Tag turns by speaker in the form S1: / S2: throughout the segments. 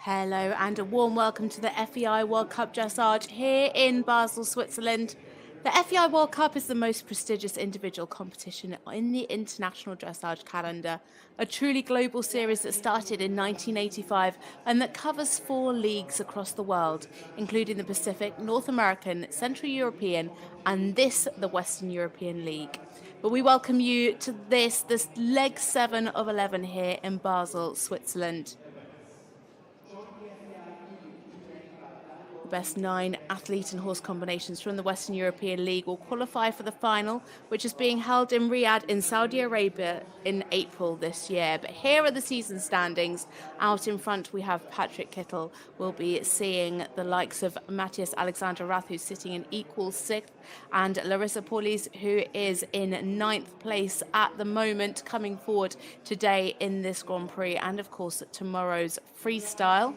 S1: Hello and a warm welcome to the FEI World Cup Dressage here in Basel, Switzerland. The FEI World Cup is the most prestigious individual competition in the international dressage calendar, a truly global series that started in 1985 and that covers 4 leagues across the world, including the Pacific, North American, Central European and the Western European League. But we welcome you to this leg 7 of 11 here in Basel, Switzerland. The best 9 athlete and horse combinations from the Western European League will qualify for the final, which is being held in Riyadh in Saudi Arabia in April this year. But here are the season standings. Out in front, we have Patrick Kittel. We'll be seeing the likes of Matthias Alexander Rath, who's sitting in equal 6th, and Larissa Pauluis, who is in 9th place at the moment, coming forward today in this Grand Prix. And of course, tomorrow's freestyle.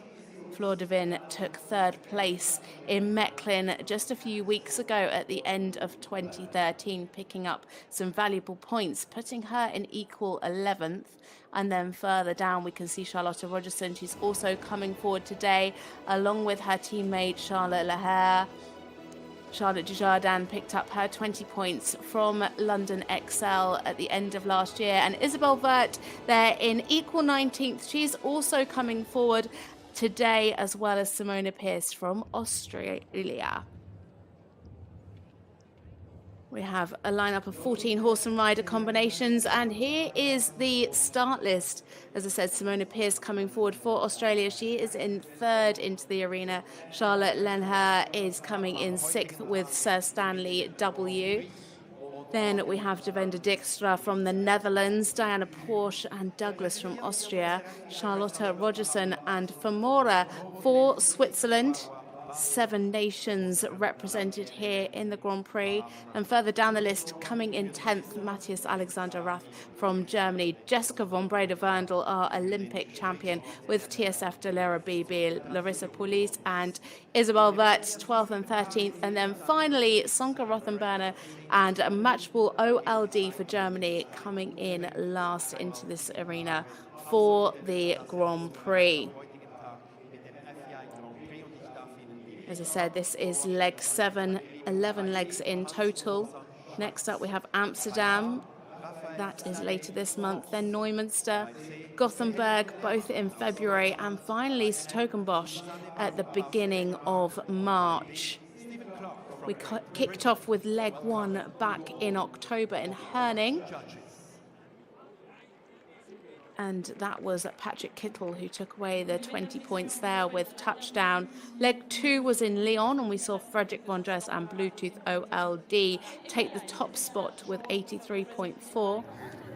S1: Florian Bacher took 3rd place in Mechlin just a few weeks ago at the end of 2013, picking up some valuable points, putting her in equal 11th. And then further down, we can see Charlotta Rogerson. She's also coming forward today, along with her teammate Charlotte Lenherr. Charlotte Desjardins picked up her 20 points from London XL at the end of last year. And Isabell Werth, they're in equal 19th. She's also coming forward today, as well as Simone Pearce from Australia. We have a lineup of 14 horse and rider combinations, and here is the start list. As I said, Simone Pearce coming forward for Australia. She is in 3rd into the arena. Charlotte Lenherr is coming in 6th with Sir Stanley W. Then we have Devenda Dijkstra from the Netherlands, Diana Porsche and Douglas from Austria, Charlotta Rogerson and Famora for Switzerland. 7 nations represented here in the Grand Prix. And further down the list, coming in 10th, Matthias Alexander Rath from Germany. Jessica von Bredow-Werndl, our Olympic champion, with TSF de l'Arabibi, Larissa Pauluis and Isabell Werth, 12th and 13th. And then finally, Sönke Rothenberger and Matchball OLD for Germany coming in last into this arena for the Grand Prix. As I said, this is leg 7, 11 legs in total. Next up, we have Amsterdam. That is later this month. Then Neumünster, Gothenburg, both in February. And finally, Stokenbosch at the beginning of March. We kicked off with leg 1 back in October in Herning. And that was Patrick Kittel who took away the 20 points there with touchdown. Leg 2 was in Lyon, and we saw Frederick von Dress and Bluetooth OLD take the top spot with 83.4.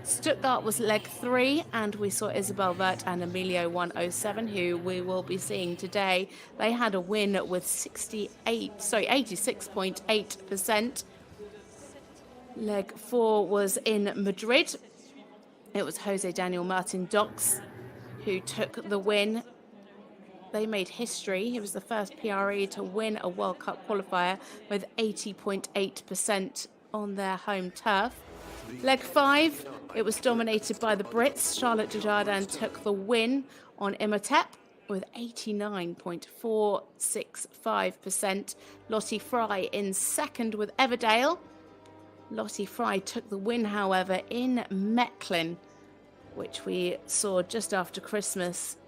S1: Stuttgart was leg 3, and we saw Isabell Werth and Emilio 107, who we will be seeing today. They had a win with 86.8%. Leg 4 was in Madrid. It was Jose Daniel Martin Dox who took the win. They made history. He was the first PRE to win a World Cup qualifier with 80.8% on their home turf. Leg 5, it was dominated by the Brits. Charlotte Desjardins took the win on Imhotep with 89.465%. Lottie Fry in 2nd with Everdale. Lottie Fry took the win, however, in Mechlin, which we saw just after Christmas.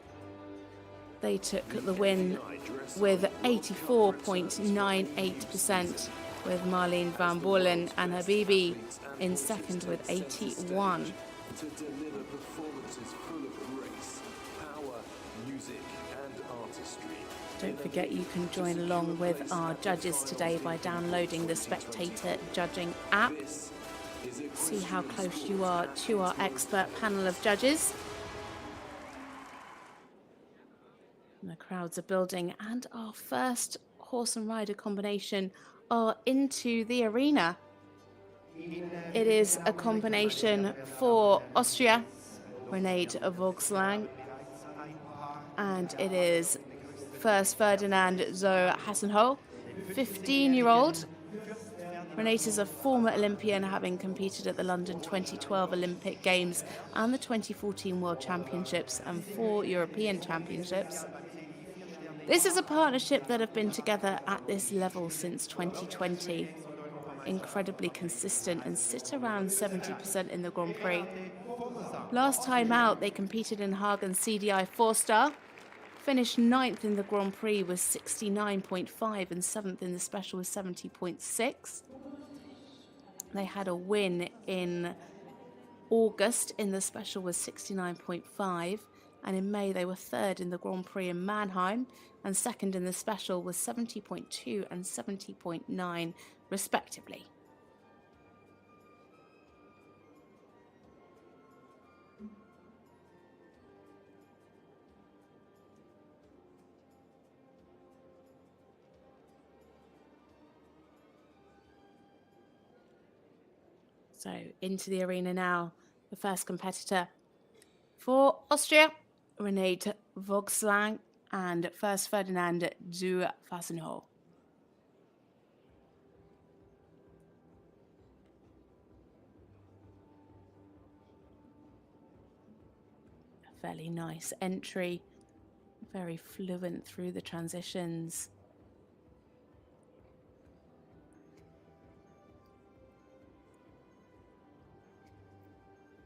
S1: They took the win with 84.98%, with Marlene van Boorlen and Habibi in 2nd with 81.
S2: To deliver performances full of grace, power, music, and artistry.
S1: Don't forget you can join along with our judges today by downloading the Spectator Judging app. See how close you are to our expert panel of judges. And the crowds are building, and our first horse and rider combination are into the arena. It is a combination for Austria, Renate Voglsang, and it is first Ferdinand Zoe Hassenho, 15-year-old. Renate is a former Olympian, having competed at the London 2012 Olympic Games and the 2014 World Championships and 4 European Championships. This is a partnership that have been together at this level since 2020. Incredibly consistent and sit around 70% in the Grand Prix. Last time out, they competed in Hagen's CDI 4-star, finished 9th in the Grand Prix with 69.5 and 7th in the special with 70.6. They had a win in August in the special with 69.5, and in May they were 3rd in the Grand Prix in Mannheim and 2nd in the special with 70.2 and 70.9 respectively. So into the arena now, the first competitor for Austria, Renate Voglsang and first Ferdinand zu Fassenhof. A fairly nice entry, very fluent through the transitions.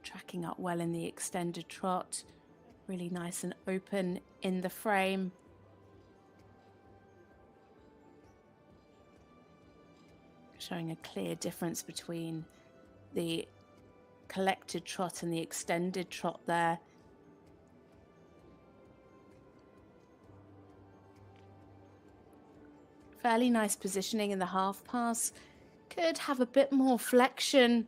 S1: Tracking up well in the extended trot, really nice and open in the frame. Showing a clear difference between the collected trot and the extended trot there. Fairly nice positioning in the half pass. Could have a bit more flexion.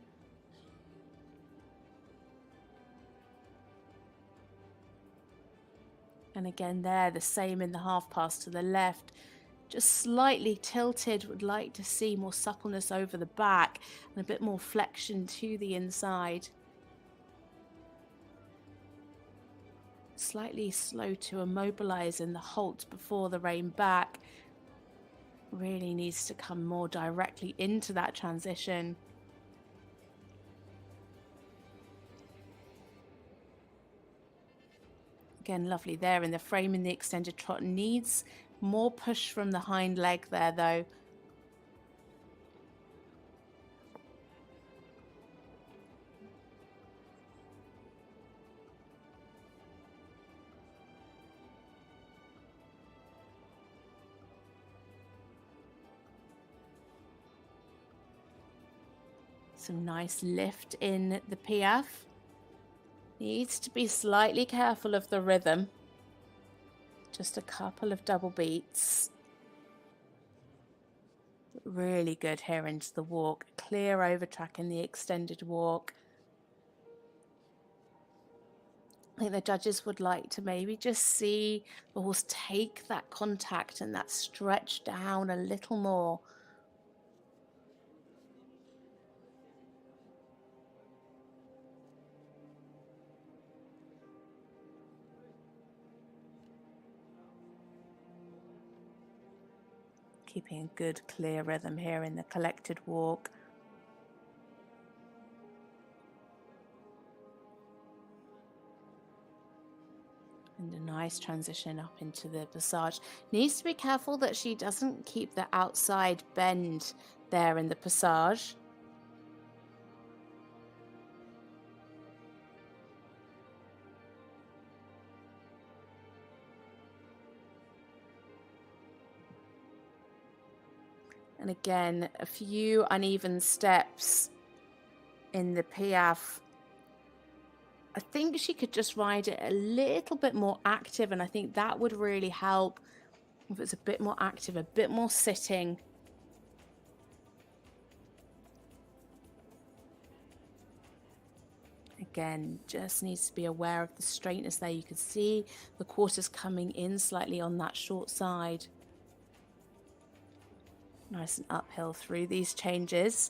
S1: And again there, the same in the half pass to the left. Just slightly tilted, would like to see more suppleness over the back and a bit more flexion to the inside. Slightly slow to immobilize in the halt before the rein back. Really needs to come more directly into that transition. Again, lovely there in the frame in the extended trot. Needs more push from the hind leg there, though. Some nice lift in the piaffe. Needs to be slightly careful of the rhythm. Just a couple of double beats. Really good here into the walk. Clear over track in the extended walk. I think the judges would like to maybe just see the horse take that contact and that stretch down a little more. Keeping a good clear rhythm here in the collected walk. And a nice transition up into the passage. Needs to be careful that she doesn't keep the outside bend there in the passage. And again, a few uneven steps in the piaffe. I think she could just ride it a little bit more active, and I think that would really help if it's a bit more active, a bit more sitting. Again, just needs to be aware of the straightness there. You can see the quarters coming in slightly on that short side. Nice and uphill through these changes.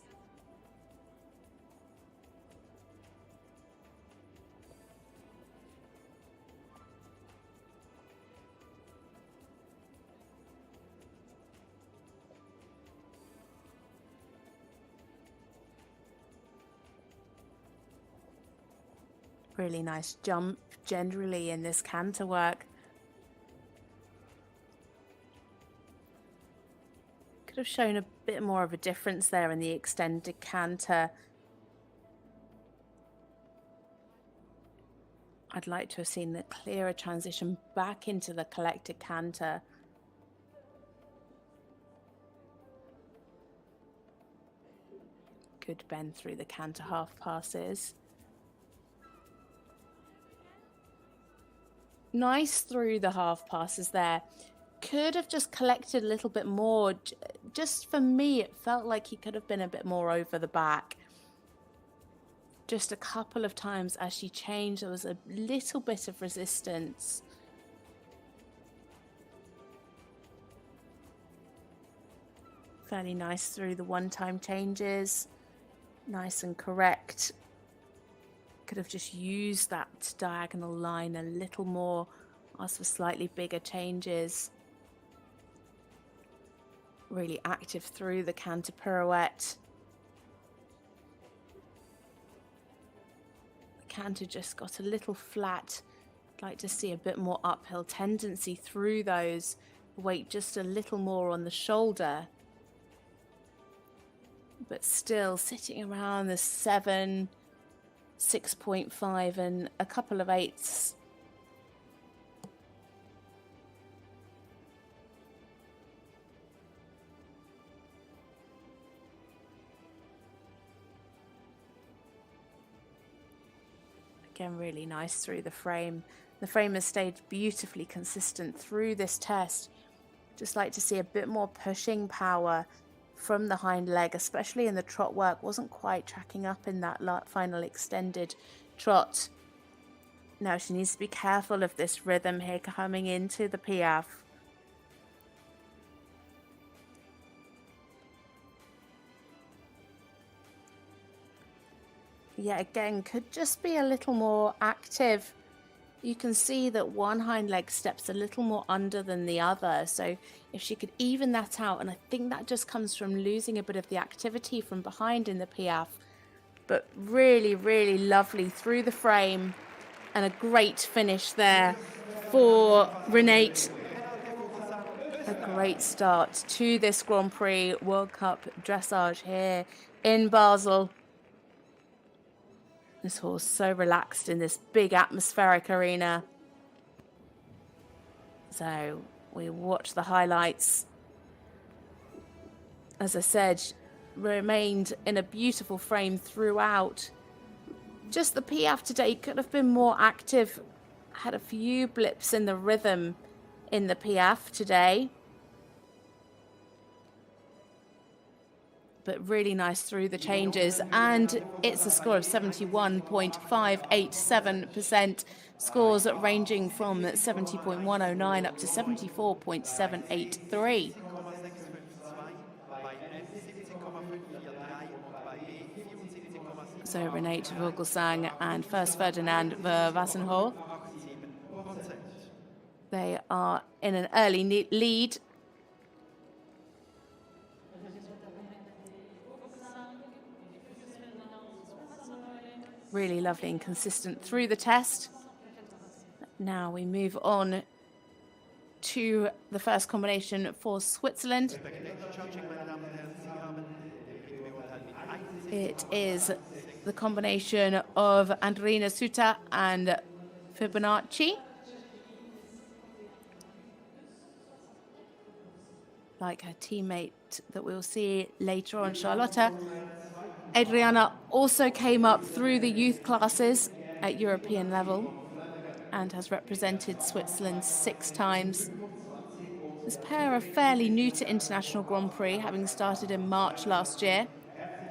S1: Really nice jump generally in this canter work. have shown a bit more of a difference there in the extended canter. I'd like to have seen the clearer transition back into the collected canter. Good bend through the canter half passes. Nice through the half passes there. Could have just collected a little bit more. Just for me, it felt like he could have been a bit more over the back. Just a couple of times as she changed, there was a little bit of resistance. Fairly nice through the one-time changes. Nice and correct. Could have just used that diagonal line a little more. Asked for slightly bigger changes. Really active through the canter pirouette. The canter just got a little flat. I'd like to see a bit more uphill tendency through those. Weight just a little more on the shoulder. But still sitting around the 7, 6.5 and a couple of 8s. Again, really nice through the frame. The frame has stayed beautifully consistent through this test. Just like to see a bit more pushing power from the hind leg, especially in the trot work. Wasn't quite tracking up in that final extended trot. Now she needs to be careful of this rhythm here coming into the piaffe. Yeah, again, could just be a little more active. You can see that one hind leg steps a little more under than the other. So if she could even that out, and I think that just comes from losing a bit of the activity from behind in the piaffe. But really, really lovely through the frame, and a great finish there for Renate. A great start to this Grand Prix World Cup dressage here in Basel. This horse so relaxed in this big atmospheric arena. So we watch the highlights. As I said, remained in a beautiful frame throughout. Just the piaffe today could have been more active. Had a few blips in the rhythm in the piaffe today. But really nice through the changes, and it's a score of 71.587%, scores ranging from 70.109 up to 74.783. So Renate Voglsang and First Ferdinand Verwassenhof, they are in an early lead. Really lovely and consistent through the test. Now we move on to the first combination for Switzerland. It is the combination of Andrina Suter and Fibonacci. Like her teammate that we'll see later on, Charlotta. Adriana also came up through the youth classes at European level and has represented Switzerland 6 times. This pair are fairly new to International Grand Prix, having started in March last year.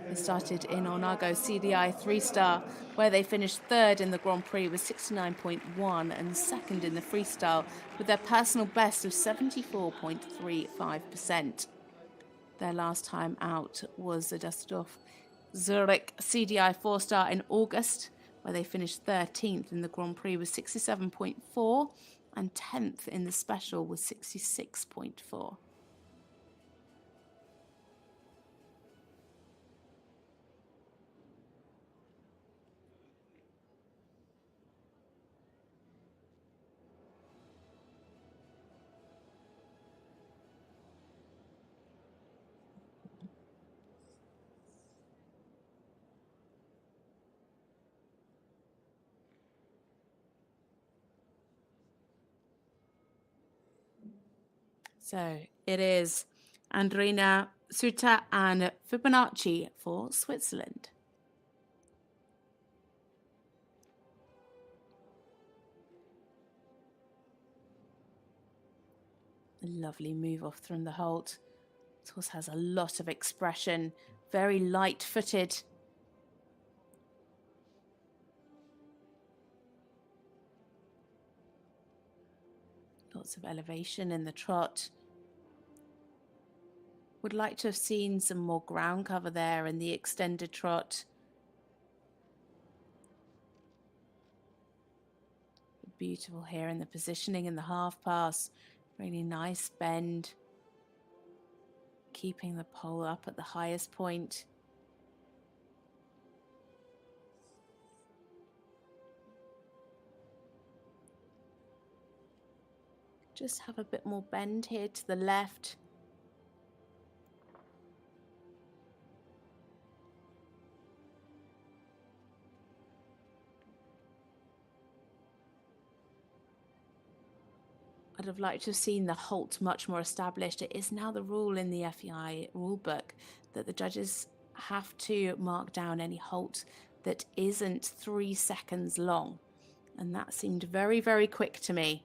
S1: They started in Onago CDI 3-star, where they finished 3rd in the Grand Prix with 69.1 and 2nd in the freestyle with their personal best of 74.35%. Their last time out was the Dusseldorf Zurich CDI 4-star in August, where they finished 13th in the Grand Prix with 67.4 and 10th in the special with 66.4. So it is Andrina Suter and Fibonacci for Switzerland. A lovely move off from the halt. This horse has a lot of expression, very light-footed. Lots of elevation in the trot. Would like to have seen some more ground cover there in the extended trot. Beautiful here in the positioning in the half pass. Really nice bend. Keeping the pole up at the highest point. Just have a bit more bend here to the left. I'd have liked to have seen the halt much more established. It is now the rule in the FEI rulebook that the judges have to mark down any halt that isn't 3 seconds long. And that seemed very, very quick to me.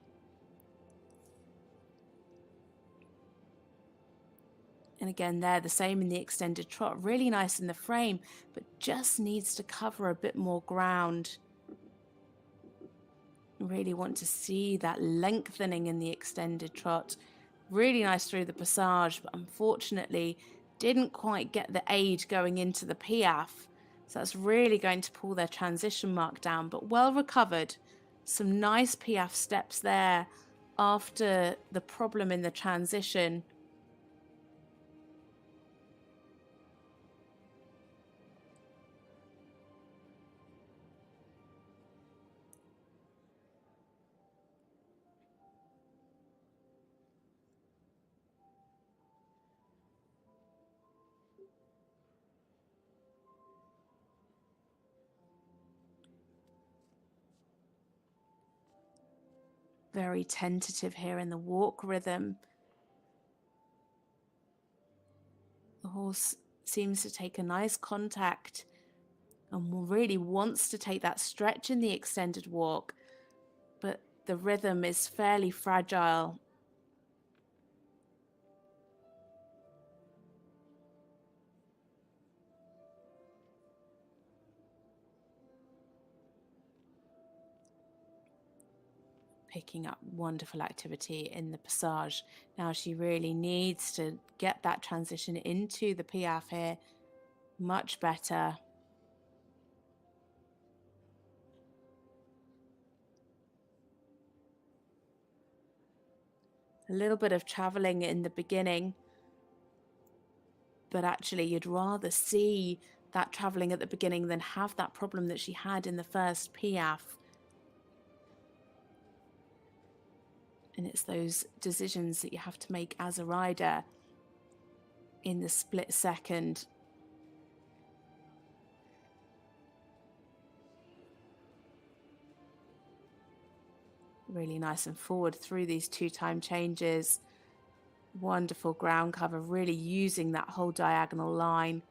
S1: And again, there, the same in the extended trot. Really nice in the frame, but just needs to cover a bit more ground. Really want to see that lengthening in the extended trot. Really nice through the passage, but unfortunately didn't quite get the aid going into the piaffe. So that's really going to pull their transition mark down, but well recovered. Some nice piaffe steps there after the problem in the transition. Very tentative here in the walk rhythm. The horse seems to take a nice contact and really wants to take that stretch in the extended walk, but the rhythm is fairly fragile. Picking up wonderful activity in the passage. Now she really needs to get that transition into the piaffe here much better. A little bit of traveling in the beginning, but actually you'd rather see that traveling at the beginning than have that problem that she had in the first piaffe. And it's those decisions that you have to make as a rider in the split second. Really nice and forward through these 2-time changes. Wonderful ground cover, really using that whole diagonal line.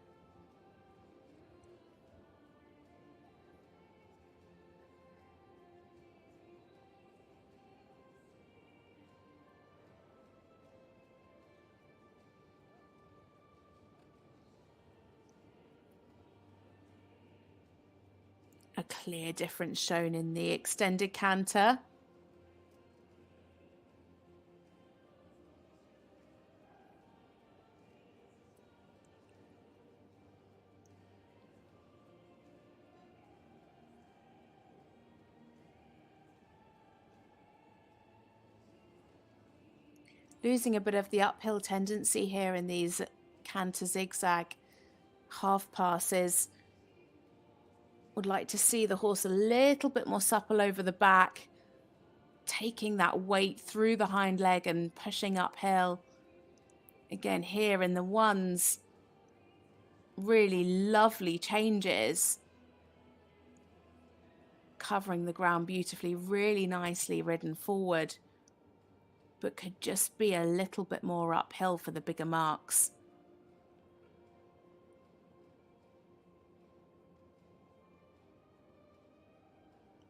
S1: A clear difference shown in the extended canter. Losing a bit of the uphill tendency here in these canter zigzag half passes. Would like to see the horse a little bit more supple over the back, taking that weight through the hind leg and pushing uphill. Again, here in the ones, really lovely changes. Covering the ground beautifully, really nicely ridden forward. but could just be a little bit more uphill for the bigger marks.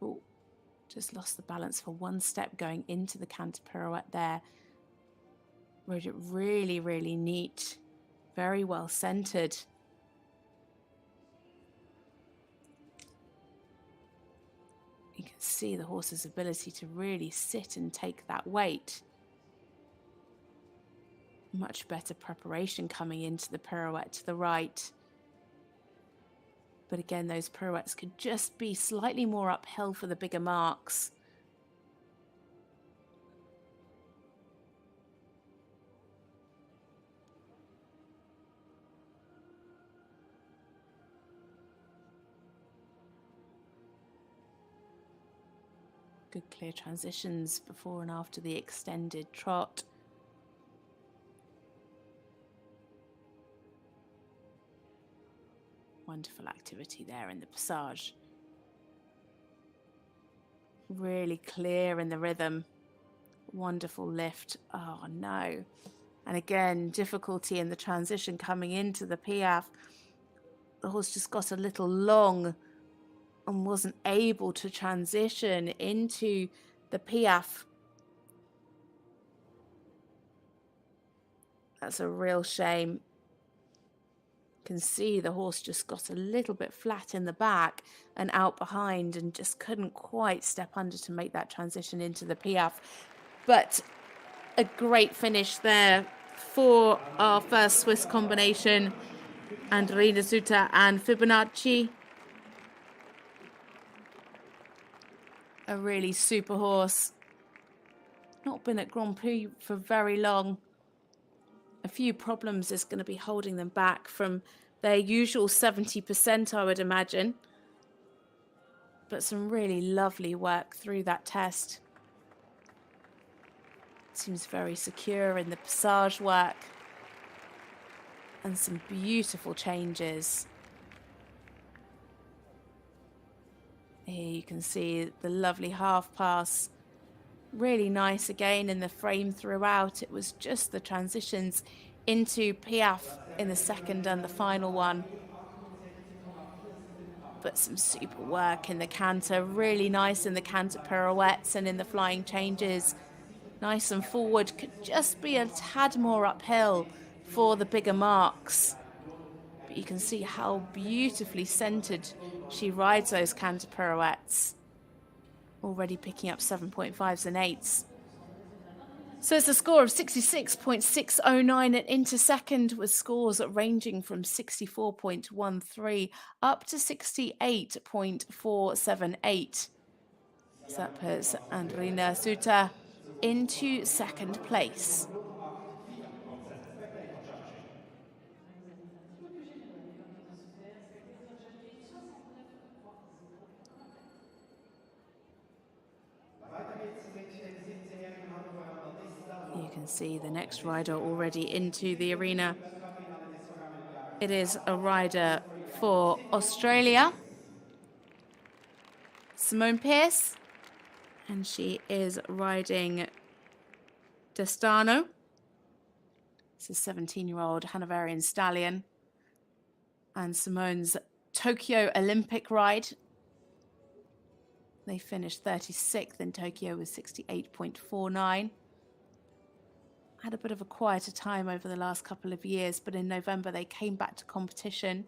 S1: Oh, just lost the balance for one step going into the canter pirouette there. Rode it really, really neat, very well centered. You can see the horse's ability to really sit and take that weight. Much better preparation coming into the pirouette to the right. But again, those pirouettes could just be slightly more uphill for the bigger marks. Good clear transitions before and after the extended trot. Wonderful activity there in the passage. Really clear in the rhythm. Wonderful lift. Oh no. And again, difficulty in the transition coming into the piaffe. The horse just got a little long and wasn't able to transition into the piaffe. That's a real shame. Can see the horse just got a little bit flat in the back and out behind and just couldn't quite step under to make that transition into the piaffe. But a great finish there for our first Swiss combination, Andrina Suter and Fibonacci. A really super horse. Not been at Grand Prix for very long. A few problems is going to be holding them back from their usual 70%, I would imagine. But some really lovely work through that test. Seems very secure in the passage work. And some beautiful changes. Here you can see the lovely half pass. Really nice again in the frame throughout. It was just the transitions into piaffe in the second and the final one. But some super work in the canter. Really nice in the canter pirouettes and in the flying changes. Nice and forward. Could just be a tad more uphill for the bigger marks. But you can see how beautifully centered she rides those canter pirouettes. Already picking up 7.5s and 8s. So it's a score of 66.609 and into second with scores ranging from 64.13 up to 68.478. So that puts Andrina Suter into second place. You can see the next rider already into the arena. It is a rider for Australia, Simone Pearce, and she is riding Destano. It's a 17-year-old Hanoverian stallion. And Simone's Tokyo Olympic ride. They finished 36th in Tokyo with 68.49. Had a bit of a quieter time over the last couple of years, but in November they came back to competition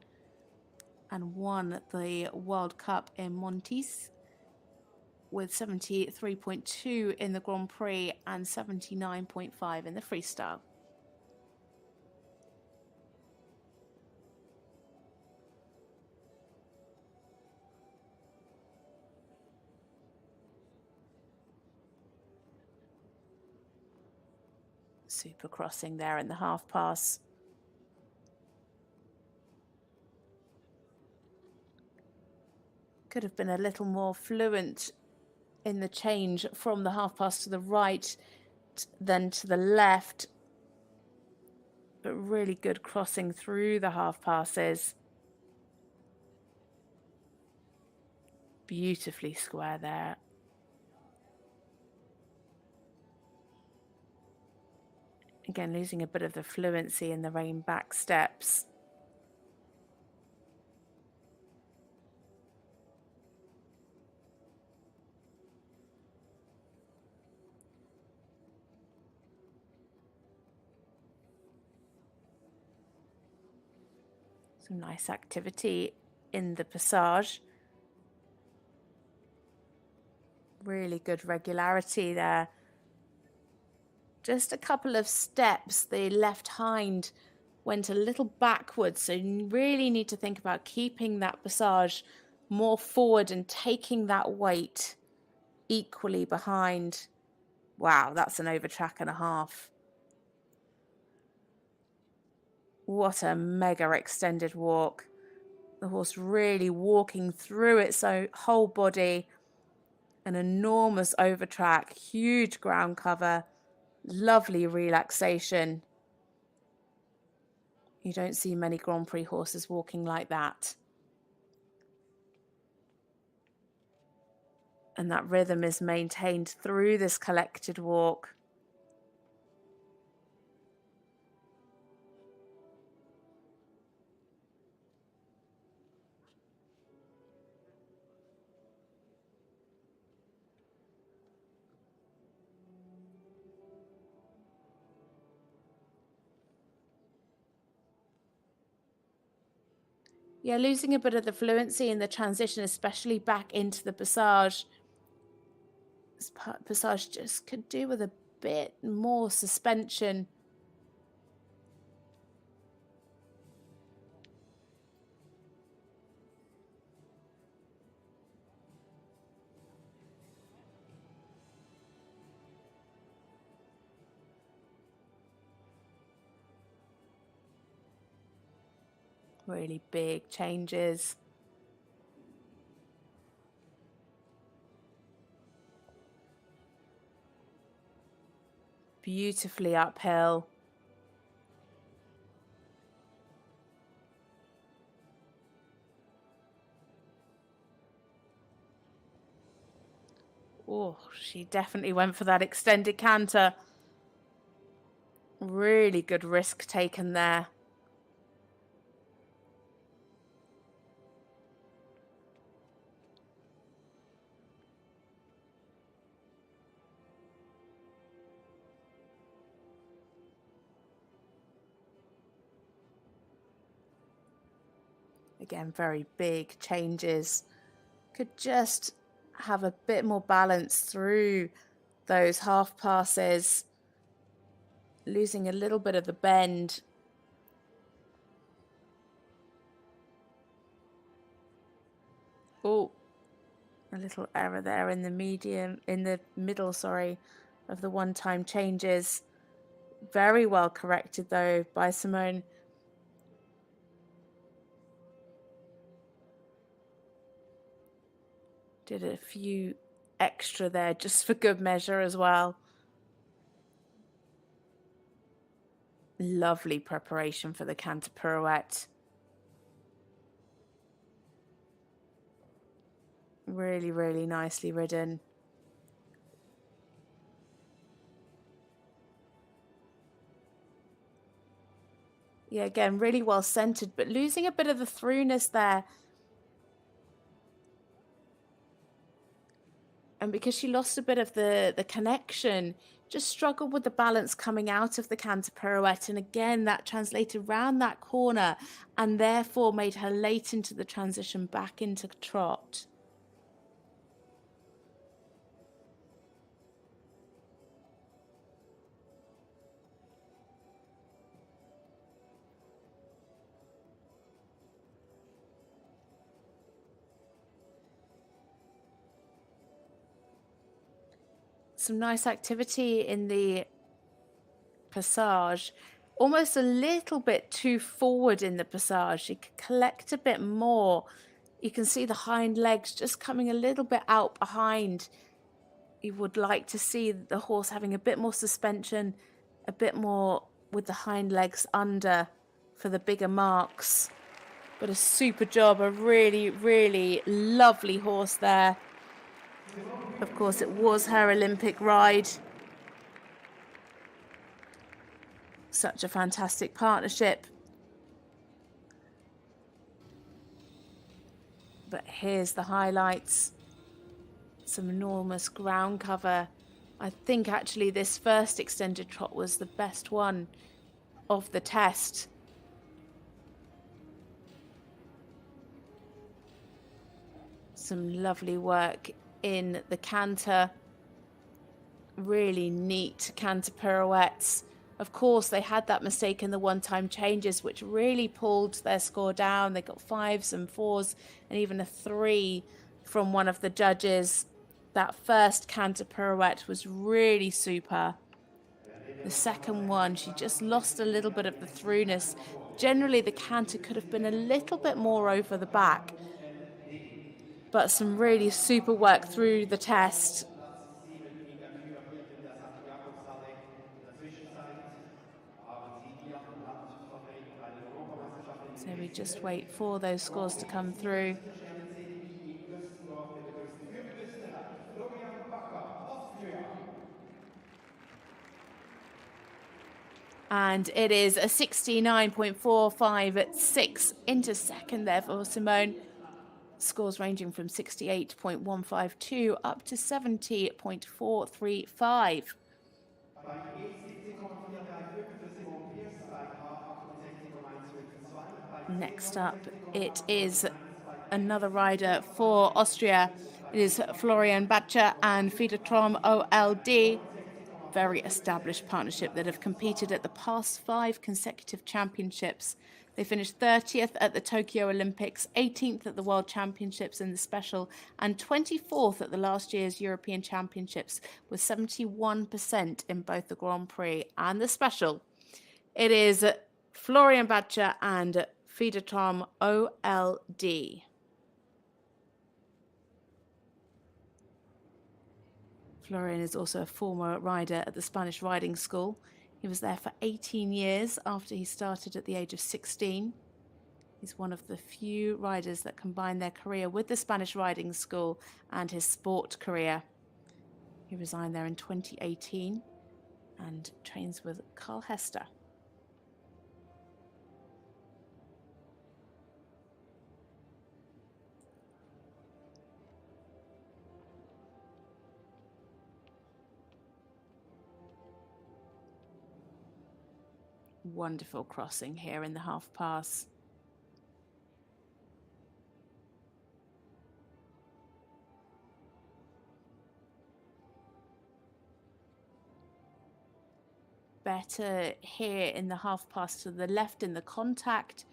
S1: and won the World Cup in Montes with 73.2 in the Grand Prix and 79.5 in the freestyle. Super crossing there in the half pass. Could have been a little more fluent in the change from the half pass to the right than to the left. But really good crossing through the half passes. Beautifully square there. Again, losing a bit of the fluency in the rein back steps. Some nice activity in the passage. Really good regularity there. Just a couple of steps, the left hind went a little backwards, so you really need to think about keeping that passage more forward and taking that weight equally behind. Wow, that's an overtrack and a half. What a mega extended walk. The horse really walking through its whole body. An enormous overtrack, huge ground cover, lovely relaxation. You don't see many Grand Prix horses walking like that. And that rhythm is maintained through this collected walk. Yeah, losing a bit of the fluency in the transition, especially back into the passage. This passage just could do with a bit more suspension. Really big changes. Beautifully uphill. Oh, she definitely went for that extended canter. Really good risk taken there. Again, very big changes. Could just have a bit more balance through those half passes. Losing a little bit of the bend. Oh, a little error there in the middle, of the one-time changes. Very well corrected though by Simone. Did a few extra there just for good measure as well. Lovely preparation for the canter pirouette. Really, really nicely ridden. Yeah, again, really well centered, but losing a bit of the throughness there. And because she lost a bit of the connection, just struggled with the balance coming out of the canter pirouette. And again, that translated round that corner and therefore made her late into the transition back into trot. Some nice activity in the passage, almost a little bit too forward in the passage. You can collect a bit more. You can see the hind legs just coming a little bit out behind. You would like to see the horse having a bit more suspension, a bit more with the hind legs under for the bigger marks. But a super job, a really, really lovely horse there. Of course, it was her Olympic ride. Such a fantastic partnership. But here's the highlights. Some enormous ground cover. I think actually this first extended trot was the best one of the test. Some lovely work in the canter. Really neat canter pirouettes. Of course, they had that mistake in the one-time changes, which really pulled their score down. They got 5s and 4s and even a 3 from one of the judges. That first canter pirouette was really super. The second one, she just lost a little bit of the throughness. Generally, the canter could have been a little bit more over the back. But some really super work through the test. So we just wait for those scores to come through. And it is a 69.45 at 6 into second there for Simone. Scores ranging from 68.152 up to 70.435. Next up, it is another rider for Austria. It is Florian Bacher and Fiedertrom OLD. Very established partnership that have competed at the past 5 consecutive championships. They finished 30th at the Tokyo Olympics, 18th at the World Championships in the special, and 24th at the last year's European Championships, with 71% in both the Grand Prix and the special. It is Florian Bacher and Fiedertrom OLD. Florian is also a former rider at the Spanish riding school. He was there for 18 years after he started at the age of 16. He's one of the few riders that combine their career with the Spanish riding school and his sport career. He resigned there in 2018 and trains with Carl Hester. Wonderful crossing here in the half pass. Better here in the half pass to the left in the contact.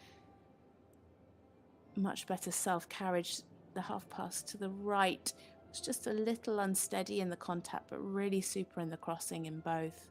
S1: Much better self-carriage. The half pass to the right. It's just a little unsteady in the contact, but really super in the crossing in both.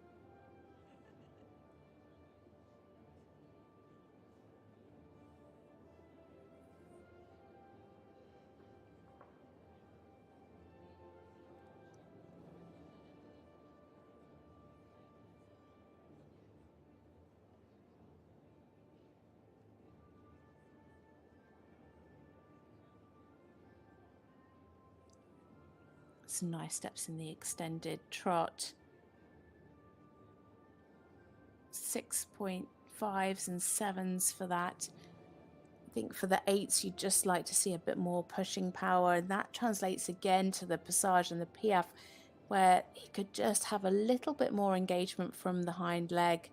S1: Some nice steps in the extended trot. 6.5s and 7s for that. I think for the 8s, you'd just like to see a bit more pushing power, and that translates again to the passage and the piaffe, where he could just have a little bit more engagement from the hind leg.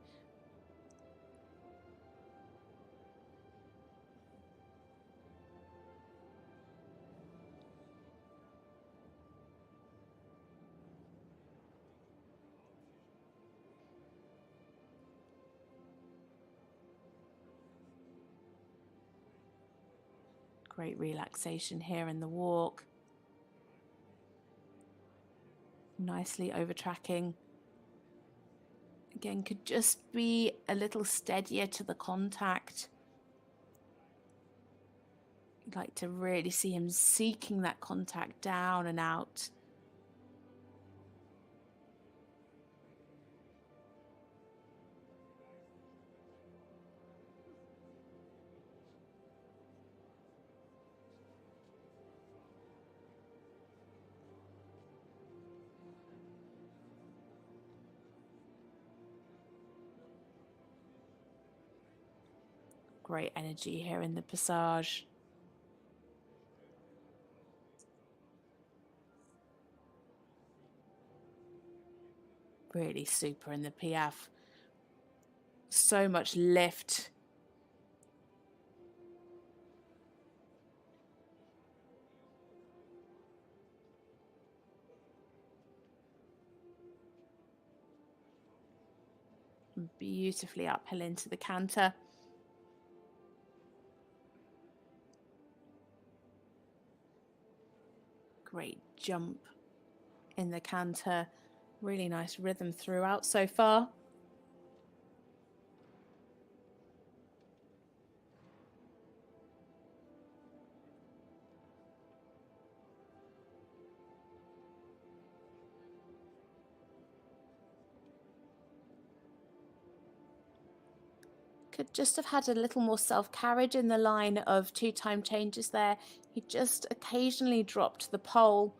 S1: Great relaxation here in the walk. Nicely over tracking. Again, could just be a little steadier to the contact. You'd like to really see him seeking that contact down and out. Great energy here in the passage. Really super in the Piaffe. So much lift. Beautifully uphill into the canter. Great jump in the canter. Really nice rhythm throughout so far. Could just have had a little more self-carriage in the line of 2 time changes there. He just occasionally dropped the pole.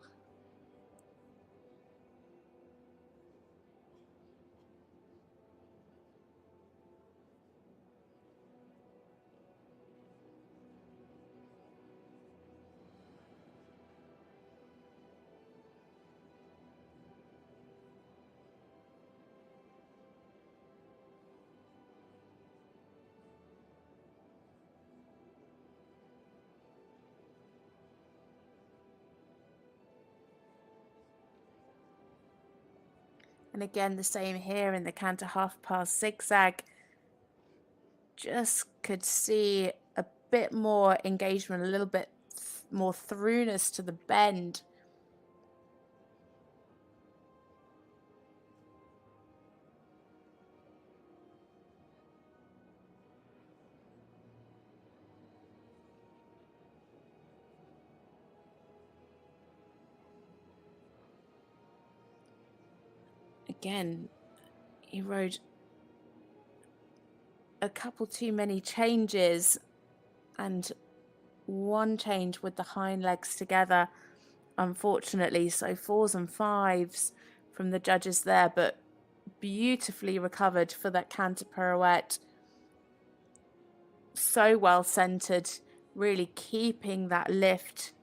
S1: And again, the same here in the canter half pass zigzag. Just could see a bit more engagement, a little bit more throughness to the bend. Again, he rode a couple too many changes and one change with the hind legs together, unfortunately. So 4s and 5s from the judges there, but beautifully recovered for that canter pirouette. So well centered, really keeping that lift.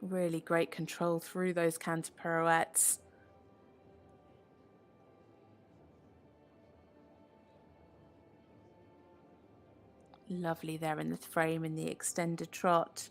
S1: Really great control through those canter pirouettes. Lovely there in the frame in the extended trot.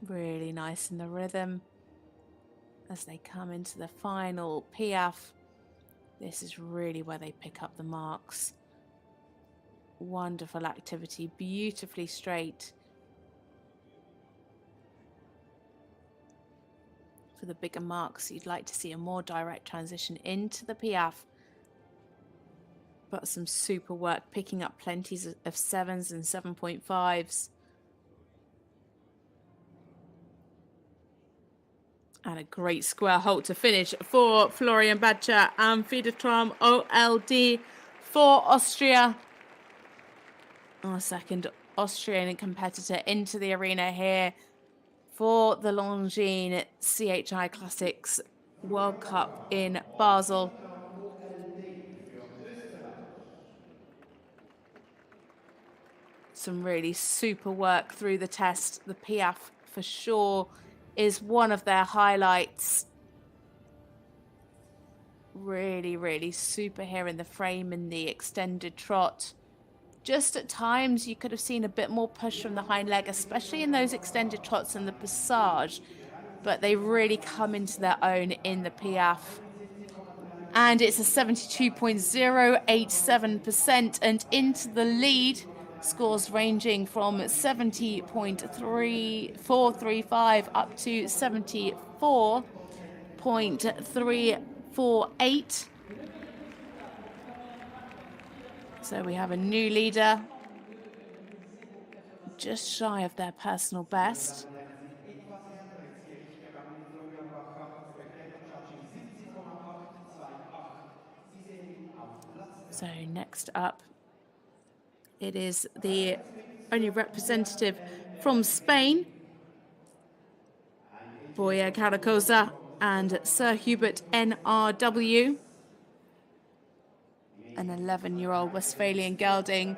S1: Really nice in the rhythm as they come into the final Piaffe. This is really where they pick up the marks. Wonderful activity, beautifully straight. For the bigger marks, you'd like to see a more direct transition into the Piaffe. But some super work, picking up plenties of 7s and 7.5s. And a great square halt to finish for Florian Bacher and Fiedertram OLD for Austria. Our second Austrian competitor into the arena here for the Longines CHI Classics World Cup in Basel. Some really super work through the test. The Piaffe for sure is one of their highlights. Really, really super here in the frame in the extended trot. Just at times you could have seen a bit more push from the hind leg, especially in those extended trots and the passage, but they really come into their own in the Piaffe. And it's a 72.087% and into the lead. Scores ranging from 70.3435 up to 74.348. So we have a new leader, just shy of their personal best. So next up, it is the only representative from Spain, Borja Carrascosa and Sir Hubert NRW, an 11-year-old Westphalian gelding.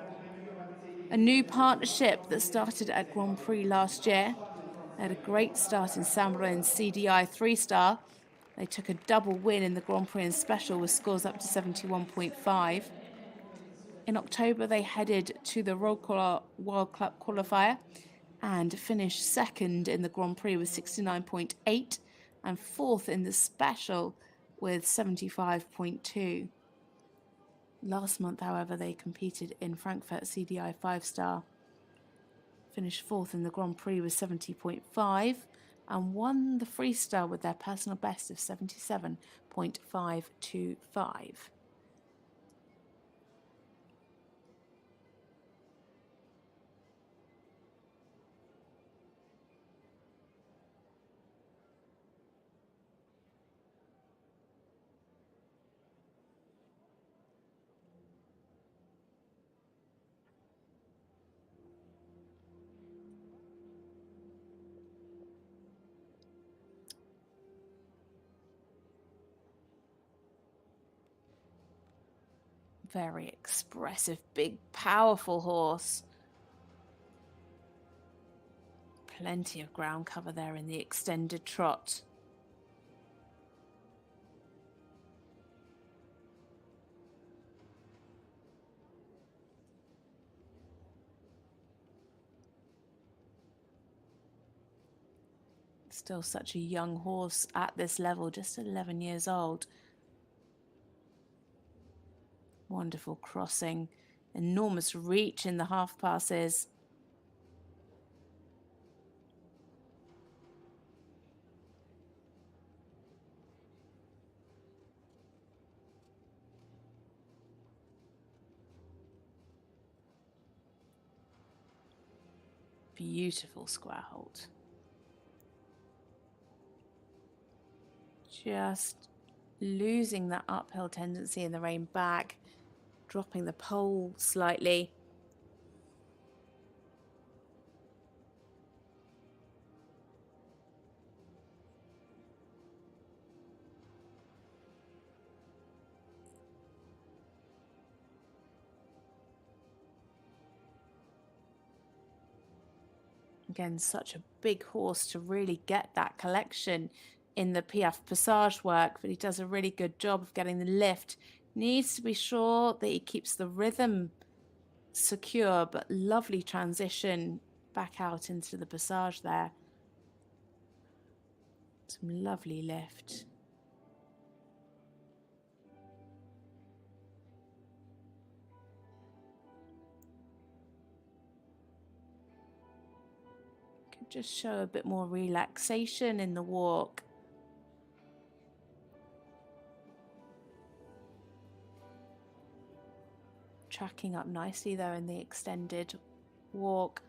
S1: A new partnership that started at Grand Prix last year. They had a great start in Saint-Malo CDI 3-star. They took a double win in the Grand Prix and Special with scores up to 71.5. In October, they headed to the World Cup qualifier and finished second in the Grand Prix with 69.8 and fourth in the Special with 75.2. Last month, however, they competed in Frankfurt CDI 5-star, finished fourth in the Grand Prix with 70.5 and won the freestyle with their personal best of 77.525. Very expressive, big, powerful horse. Plenty of ground cover there in the extended trot. Still such a young horse at this level, just 11 years old. Wonderful crossing, enormous reach in the half passes. Beautiful square hold. Just losing that uphill tendency in the rein back, dropping the pole slightly. Again, such a big horse to really get that collection in the Piaffe Passage work, but he does a really good job of getting the lift. Needs to be sure that he keeps the rhythm secure, but lovely transition back out into the Passage there. Some lovely lift. Could just show a bit more relaxation in the walk. Tracking up nicely though in the extended walk.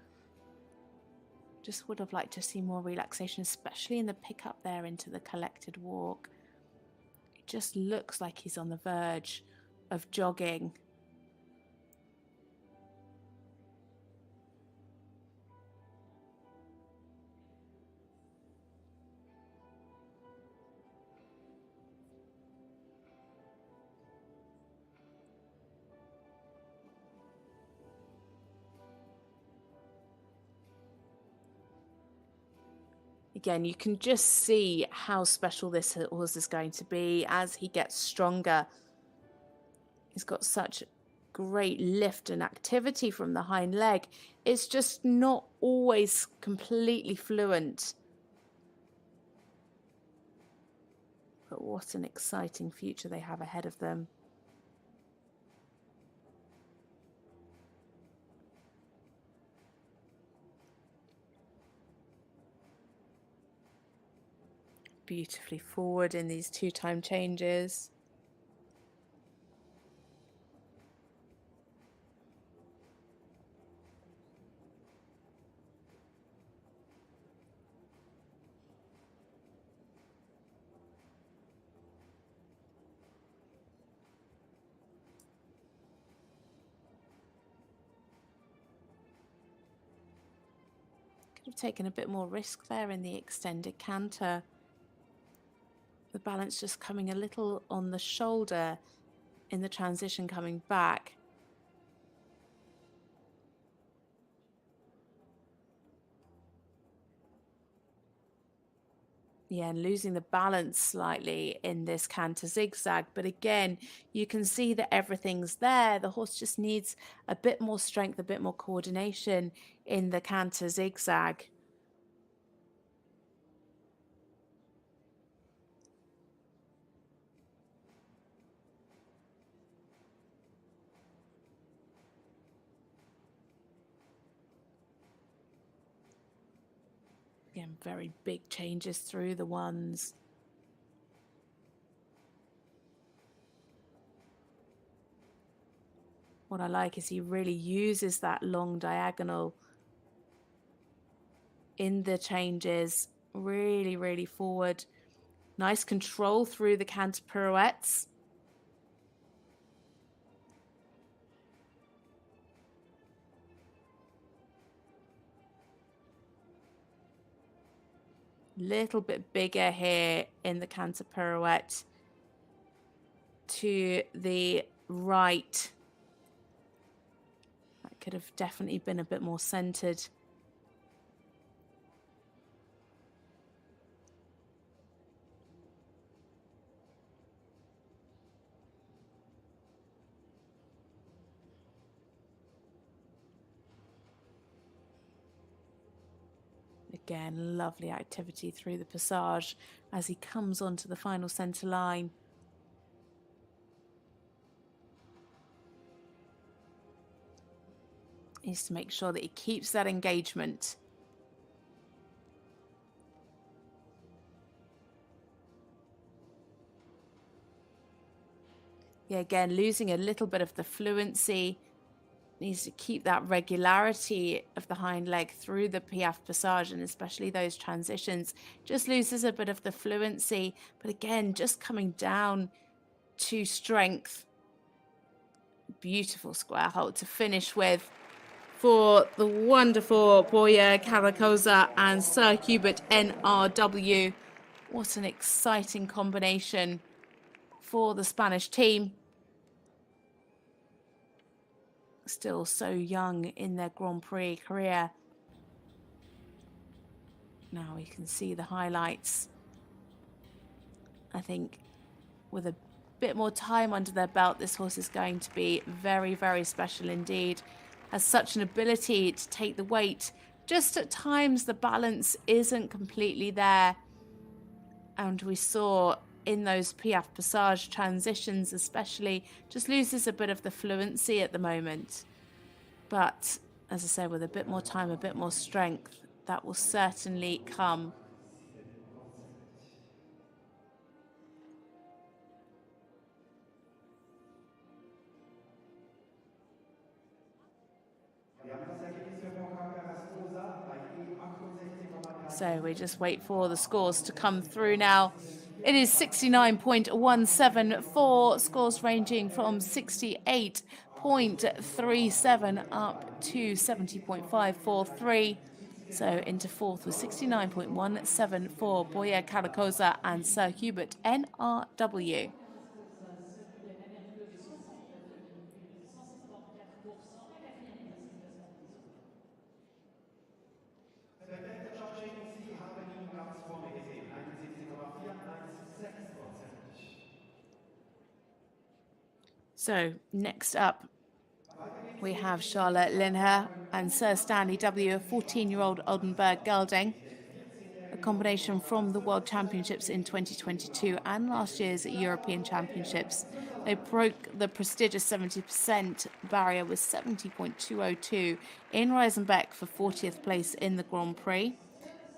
S1: Just would have liked to see more relaxation, especially in the pickup there into the collected walk. It just looks like he's on the verge of jogging. Again, you can just see how special this horse is going to be as he gets stronger. He's got such great lift and activity from the hind leg. It's just not always completely fluent. But what an exciting future they have ahead of them. Beautifully forward in these two-time changes. Could have taken a bit more risk there in the extended canter. The balance just coming a little on the shoulder in the transition coming back. Yeah, and losing the balance slightly in this canter zigzag. But again, you can see that everything's there. The horse just needs a bit more strength, a bit more coordination in the canter zigzag. Again, very big changes through the ones. What I like is he really uses that long diagonal in the changes, really, really forward. Nice control through the canter pirouettes. Little bit bigger here in the canter pirouette to the right. That could have definitely been a bit more centered. Again, lovely activity through the passage as he comes onto the final centre line. He needs to make sure that he keeps that engagement. Yeah, again, losing a little bit of the fluency. Needs to keep that regularity of the hind leg through the piaffe passage, and especially those transitions. Just loses a bit of the fluency, but again, just coming down to strength. Beautiful square hold to finish with for the wonderful Borja Carrascosa and Sir Hubert NRW. What an exciting combination for the Spanish team. Still so young in their Grand Prix career. Now we can see the highlights. I think with a bit more time under their belt, this horse is going to be very, very special indeed. Has such an ability to take the weight. Just at times the balance isn't completely there. And we saw in those piaffe passage transitions especially, just loses a bit of the fluency at the moment. But as I said, with a bit more time, a bit more strength, that will certainly come. So we just wait for the scores to come through now. It is 69.174, scores ranging from 68.37 up to 70.543. So into fourth with 69.174, Borja Carrascosa and Sir Hubert NRW. So next up, we have Charlotte Lenherr and Sir Stanley W, a 14-year-old Oldenburg gelding, a combination from the World Championships in 2022 and last year's European Championships. They broke the prestigious 70% barrier with 70.202 in Rosenbeck for 40th place in the Grand Prix.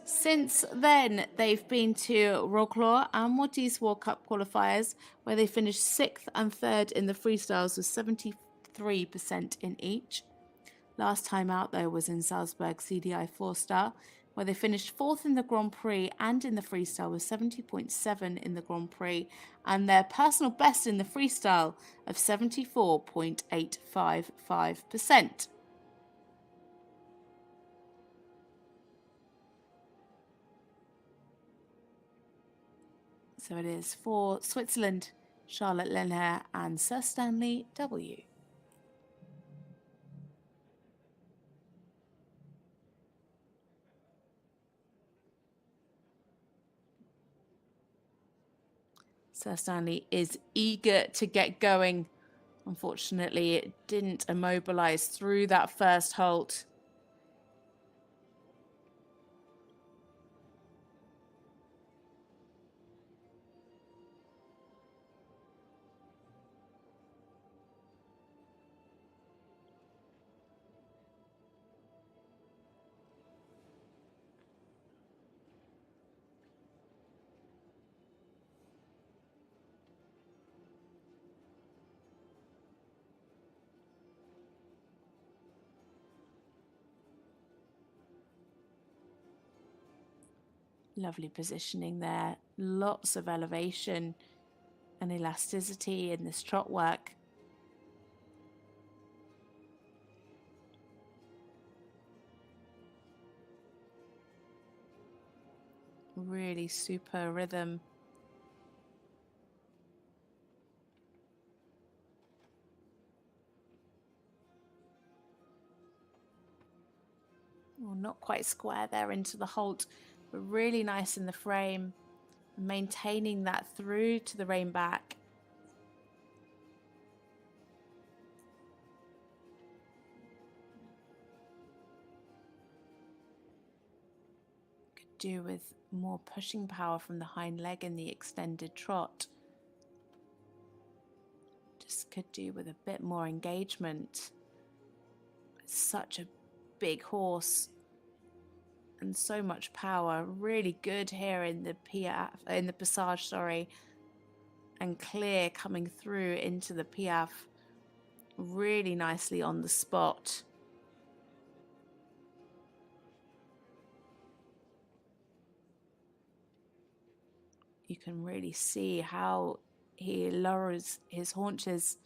S1: Since then, they've been to Wroclaw and Maltese World Cup qualifiers, where they finished 6th and 3rd in the freestyles with 73% in each. Last time out, though, was in Salzburg CDI 4-star, where they finished 4th in the Grand Prix and in the freestyle with 70.7 in the Grand Prix, and their personal best in the freestyle of 74.855%. So it is for Switzerland, Charlotte Lenherr and Sir Stanley W. Sir Stanley is eager to get going. Unfortunately, it didn't immobilize through that first halt. Lovely positioning there, lots of elevation and elasticity in this trot work. Really super rhythm. Well, not quite square there into the halt, but really nice in the frame, maintaining that through to the rein back. Could do with more pushing power from the hind leg in the extended trot. Just could do with a bit more engagement. It's such a big horse and so much power. Really good here in the passage, sorry, and clear coming through into the piaffe. Really nicely on the spot. You can really see how he lowers his haunches.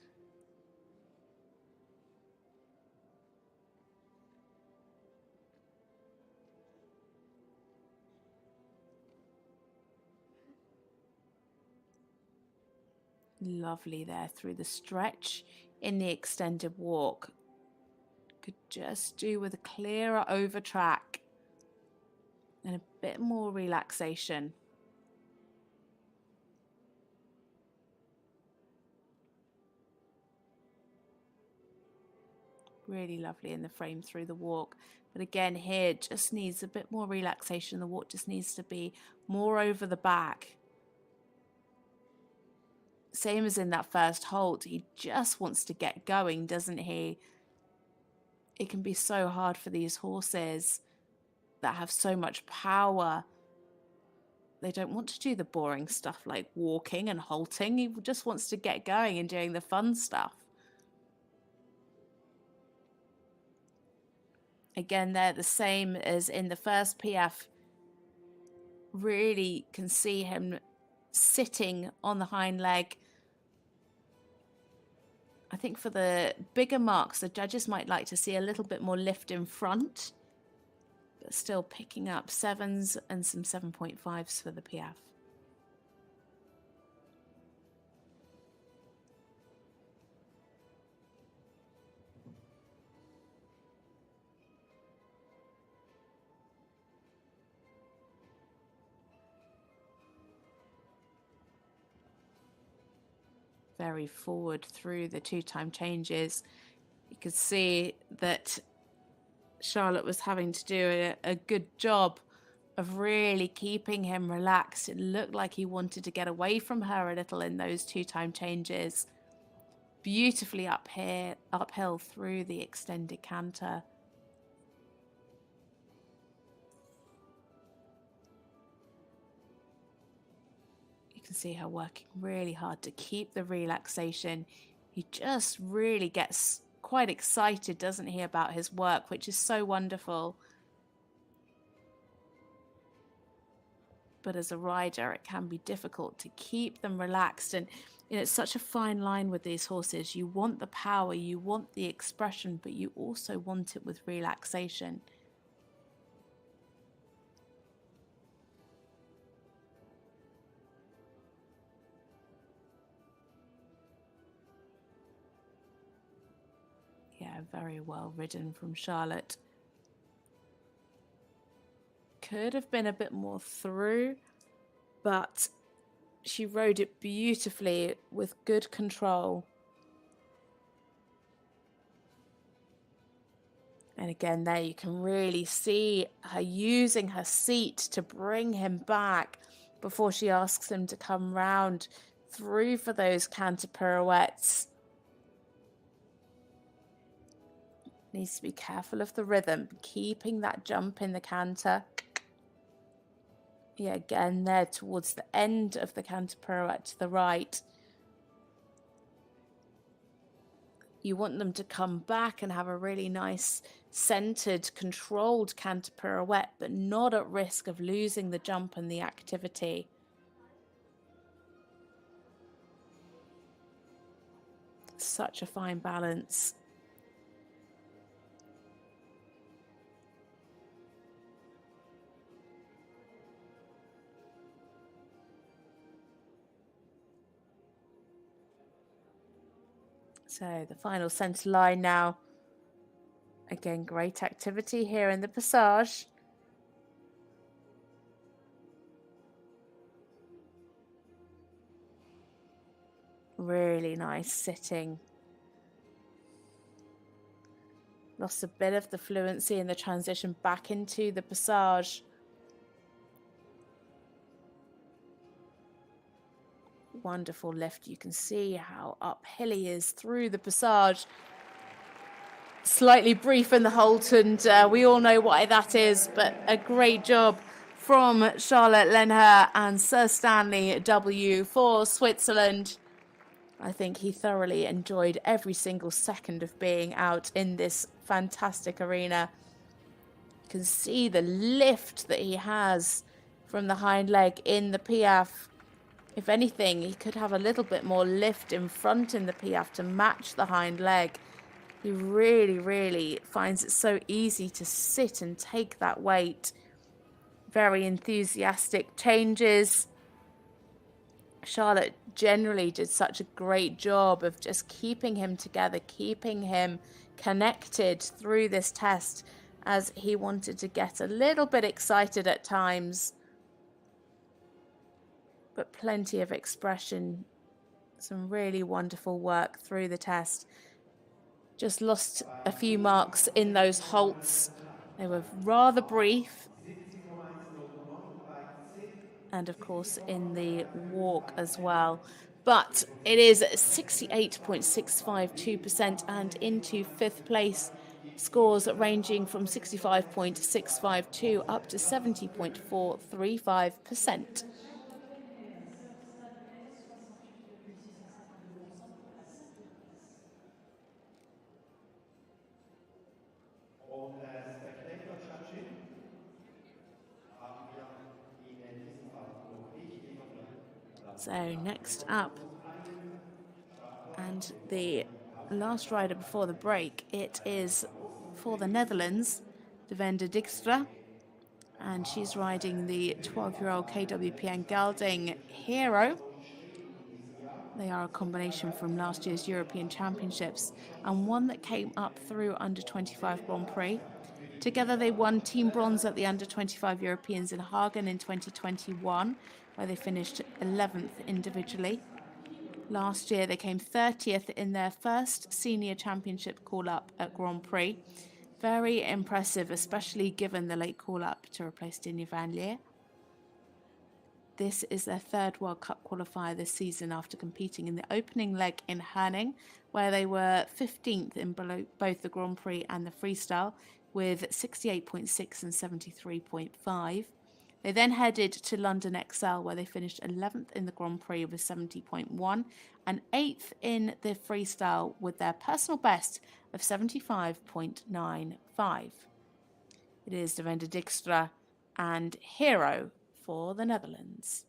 S1: Lovely there through the stretch in the extended walk. Could just do with a clearer over track and a bit more relaxation. Really lovely in the frame through the walk. But again, here just needs a bit more relaxation. The walk just needs to be more over the back. Same as in that first halt, he just wants to get going, doesn't he? It can be so hard for these horses that have so much power. They don't want to do the boring stuff like walking and halting. He just wants to get going and doing the fun stuff. Again, they're the same as in the first piaffe. Really can see him sitting on the hind leg. I think for the bigger marks, the judges might like to see a little bit more lift in front, but still picking up 7s and some 7.5s for the piaffe. Very forward through the 2-time changes. You could see that Charlotte was having to do a good job of really keeping him relaxed. It looked like he wanted to get away from her a little in those 2-time changes. Beautifully uphill through the extended canter. You can see her working really hard to keep the relaxation. He just really gets quite excited, doesn't he, about his work, which is so wonderful. But as a rider, it can be difficult to keep them relaxed. And it's such a fine line with these horses. You want the power, you want the expression, but you also want it with relaxation. Yeah, very well ridden from Charlotte. Could have been a bit more through, but she rode it beautifully with good control. And again, there you can really see her using her seat to bring him back before she asks him to come round through for those canter pirouettes. Needs to be careful of the rhythm, keeping that jump in the canter. Yeah, again, there towards the end of the canter pirouette to the right. You want them to come back and have a really nice centered, controlled canter pirouette, but not at risk of losing the jump and the activity. Such a fine balance. So the final centre line now. Again, great activity here in the passage. Really nice sitting. Lost a bit of the fluency in the transition back into the passage. Wonderful lift. You can see how uphill he is through the passage. Slightly brief in the halt, and we all know why that is, but a great job from Charlotte Lenherr and Sir Stanley W for Switzerland. I think he thoroughly enjoyed every single second of being out in this fantastic arena. You can see the lift that he has from the hind leg in the Piaffe. If anything, he could have a little bit more lift in front in the Piaffe to match the hind leg. He really, really finds it so easy to sit and take that weight. Very enthusiastic changes. Charlotte generally did such a great job of just keeping him together, keeping him connected through this test, as he wanted to get a little bit excited at times. But plenty of expression, some really wonderful work through the test. Just lost a few marks in those halts. They were rather brief. And of course in the walk as well. But it is 68.652% and into fifth place. Scores ranging from 65.652 up to 70.435%.
S3: Spectator Judging haben wir in diesem Fall noch nicht.
S1: So next up, and the last rider before the break, it is for the Netherlands, Devenda Dijkstra, and she's riding the 12-year-old KWPN Gelding Hero. They are a combination from last year's European Championships and one that came up through under-25 Grand Prix. Together they won team bronze at the under-25 Europeans in Hagen in 2021, where they finished 11th individually. Last year they came 30th in their first senior championship call-up at Grand Prix. Very impressive, especially given the late call-up to replace Dinya van Leer. This is their third World Cup qualifier this season after competing in the opening leg in Herning, where they were 15th in both the Grand Prix and the freestyle with 68.6 and 73.5. They then headed to London XL, where they finished 11th in the Grand Prix with 70.1 and 8th in the freestyle with their personal best of 75.95. It is Devenda Dijkstra and Hero for the Netherlands.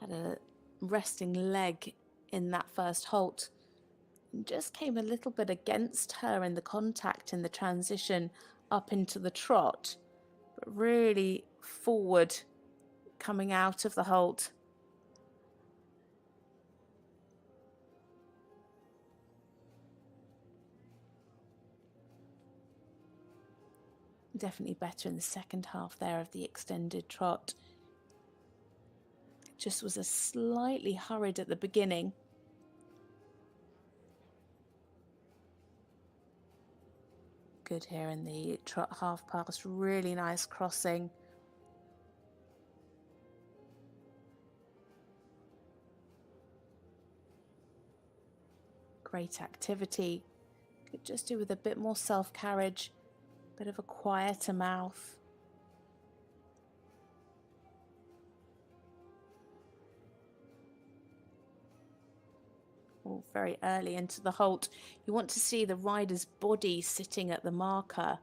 S1: Had a resting leg in that first halt and just came a little bit against her in the contact in the transition up into the trot, but really forward coming out of the halt. Definitely better in the second half there of the extended trot. It just was a slightly hurried at the beginning. Good here in the trot half past, really nice crossing. Great activity. Could just do with a bit more self-carriage, bit of a quieter mouth. Oh, very early into the halt. You want to see the rider's body sitting at the marker.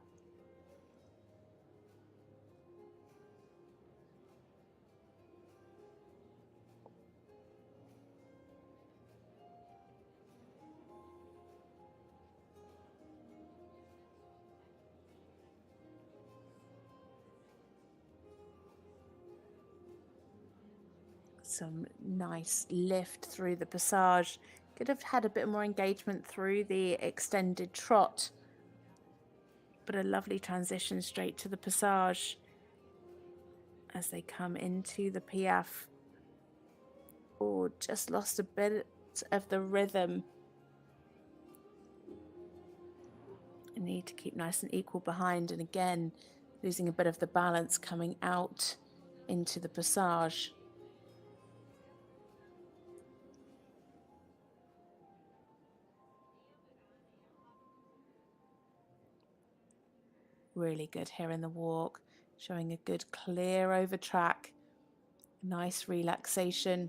S1: Some nice lift through the passage. Could have had a bit more engagement through the extended trot, but a lovely transition straight to the passage as they come into the Piaffe. Oh, just lost a bit of the rhythm. You need to keep nice and equal behind, and again losing a bit of the balance coming out into the passage. Really good here in the walk, showing a good clear over track, nice relaxation.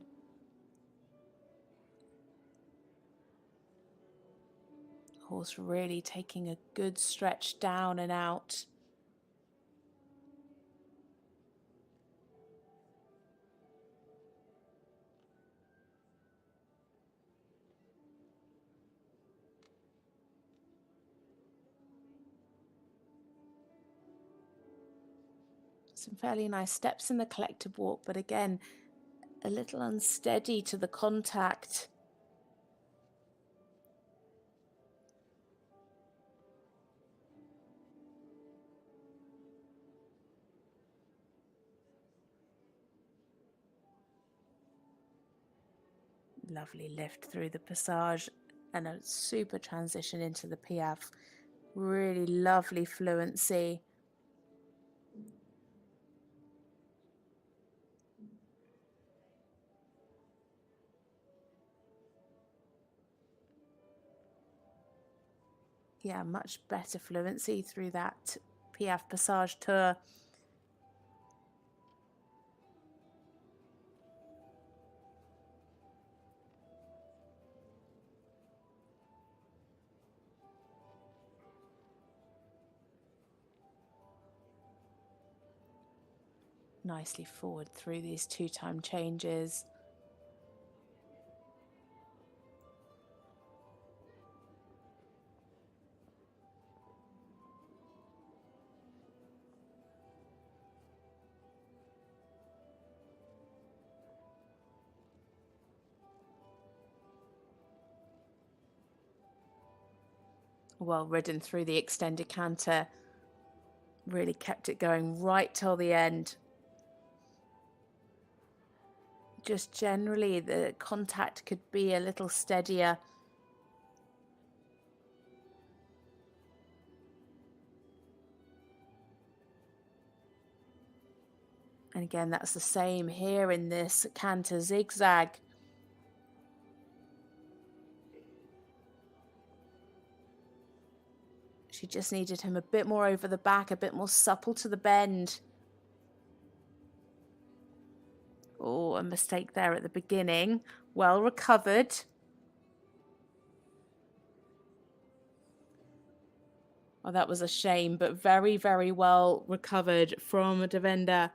S1: Horse really taking a good stretch down and out. Some fairly nice steps in the collective walk, but again, a little unsteady to the contact. Lovely lift through the passage and a super transition into the Piaffe. Really lovely fluency. Yeah, much better fluency through that Piaffe Passage Tour. Nicely forward through these two-time changes. Well ridden through the extended canter. Really kept it going right till the end. Just generally the contact could be a little steadier. And again, that's the same here in this canter zigzag. She just needed him a bit more over the back, a bit more supple to the bend. Oh, a mistake there at the beginning. Well recovered. Oh, that was a shame, but very, very well recovered from Devenda.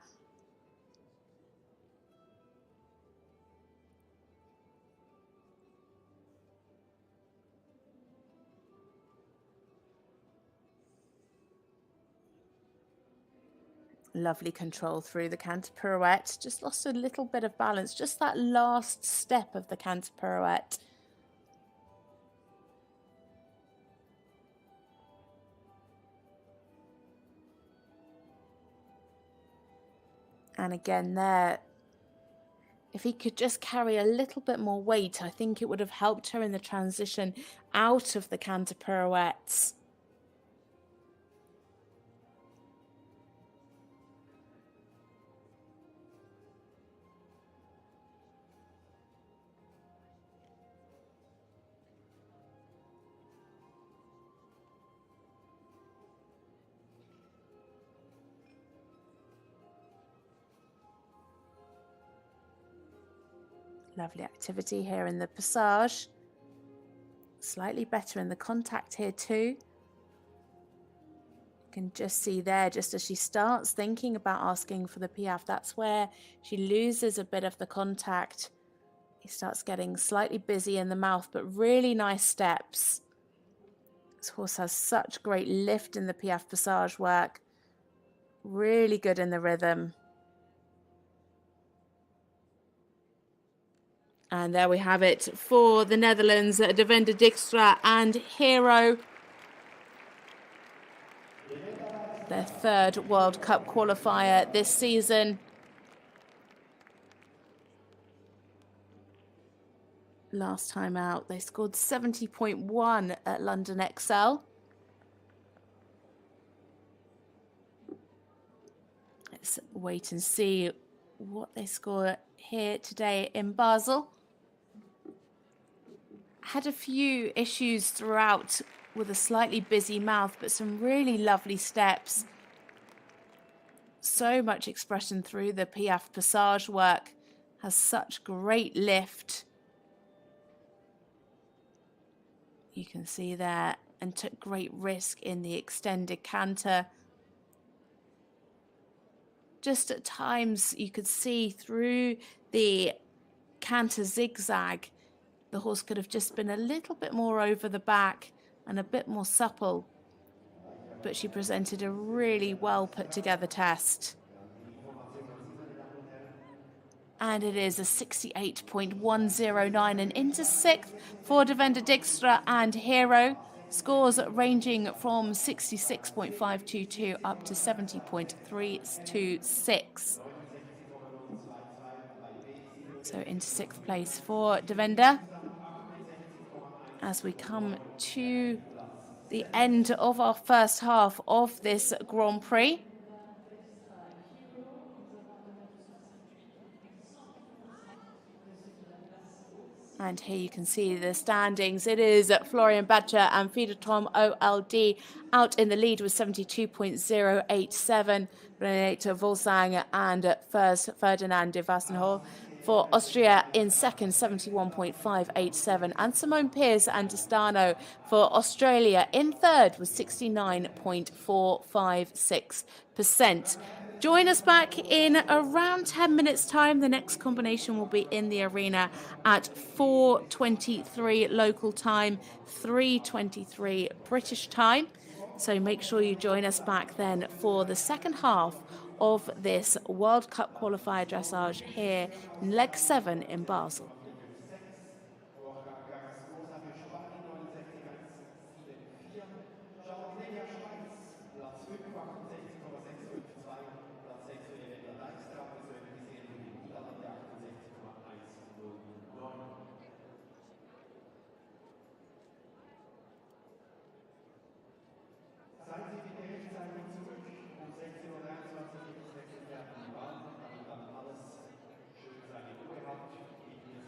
S1: Lovely control through the canter pirouette. Just lost a little bit of balance, just that last step of the canter pirouette. And again there, if he could just carry a little bit more weight, I think it would have helped her in the transition out of the canter pirouettes. Lovely activity here in the passage. Slightly better in the contact here too. You can just see there, just as she starts thinking about asking for the piaffe, that's where she loses a bit of the contact. He starts getting slightly busy in the mouth, but really nice steps. This horse has such great lift in the piaffe passage work. Really good in the rhythm. And there we have it for the Netherlands, Devenda Dijkstra and Hero. Their third World Cup qualifier this season. Last time out, they scored 70.1 at London XL. Let's wait and see what they score here today in Basel. Had a few issues throughout with a slightly busy mouth, but some really lovely steps. So much expression through the piaffe passage work. Has such great lift. You can see there, and took great risk in the extended canter. Just at times you could see through the canter zigzag, the horse could have just been a little bit more over the back and a bit more supple, but she presented a really well put together test. And it is a 68.109 and into sixth for Devenda Dijkstra and Hero. Scores ranging from 66.522 up to 70.326. So into sixth place for Devenda. As we come to the end of our first half of this Grand Prix. And here you can see the standings. It is Florian Bacher and Fiedertom OLD out in the lead with 72.087. Renate Voglsang and first Ferdinand de Wassenhol for Austria in second, 71.587. And Simone Pearce and Distano for Australia in third with 69.456%. Join us back in around 10 minutes' time. The next combination will be in the arena at 4:23 local time, 3:23 British time. So make sure you join us back then for the second half of this World Cup qualifier dressage here in leg 7 in Basel.
S3: Borja Carrascosa für Spanien 69,174. Lenherr Schweiz, Platz 5, 68,652. Platz 6 für Devenda Dijkstra, persönlich gesehen für die Niederlande 68,109. Seien Sie bitte rechtzeitig zurück. Um 16:23 Uhr wechseln wir die Bahn, damit dann alles schön seine Ruhe hat. Geben wir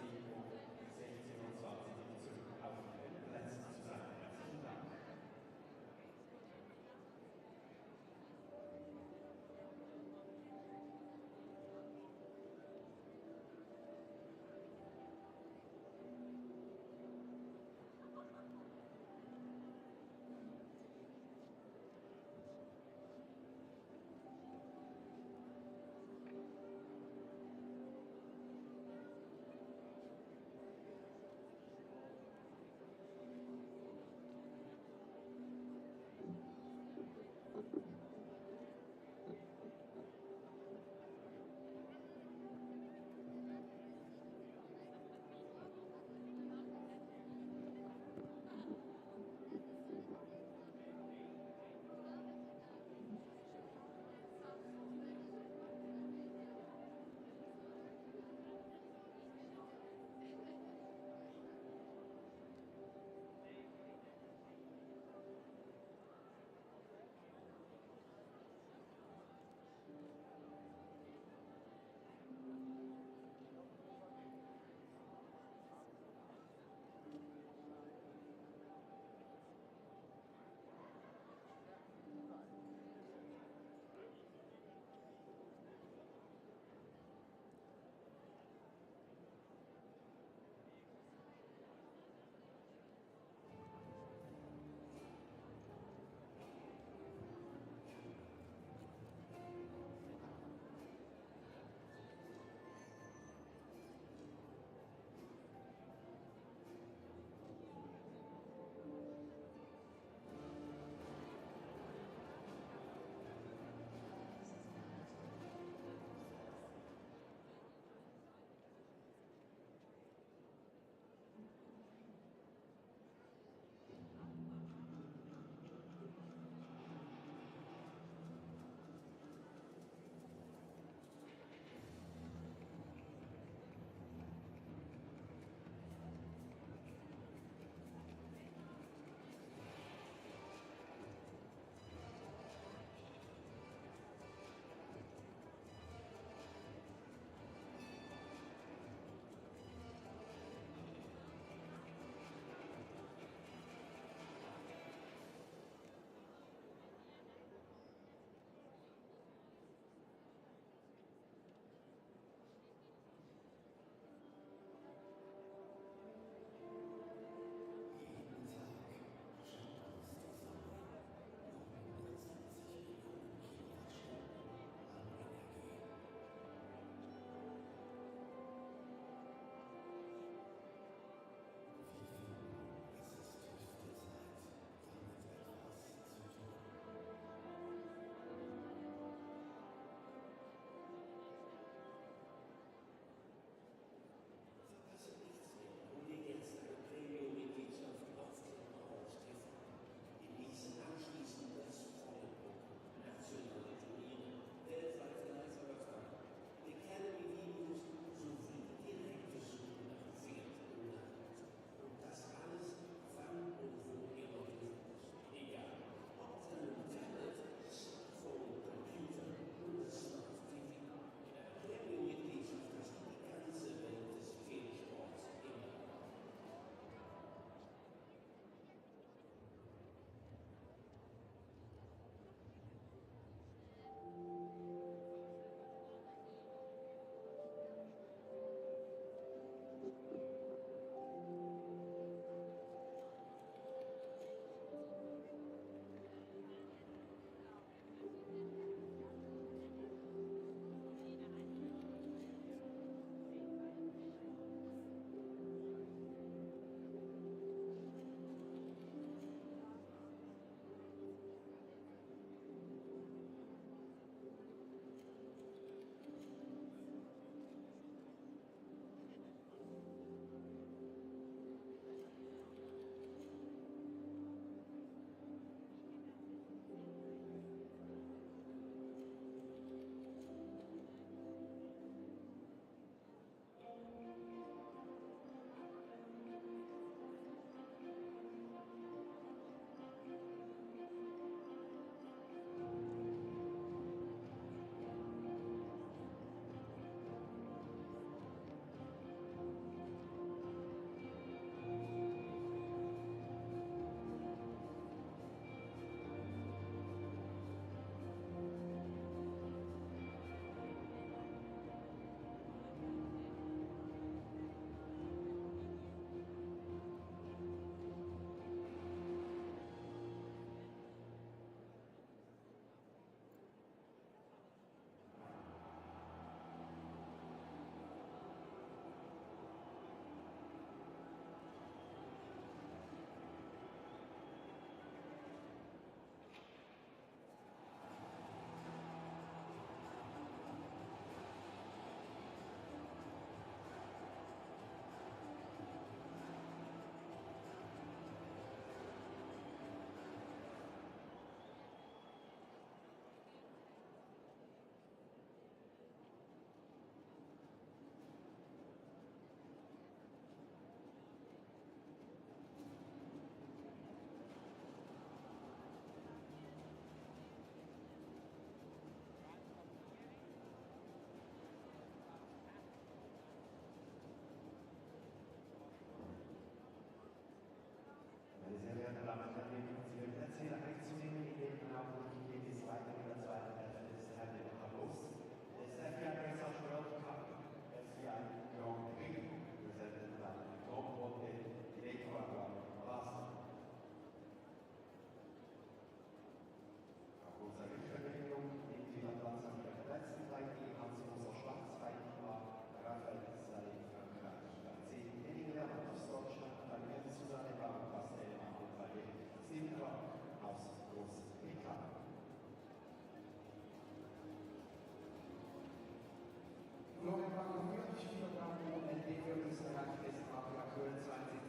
S3: Florian Bacher 40 Kilogramm ohne für Österreich ist Akkurat 72,087.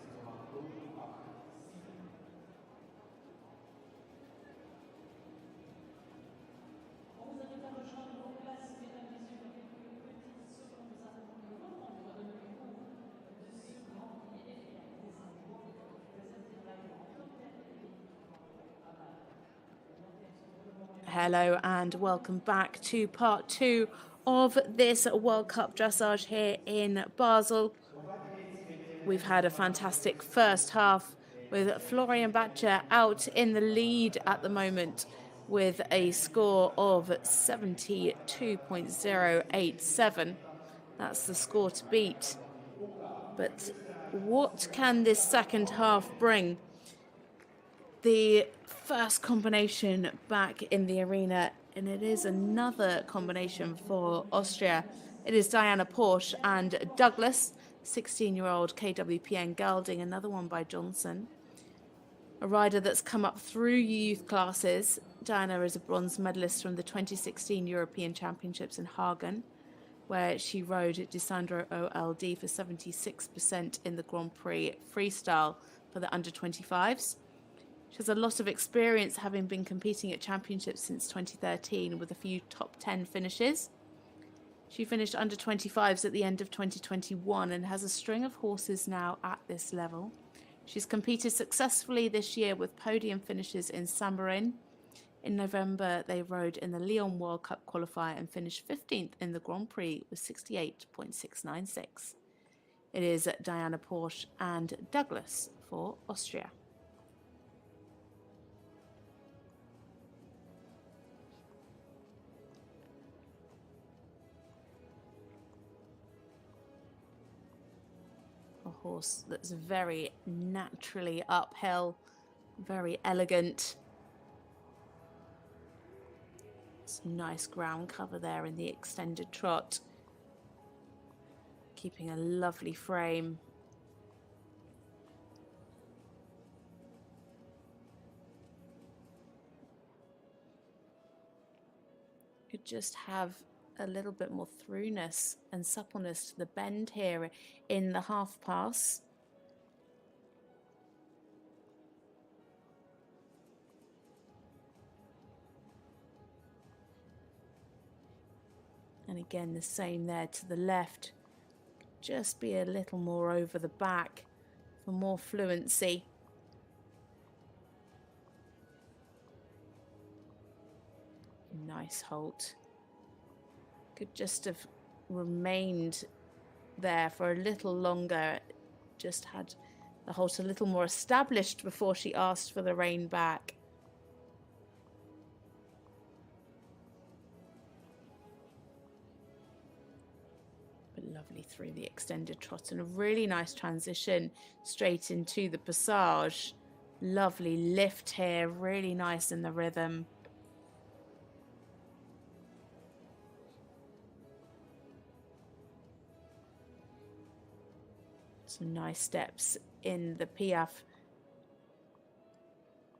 S1: Hello and welcome back to part 2 of this World Cup dressage here in Basel. We've had a fantastic first half with Florian Bacher out in the lead at the moment with a score of 72.087. That's the score to beat. But what can this second half bring? The first combination back in the arena, and it is another combination for Austria. It is Diana Porsche and Douglas, 16-year-old KWPN gelding, another one by Johnson. A rider that's come up through youth classes. Diana is a bronze medalist from the 2016 European Championships in Hagen, where she rode Desandro OLD for 76% in the Grand Prix freestyle for the under-25s. She has a lot of experience, having been competing at championships since 2013 with a few top 10 finishes. She finished under 25s at the end of 2021 and has a string of horses now at this level. She's competed successfully this year with podium finishes in Saint-Marin. In November, they rode in the Lyon World Cup qualifier and finished 15th in the Grand Prix with 68.696. It is Diana Porsche and Douglas for Austria. A horse that's very naturally uphill, very elegant. Some nice ground cover there in the extended trot, keeping a lovely frame. Could just have a little bit more throughness and suppleness to the bend here in the half pass. And again, the same there to the left. Just be a little more over the back for more fluency. Nice halt. Could just have remained there for a little longer, just had the halt a little more established before she asked for the rein back. But lovely through the extended trot and a really nice transition straight into the passage. Lovely lift here, really nice in the rhythm. Some nice steps in the Piaffe.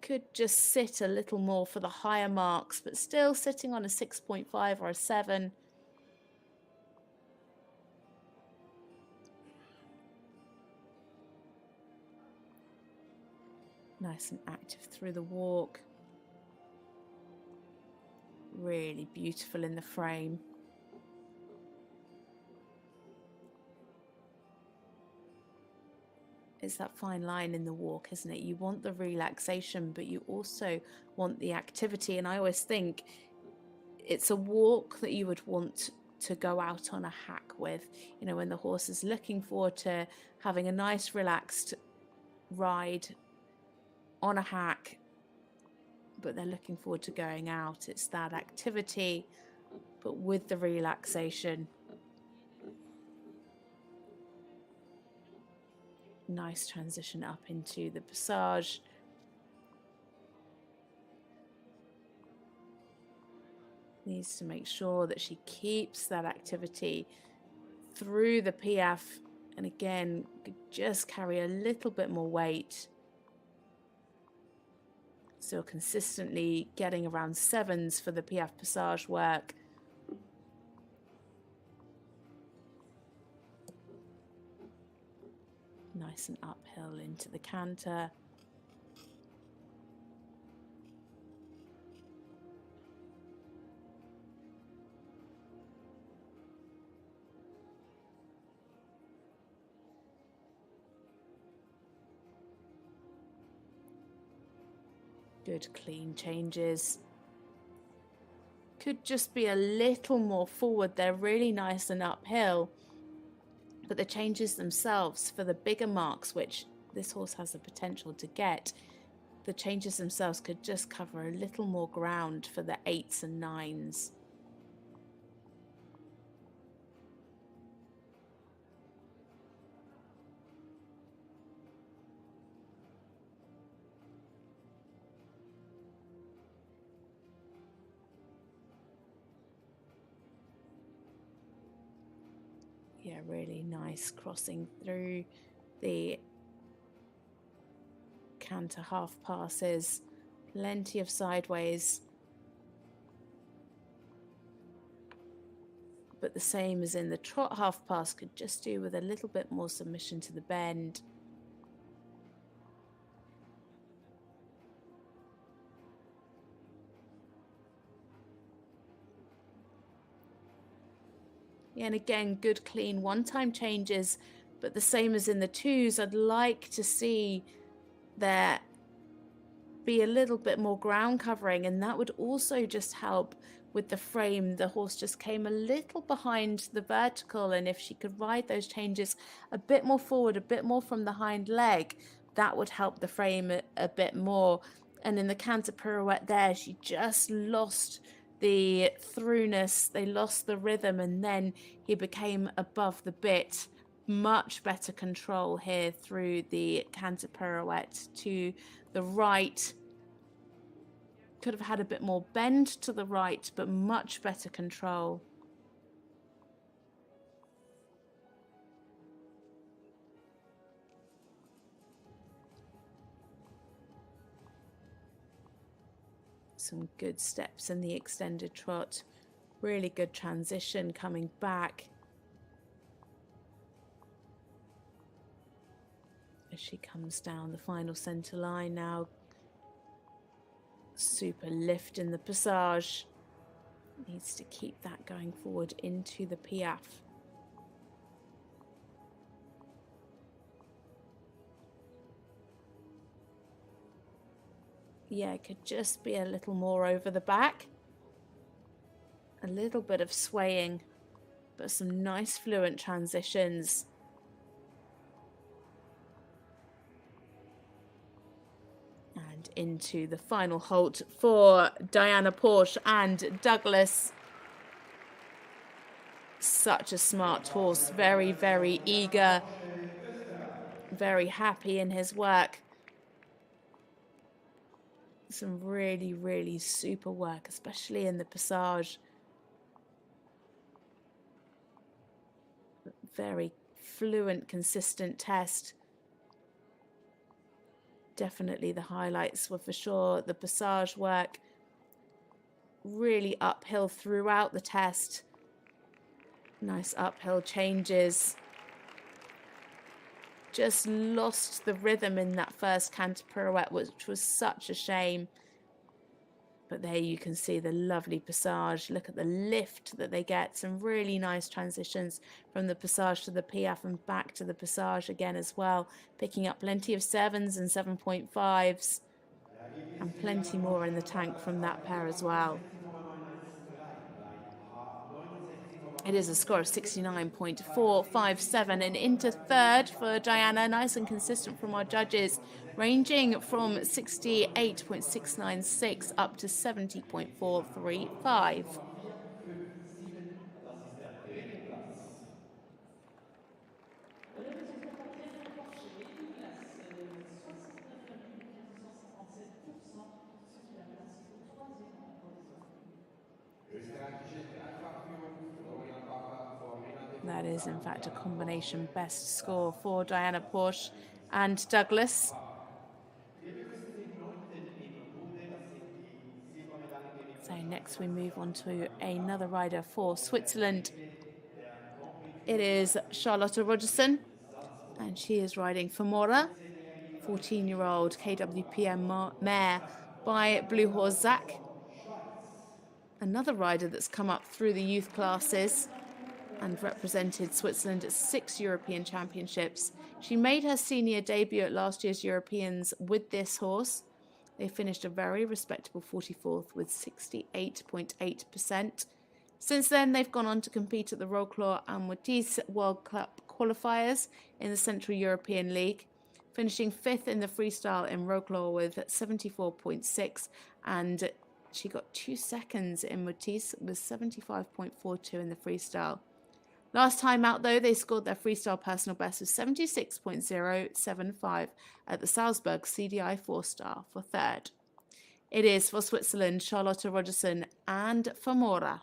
S1: Could just sit a little more for the higher marks, but still sitting on a 6.5 or a 7. Nice and active through the walk. Really beautiful in the frame. It's that fine line in the walk, isn't it? You want the relaxation, but you also want the activity. And I always think it's a walk that you would want to go out on a hack with, you know, when the horse is looking forward to having a nice relaxed ride on a hack, but they're looking forward to going out. It's that activity, but with the relaxation. Nice transition up into the passage. Needs to make sure that she keeps that activity through the piaffe, and again, just carry a little bit more weight. Still consistently getting around sevens for the piaffe passage work. Nice and uphill into the canter. Good clean changes. Could just be a little more forward. They're really nice and uphill. But the changes themselves for the bigger marks, which this horse has the potential to get, the changes themselves could just cover a little more ground for the 8s and 9s. Yeah, really nice crossing through the canter half passes, plenty of sideways, but the same as in the trot half pass, could just do with a little bit more submission to the bend. Yeah, and again, good clean one-time changes, but the same as in the 2s, I'd like to see there be a little bit more ground covering, and that would also just help with the frame. The horse just came a little behind the vertical, and if she could ride those changes a bit more forward, a bit more from the hind leg, that would help the frame a bit more. And in the canter pirouette there, she just lost the throughness, they lost the rhythm, and then he became above the bit. Much better control here through the canter pirouette to the right. Could have had a bit more bend to the right, but much better control. Some good steps in the extended trot. Really good transition coming back. As she comes down the final centre line now. Super lift in the passage. Needs to keep that going forward into the piaffe. Yeah, it could just be a little more over the back. A little bit of swaying, but some nice fluent transitions. And into the final halt for Diana Porsche and Douglas. Such a smart horse, very, very eager, very happy in his work. Some really, really super work, especially in the passage. Very fluent, consistent test. Definitely the highlights were for sure the passage work. Really uphill throughout the test. Nice uphill changes. Just lost the rhythm in that first canter pirouette, which was such a shame. But there you can see the lovely passage. Look at the lift that they get. Some really nice transitions from the passage to the piaffe and back to the passage again as well. Picking up plenty of 7s and 7.5s. And plenty more in the tank from that pair as well. It is a score of 69.457 and into third for Diana, nice and consistent from our judges, ranging from 68.696 up to 70.435. That is, in fact, a combination best score for Diana Porsche and Douglas. So next we move on to another rider for Switzerland. It is Charlotta Rogerson, and she is riding Famora, 14-year-old KWPM mare by Blue Horse Zach. Another rider that's come up through the youth classes and represented Switzerland at 6 European Championships. She made her senior debut at last year's Europeans with this horse. They finished a very respectable 44th with 68.8%. Since then, they've gone on to compete at the Wroclaw and Matthias World Cup qualifiers in the Central European League, finishing 5th in the freestyle in Wroclaw with 74.6, and she got 2 seconds in Matthias with 75.42 in the freestyle. Last time out, though, they scored their freestyle personal best of 76.075 at the Salzburg CDI 4-star for third. It is for Switzerland, Charlotta Rogerson and Famora.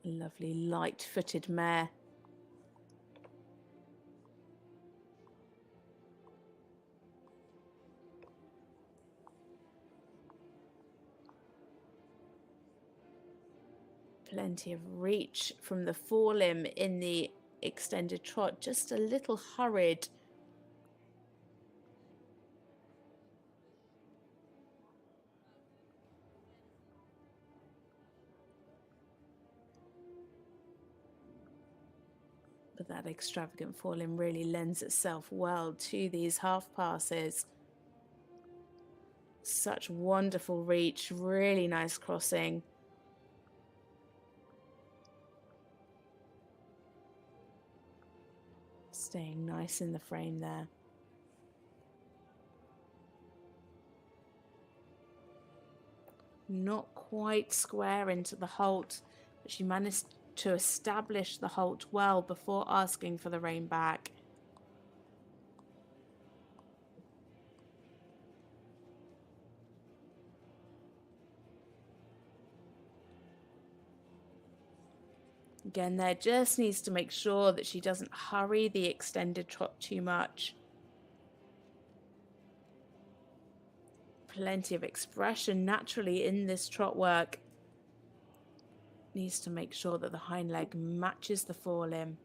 S1: Lovely light-footed mare. Plenty of reach from the forelimb in the extended trot, just a little hurried. But that extravagant forelimb really lends itself well to these half passes. Such wonderful reach, really nice crossing. Staying nice in the frame there. Not quite square into the halt, but she managed to establish the halt well before asking for the rein back. Again, there just needs to make sure that she doesn't hurry the extended trot too much. Plenty of expression naturally in this trot work. Needs to make sure that the hind leg matches the forelimb.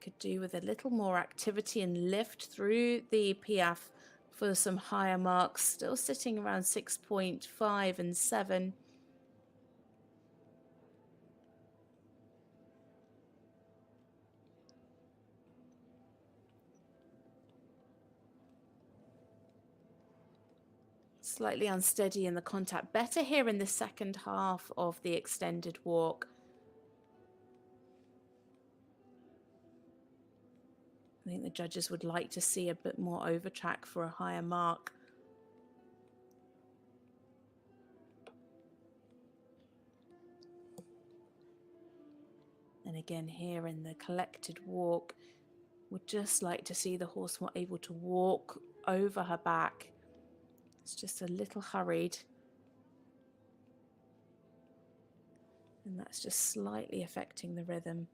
S1: Could do with a little more activity and lift through the piaffe for some higher marks, still sitting around 6.5 and 7. Slightly unsteady in the contact. Better here in the second half of the extended walk. I think the judges would like to see a bit more over track for a higher mark. And again here in the collected walk, would just like to see the horse more able to walk over her back. It's just a little hurried. And that's just slightly affecting the rhythm.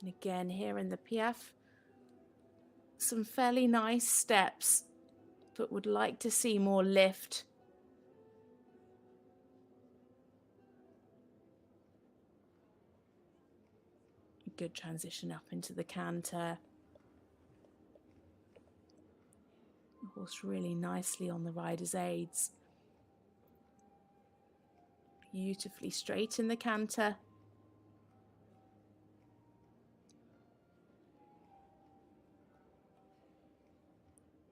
S1: And again, here in the piaffe, some fairly nice steps, but would like to see more lift. A good transition up into the canter. Horse really nicely on the rider's aids. Beautifully straight in the canter.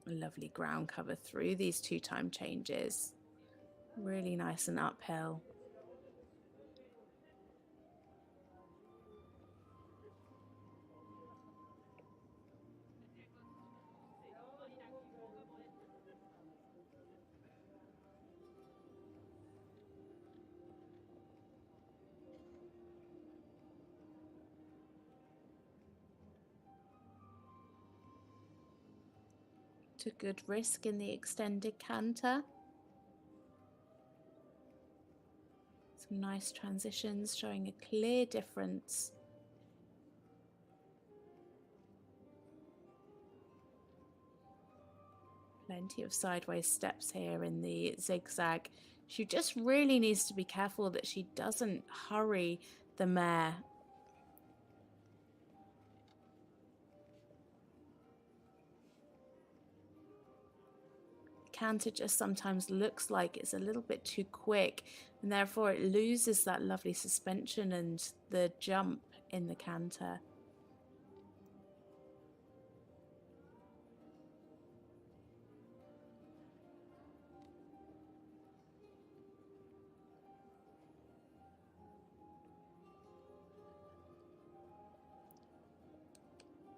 S1: A lovely ground cover through these 2-time changes. Really nice and uphill. Took good risk in the extended canter. Some nice transitions showing a clear difference. Plenty of sideways steps here in the zigzag. She just really needs to be careful that she doesn't hurry the mare. Canter just sometimes looks like it's a little bit too quick, and therefore it loses that lovely suspension and the jump in the canter.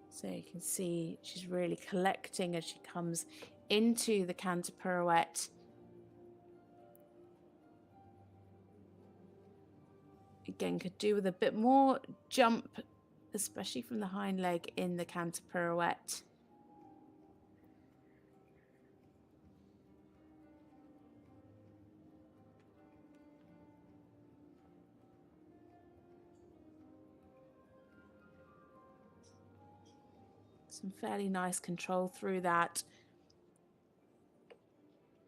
S1: So you can see she's really collecting as she comes into the canter pirouette. Again, could do with a bit more jump, especially from the hind leg in the canter pirouette. Some fairly nice control through that.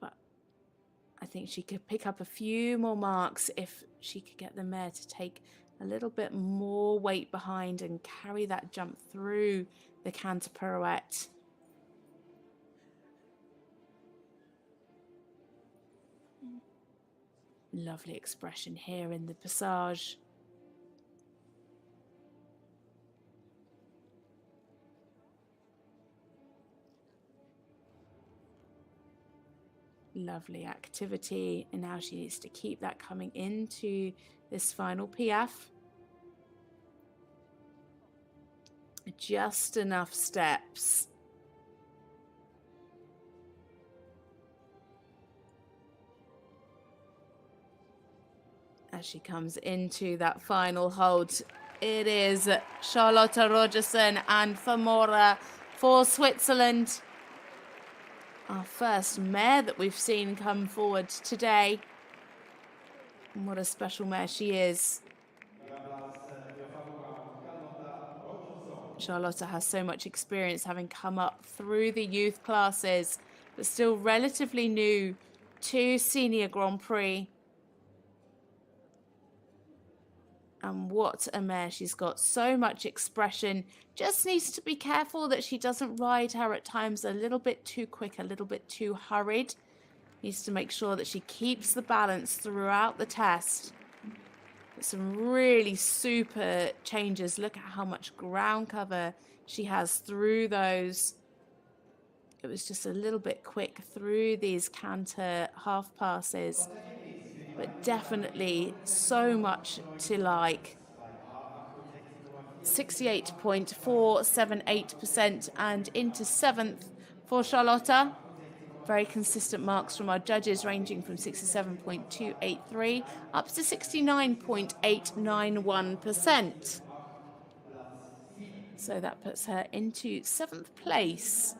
S1: But I think she could pick up a few more marks if she could get the mare to take a little bit more weight behind and carry that jump through the canter pirouette. Lovely expression here in the passage. Lovely activity, and now she needs to keep that coming into this final piaffe. Just enough steps. As she comes into that final hold, it is Charlotta Rogerson and Famora for Switzerland. Our first mare that we've seen come forward today. And what a special mare she is. Charlotta has so much experience, having come up through the youth classes, but still relatively new to Senior Grand Prix. And what a mare she's got. So much expression. Just needs to be careful that she doesn't ride her at times a little bit too quick, a little bit too hurried. Needs to make sure that she keeps the balance throughout the test. Some really super changes. Look at how much ground cover she has through those. It was just a little bit quick through these canter half passes. But definitely so much to like. 68.478% and into 7th for Charlotta. Very consistent marks from our judges, ranging from 67.283 up to 69.891%. So that puts her into 7th place.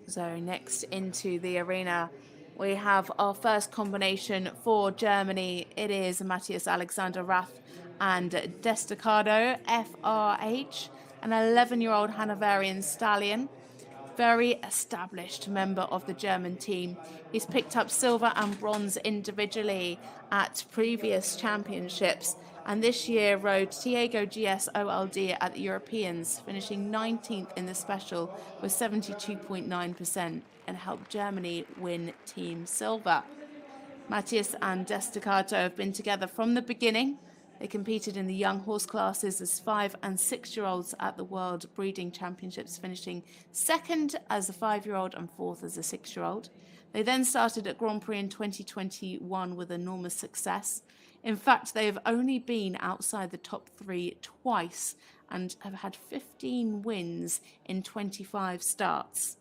S1: So next into the arena, we have our first combination for Germany. It is Matthias Alexander Rath and Destacado, FRH, an 11-year-old Hanoverian stallion. very established member of the German team. He's picked up silver and bronze individually at previous championships, and this year rode Tiago GS OLD at the Europeans, finishing 19th in the special with 72.9% and helped Germany win team silver. Matthias and Destacato have been together from the beginning. They competed in the young horse classes as 5- and 6-year-olds at the World Breeding Championships, finishing second as a 5-year-old and fourth as a 6-year-old. They then started at Grand Prix in 2021 with enormous success. In fact, they have only been outside the top 3 twice and have had 15 wins in 25 starts.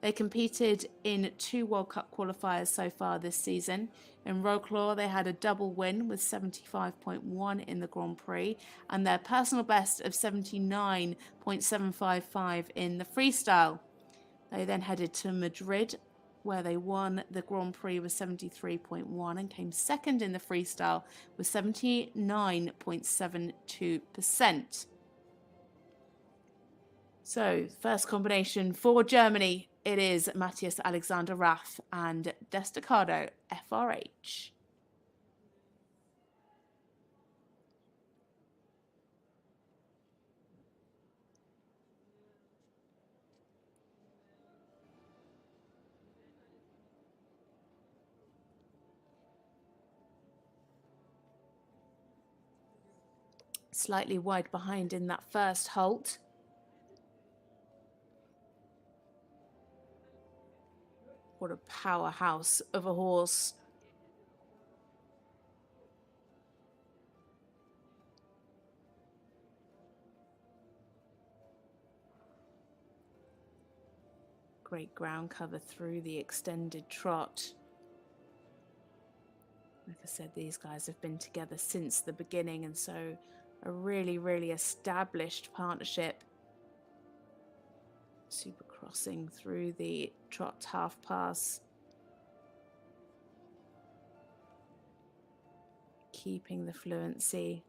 S1: They competed in 2 World Cup qualifiers so far this season. In Wroclaw, they had a double win with 75.1 in the Grand Prix and their personal best of 79.755 in the freestyle. They then headed to Madrid, where they won the Grand Prix with 73.1 and came second in the freestyle with 79.72%. So, first combination for Germany, it is Matthias Alexander Rath and Destacado FRH. Slightly wide behind in that first halt. What a powerhouse of a horse. Great ground cover through the extended trot. Like I said, these guys have been together since the beginning, and so a really, really established partnership. Super crossing through the trot half pass. Keeping the fluency.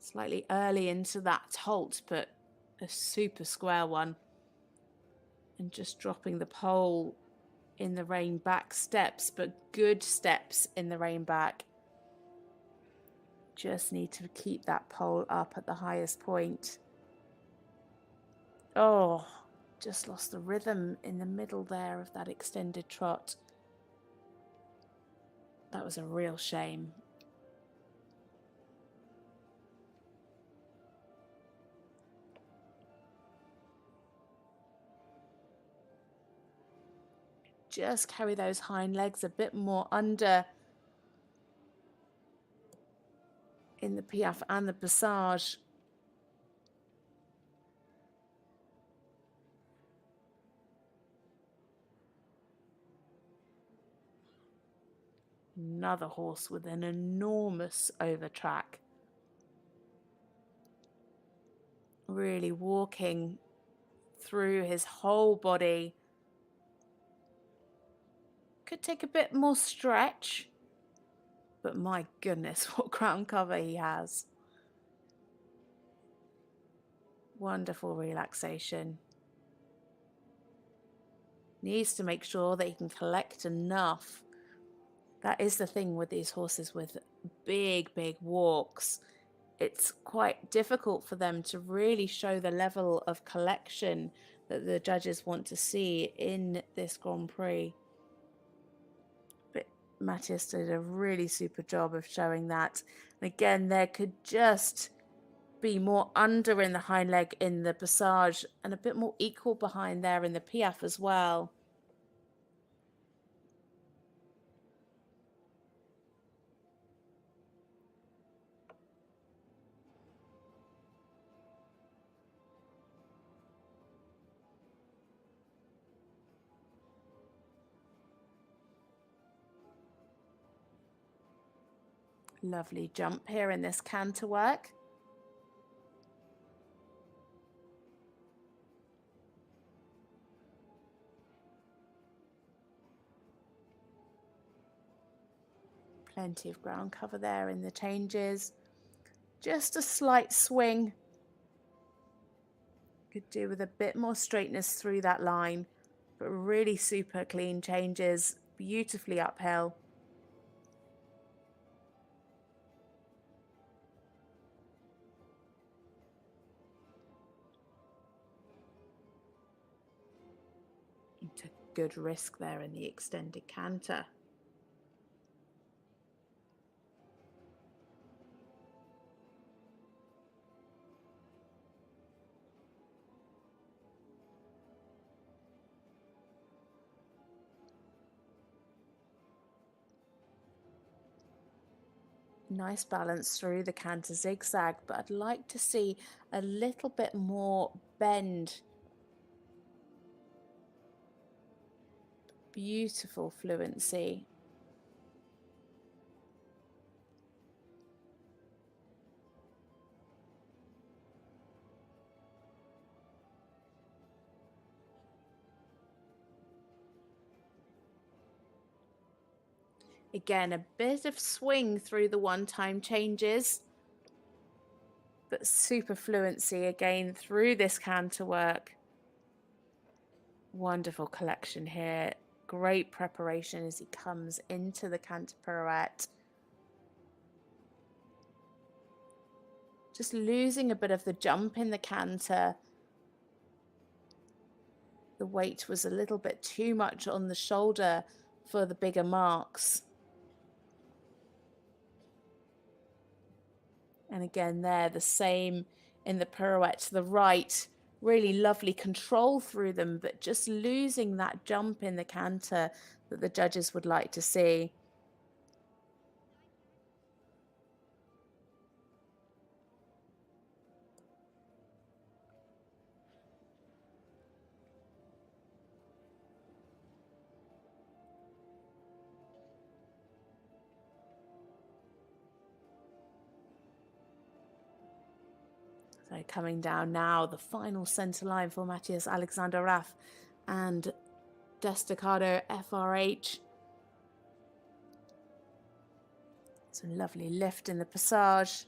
S1: Slightly early into that halt, but a super square one. And just dropping the pole in the rein back steps, but good steps in the rein back. Just need to keep that pole up at the highest point. Oh, just lost the rhythm in the middle there of that extended trot. That was a real shame. Just carry those hind legs a bit more under in the piaffe and the passage. Another horse with an enormous overtrack. Really walking through his whole body. Could take a bit more stretch, but my goodness, what ground cover he has. Wonderful relaxation. Needs to make sure that he can collect enough. That is the thing with these horses with big, big walks. It's quite difficult for them to really show the level of collection that the judges want to see in this Grand Prix. But Matthias did a really super job of showing that. And again, there could just be more under in the hind leg in the passage and a bit more equal behind there in the piaffe as well. Lovely jump here in this canter work. Plenty of ground cover there in the changes. Just a slight swing. Could do with a bit more straightness through that line, but really super clean changes, beautifully uphill. Took a good risk there in the extended canter. Nice balance through the canter zigzag, but I'd like to see a little bit more bend. Beautiful fluency. Again, a bit of swing through the one-time changes, but super fluency again through this canter work. Wonderful collection here. Great preparation as he comes into the canter pirouette. Just losing a bit of the jump in the canter. The weight was a little bit too much on the shoulder for the bigger marks. And again there, the same in the pirouette to the right. Really lovely control through them, but just losing that jump in the canter that the judges would like to see. So coming down now, the final centre line for Matthias Alexander Rath and Destacado FRH. Some lovely lift in the passage.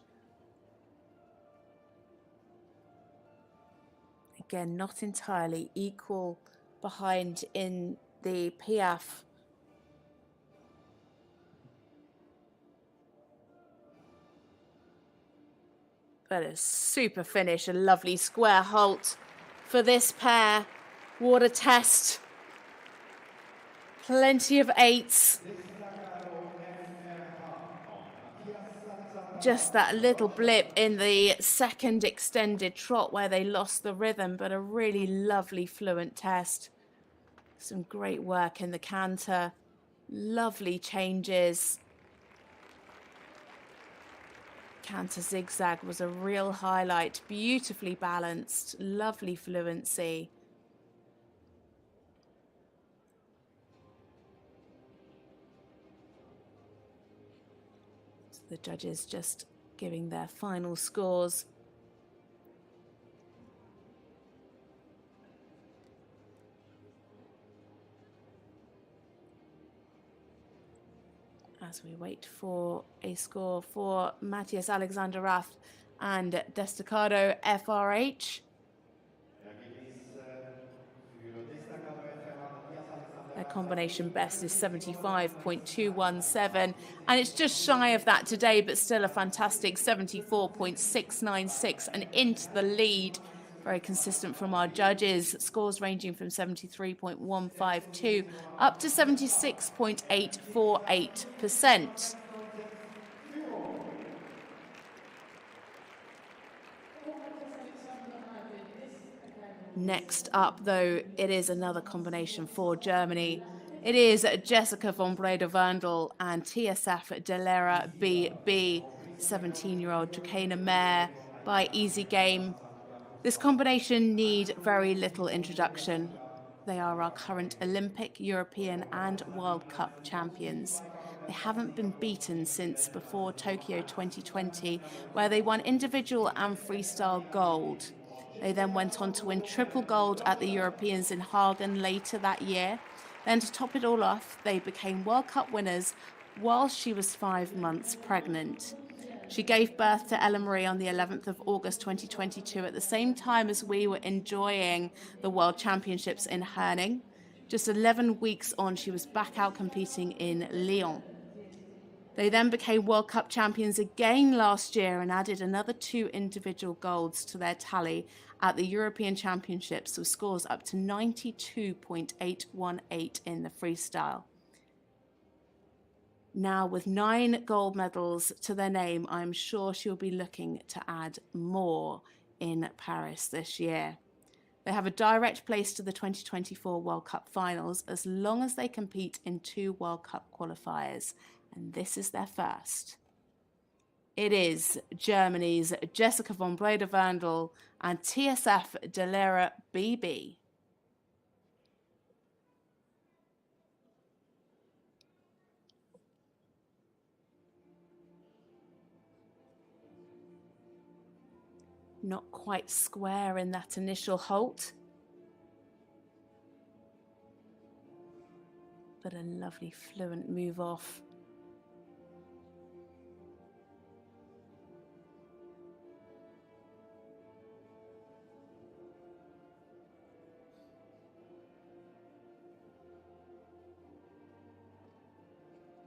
S1: Again, not entirely equal behind in the Piaffe. But a super finish, a lovely square halt for this pair. What a test. Plenty of eights. Just that little blip in the second extended trot where they lost the rhythm, but a really lovely fluent test. Some great work in the canter. Lovely changes. Canter zigzag was a real highlight, beautifully balanced, lovely fluency. So the judges just giving their final scores. As we wait for a score for Matthias Alexander Rath and Destacado FRH. Their combination best is 75.217, and it's just shy of that today, but still a fantastic 74.696 and into the lead. Very consistent from our judges, scores ranging from 73.152 up to 76.848%. Next up, though, it is another combination for Germany. It is Jessica von Bredow-Werndl and TSF Delera BB, 17-year-old Trakehner mare by Easy Game. This combination need very little introduction. They are our current Olympic, European and World Cup champions. They haven't been beaten since before Tokyo 2020, where they won individual and freestyle gold. They then went on to win triple gold at the Europeans in Hagen later that year. Then to top it all off, they became World Cup winners whilst she was 5 months pregnant. She gave birth to Ella Marie on the 11th of August 2022 at the same time as we were enjoying the World Championships in Herning. Just 11 weeks on, she was back out competing in Lyon. They then became World Cup champions again last year and added another 2 individual golds to their tally at the European Championships with scores up to 92.818 in the freestyle. Now, with 9 gold medals to their name, I'm sure she'll be looking to add more in Paris this year. They have a direct place to the 2024 World Cup finals as long as they compete in 2 World Cup qualifiers, and this is their first. It is Germany's Jessica von Bredow-Werndl and TSF Delera BB. Not quite square in that initial halt, but a lovely fluent move off.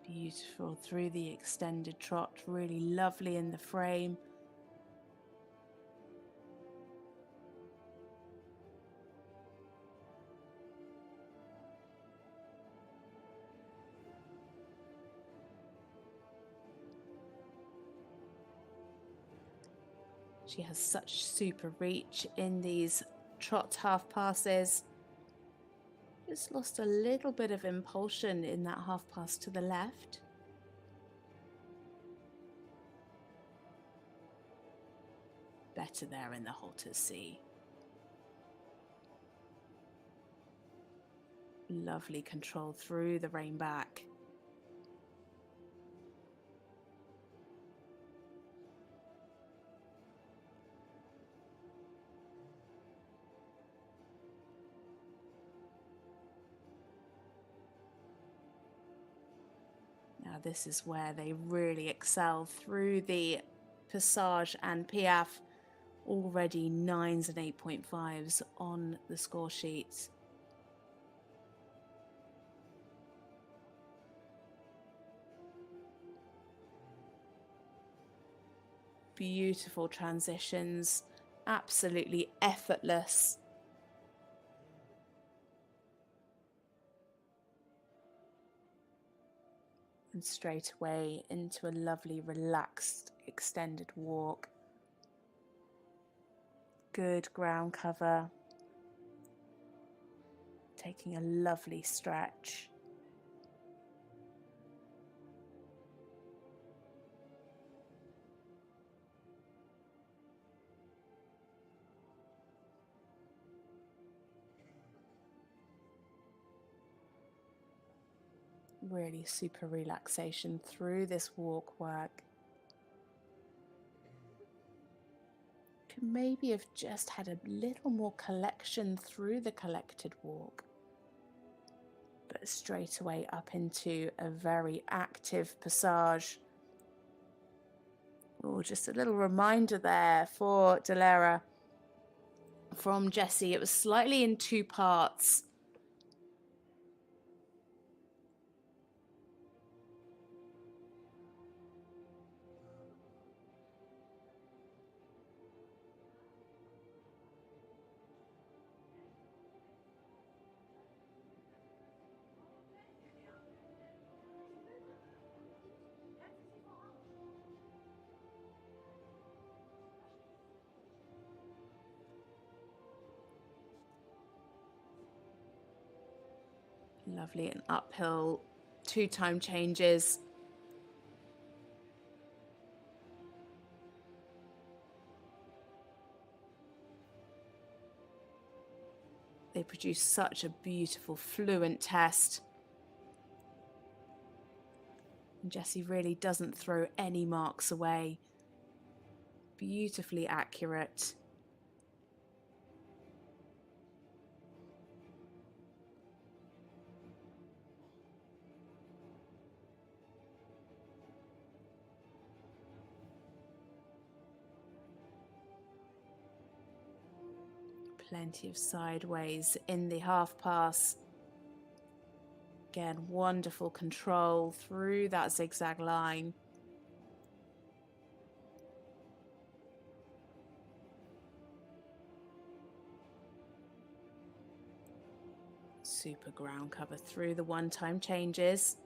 S1: Beautiful through the extended trot, really lovely in the frame. She has such super reach in these trot half passes. Just lost a little bit of impulsion in that half pass to the left. Better there in the halters C. Lovely control through the rein back. Now this is where they really excel through the Passage and Piaf. Already 9s and 8.5s on the score sheets. Beautiful transitions, absolutely effortless. And straight away into a lovely, relaxed, extended walk. Good ground cover. Taking a lovely stretch. Really super relaxation through this walk work. Could maybe have just had a little more collection through the collected walk, but straight away up into a very active passage. Oh, just a little reminder there for Delera from Jessie. It was slightly in 2 parts. Lovely and uphill 2 time changes. They produce such a beautiful, fluent test. And Jessie really doesn't throw any marks away. Beautifully accurate. Plenty of sideways in the half pass. Again, wonderful control through that zigzag line. Super ground cover through the one-time changes.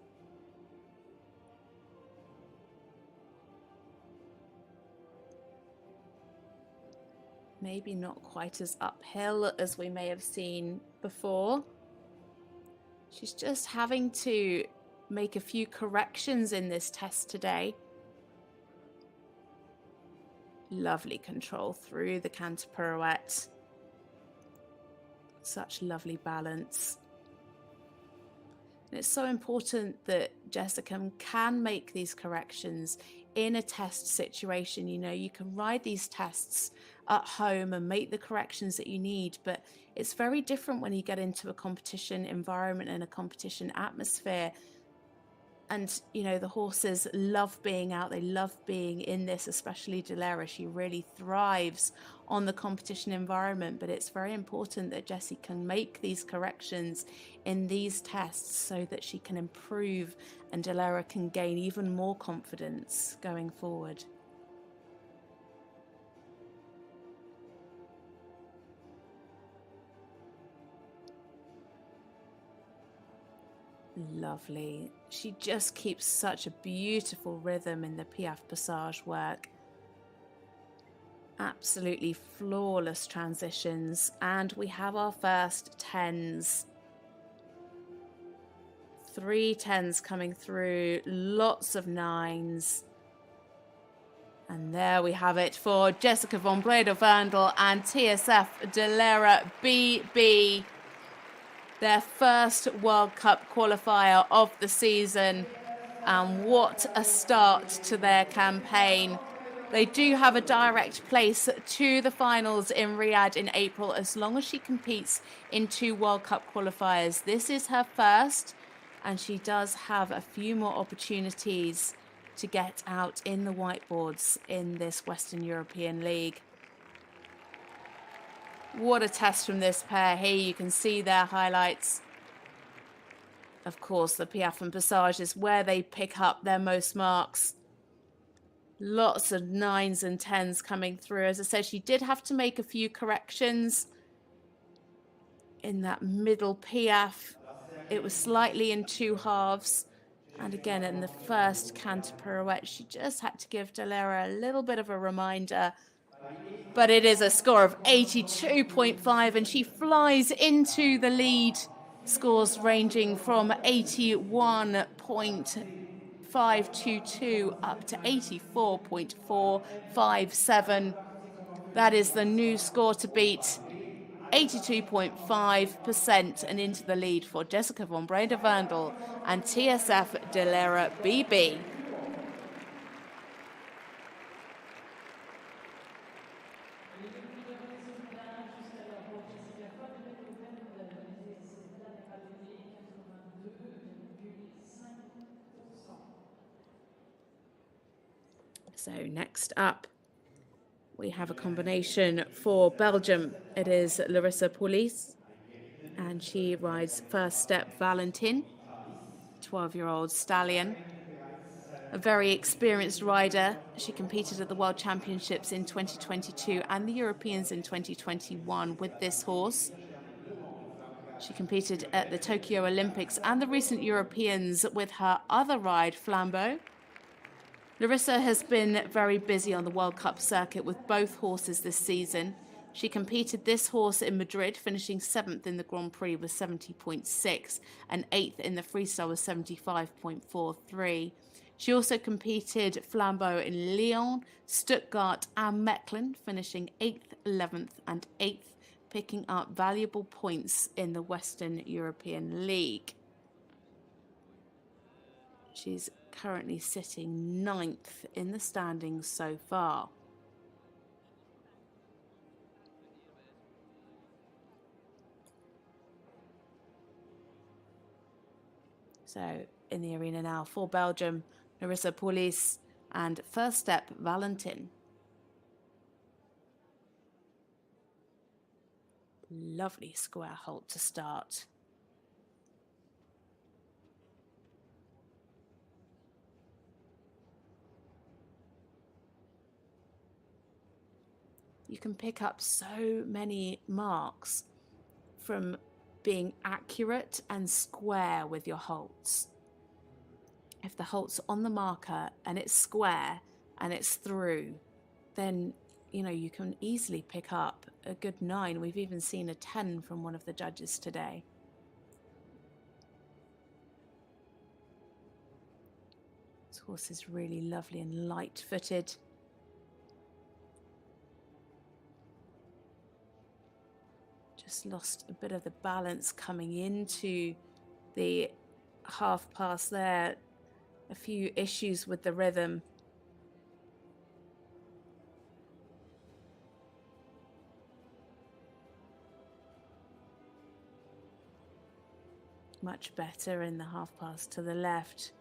S1: Maybe not quite as uphill as we may have seen before. She's just having to make a few corrections in this test today. Lovely control through the canter pirouette. Such lovely balance. And it's so important that Jessica can make these corrections in a test situation. You know, you can ride these tests at home and make the corrections that you need, but it's very different when you get into a competition environment and a competition atmosphere. And, you know, the horses love being out. They love being in this, especially Dalera. She really thrives on the competition environment. But it's very important that Jessie can make these corrections in these tests so that she can improve and Dalera can gain even more confidence going forward. Lovely. She just keeps such a beautiful rhythm in the Piaffe Passage work. Absolutely flawless transitions. And we have our first tens. 3 tens coming through, lots of 9s. And there we have it for Jessica von Bredow-Werndl and TSF Dalera BB. Their first World Cup qualifier of the season. And what a start to their campaign. They do have a direct place to the finals in Riyadh in April as long as she competes in 2 World Cup qualifiers. This is her first, and she does have a few more opportunities to get out in the whiteboards in this Western European League. What a test from this pair. Here you can see their highlights. Of course, the Piaffe and Passage is where they pick up their most marks. Lots of 9s and 10s coming through. As I said, she did have to make a few corrections in that middle Piaffe. It was slightly in 2 halves. And again, in the first canter pirouette, she just had to give Dalera a little bit of a reminder. But it is a score of 82.5, and she flies into the lead. Scores ranging from 81.522 up to 84.457. That is the new score to beat. 82.5% and into the lead for Jessica von Bredow-Werndl and TSF Dalera BB. So next up, we have a combination for Belgium. It is Larissa Pauluis, and she rides First Step Valentin, 12-year-old stallion. A very experienced rider. She competed at the World Championships in 2022 and the Europeans in 2021 with this horse. She competed at the Tokyo Olympics and the recent Europeans with her other ride, Flambeau. Larissa has been very busy on the World Cup circuit with both horses this season. She competed this horse in Madrid, finishing 7th in the Grand Prix with 70.6 and 8th in the freestyle with 75.43. She also competed Flambeau in Lyon, Stuttgart and Mechlin, finishing 8th, 11th and 8th, picking up valuable points in the Western European League. She's currently sitting 9th in the standings so far. So in the arena now for Belgium, Larissa Pauluis and First Step Valentin. Lovely square halt to start. You can pick up so many marks from being accurate and square with your halts. If the halt's on the marker and it's square and it's through, then you can easily pick up a good 9. We've even seen a 10 from one of the judges today. This horse is really lovely and light-footed. Just lost a bit of the balance coming into the half pass there. A few issues with the rhythm. Much better in the half pass to the left.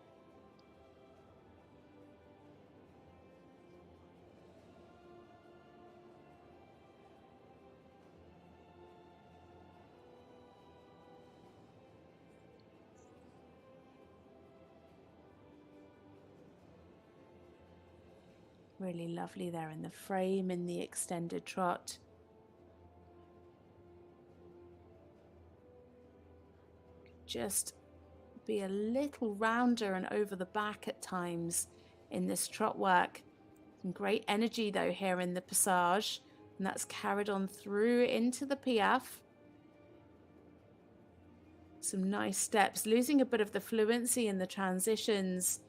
S1: Really lovely there in the frame in the extended trot. Just be a little rounder and over the back at times in this trot work. Some great energy though here in the passage, and that's carried on through into the piaffe. Some nice steps, losing a bit of the fluency in the transitions.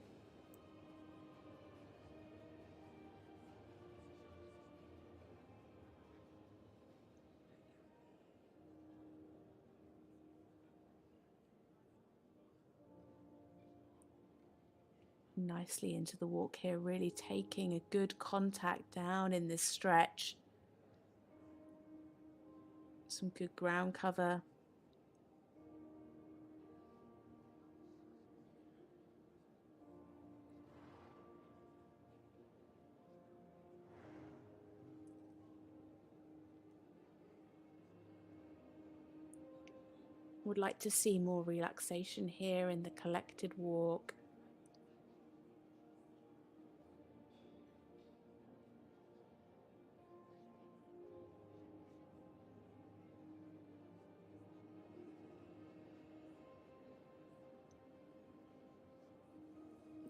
S1: Nicely into the walk here, really taking a good contact down in this stretch. Some good ground cover. Would like to see more relaxation here in the collected walk.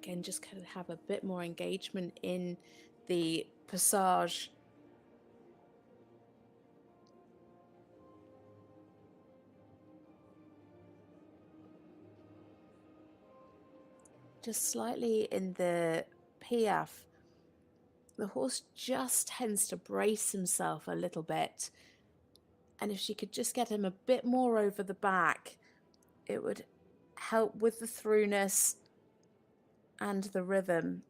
S1: Again, just kind of have a bit more engagement in the passage. Just slightly in the piaffe, the horse just tends to brace himself a little bit. And if she could just get him a bit more over the back, it would help with the throughness and the rhythm.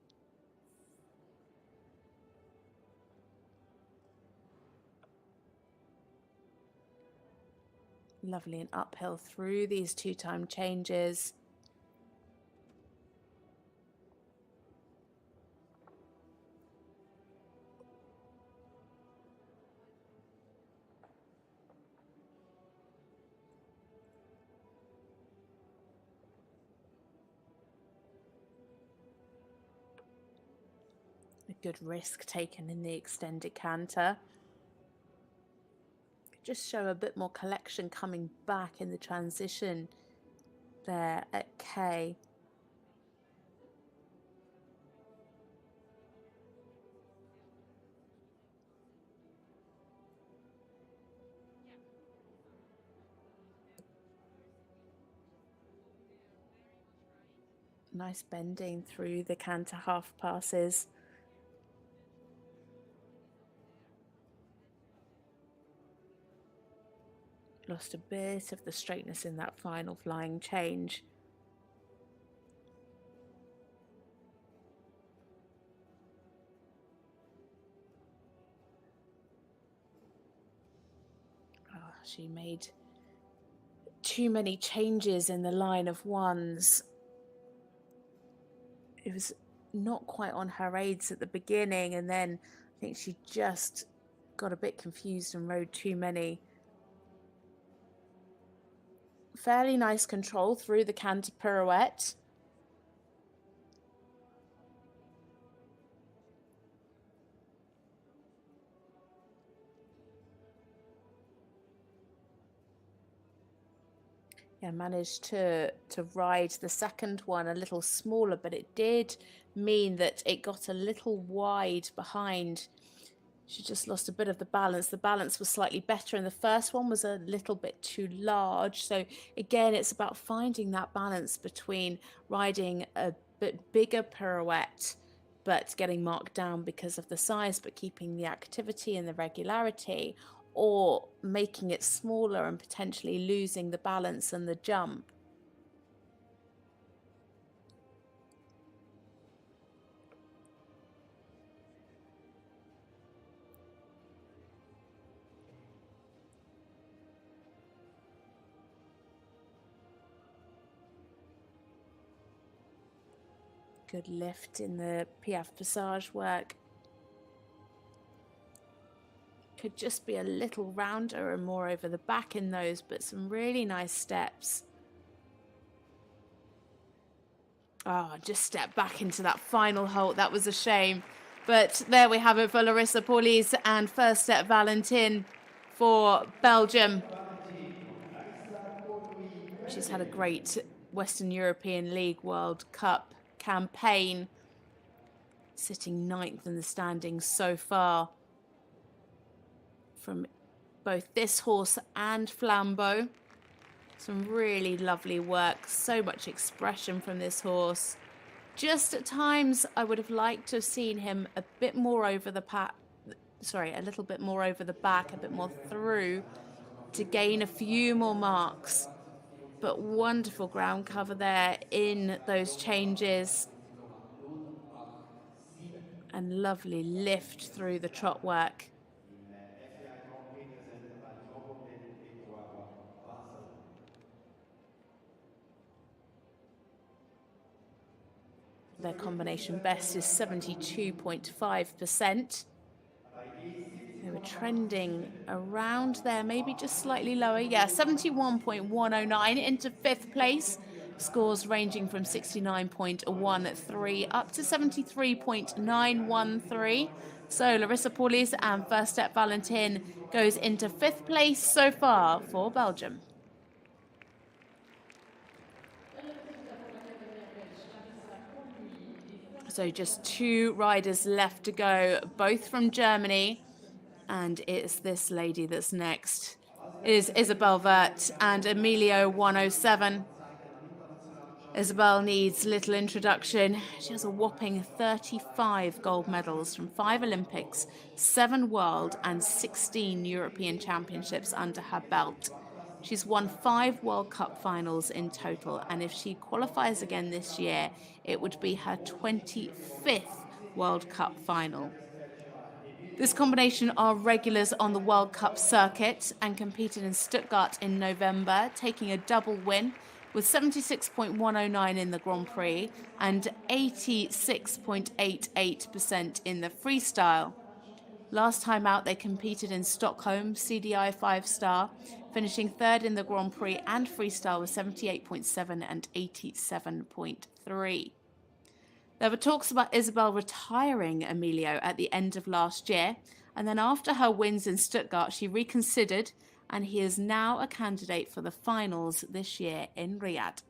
S1: Lovely and uphill through these 2-time changes. A good risk taken in the extended canter. Just show a bit more collection coming back in the transition there at K. Nice bending through the canter half passes. Lost a bit of the straightness in that final flying change. Oh, she made too many changes in the line of ones. It was not quite on her aids at the beginning, and then I think she just got a bit confused and rode too many. fairly nice control through the canter pirouette. Yeah, managed to ride the second one a little smaller, but it did mean that it got a little wide behind. She just lost a bit of the balance. The balance was slightly better, and the first one was a little bit too large. So again, it's about finding that balance between riding a bit bigger pirouette, but getting marked down because of the size, but keeping the activity and the regularity, or making it smaller and potentially losing the balance and the jump. Good lift in the Piaffe Passage work. Could just be a little rounder and more over the back in those, but some really nice steps. Oh, just stepped back into that final halt. That was a shame. But there we have it for Larissa Pauluis and first step Valentin for Belgium. She's had a great Western European League World Cup campaign, sitting 9th in the standings so far from both this horse and Flambeau. Some really lovely work, so much expression from this horse. Just at times, I would have liked to have seen him a bit more over the a little bit more over the back, a bit more through to gain a few more marks. But wonderful ground cover there in those changes. And lovely lift through the trot work.
S3: FEI Grand Prix presented by Basel.
S1: Their combination best is 72.5%. They were trending around there, maybe just slightly lower. Yeah, 71.109 into 5th place. Scores ranging from 69.13 up to 73.913. So Larissa Pauluis and first step Valentin goes into 5th place so far for Belgium. So just 2 riders left to go, both from Germany. And it's this lady that's next. It is Isabell Werth and Emilio 107. Isabell needs little introduction. She has a whopping 35 gold medals from 5 Olympics, 7 World and 16 European Championships under her belt. She's won 5 World Cup finals in total, and if she qualifies again this year, it would be her 25th World Cup final. This combination are regulars on the World Cup circuit and competed in Stuttgart in November, taking a double win with 76.109 in the Grand Prix and 86.88% in the freestyle. Last time out, they competed in Stockholm, CDI 5-star, finishing 3rd in the Grand Prix and freestyle with 78.7 and 87.3. There were talks about Isabell retiring Emilio at the end of last year, and then after her wins in Stuttgart, she reconsidered, and he is now a candidate for the finals this year in Riyadh.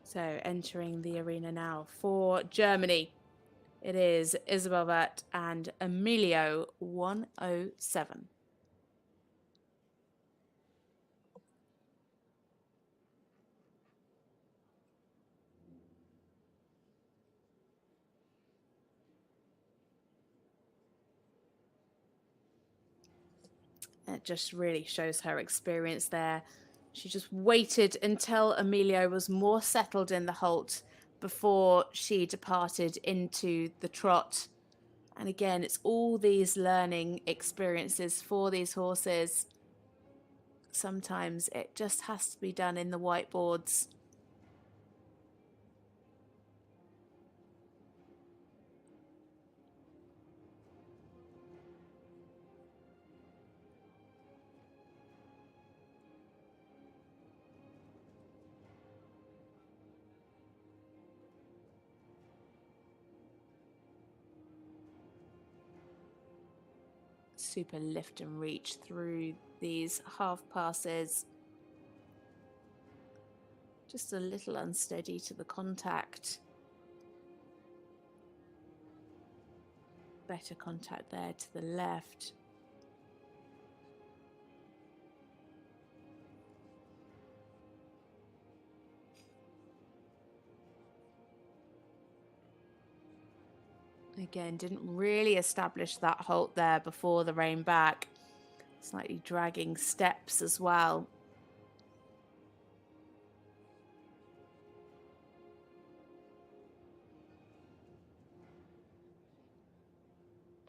S1: So entering the arena now for Germany, it is Isabell Werth and Emilio 107. It just really shows her experience there. She just waited until Emilio was more settled in the halt before she departed into the trot. And again, it's all these learning experiences for these horses. Sometimes it just has to be done in the whiteboards. Super lift and reach through these half passes. Just a little unsteady to the contact. Better contact there to the left. Again, didn't really establish that halt there before the rein back. Slightly dragging steps as well.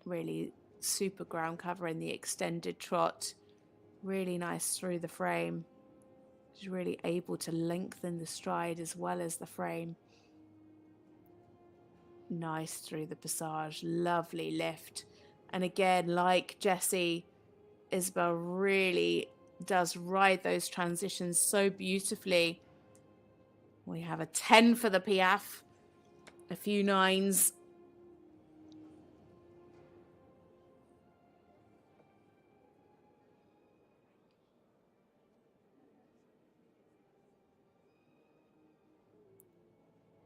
S1: Really super ground cover in the extended trot. Really nice through the frame. She's really able to lengthen the stride as well as the frame. Nice through the passage, lovely lift. And again, like Jessie, Isabell really does ride those transitions so beautifully. We have a 10 for the Piaffe, a few 9s.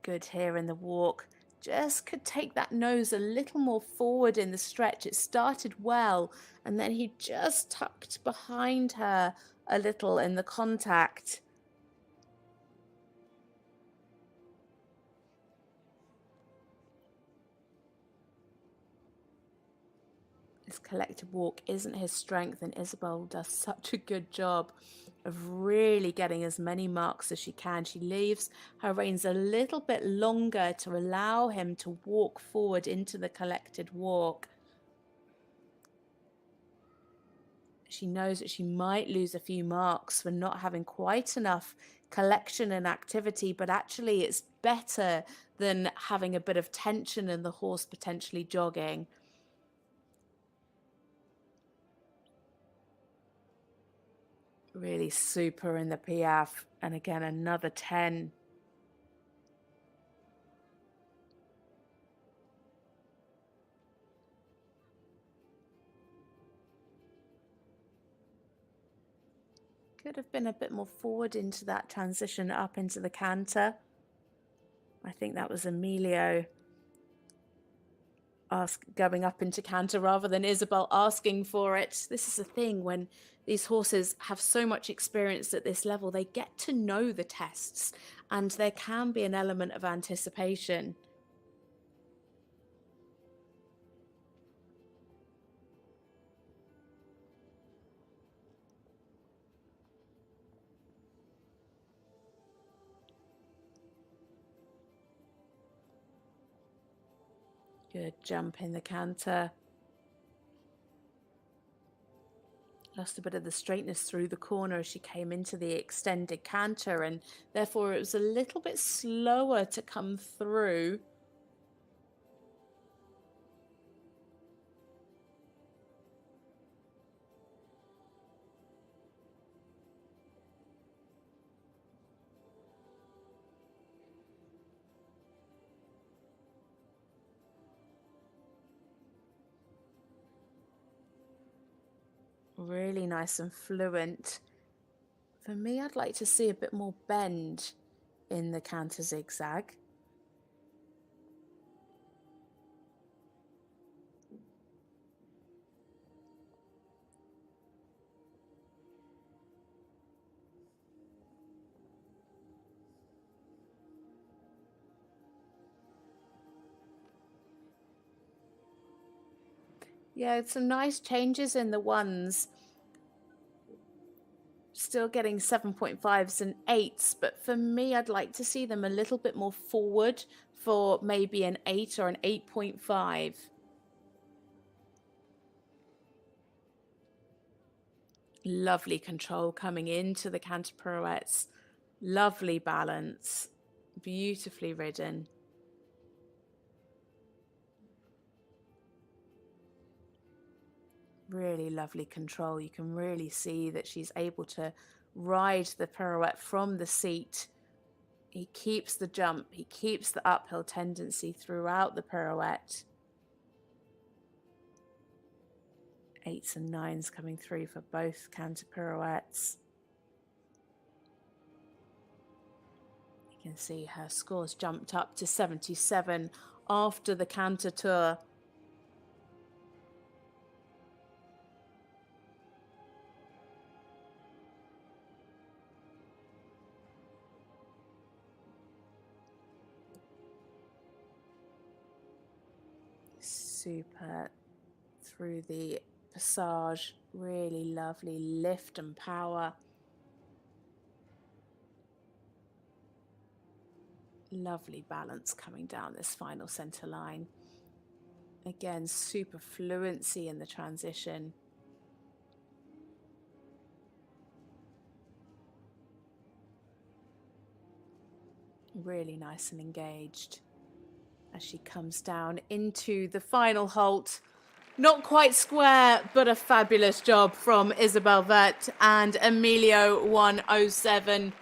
S1: Good here in the walk. Just could take that nose a little more forward in the stretch. It started well, and then he just tucked behind her a little in the contact. This collective walk isn't his strength, and Isabell does such a good job of really getting as many marks as she can. She leaves her reins a little bit longer to allow him to walk forward into the collected walk. She knows that she might lose a few marks for not having quite enough collection and activity, but actually it's better than having a bit of tension and the horse potentially jogging. Really super in the Piaffe, and again another 10. Could have been a bit more forward into that transition up into the canter. I think that was Emilio going up into canter rather than Isabell asking for it. This is the thing, when these horses have so much experience at this level, they get to know the tests, and there can be an element of anticipation. Good jump in the canter. Lost a bit of the straightness through the corner as she came into the extended canter, and therefore it was a little bit slower to come through. Really nice and fluent. For me, I'd like to see a bit more bend in the canter zigzag. Yeah, some nice changes in the ones. Still getting 7.5s and 8s, but for me, I'd like to see them a little bit more forward for maybe an 8 or an 8.5. Lovely control coming into the canter pirouettes. Lovely balance. Beautifully ridden. Really lovely control. You can really see that she's able to ride the pirouette from the seat. He keeps the jump. He keeps the uphill tendency throughout the pirouette. 8s and 9s coming through for both canter pirouettes. You can see her scores jumped up to 77 after the canter tour. Super through the passage, really lovely lift and power. Lovely balance coming down this final center line. Again, super fluency in the transition. Really nice and engaged as she comes down into the final halt. Not quite square, but a fabulous job from Isabell Werth and Emilio 107.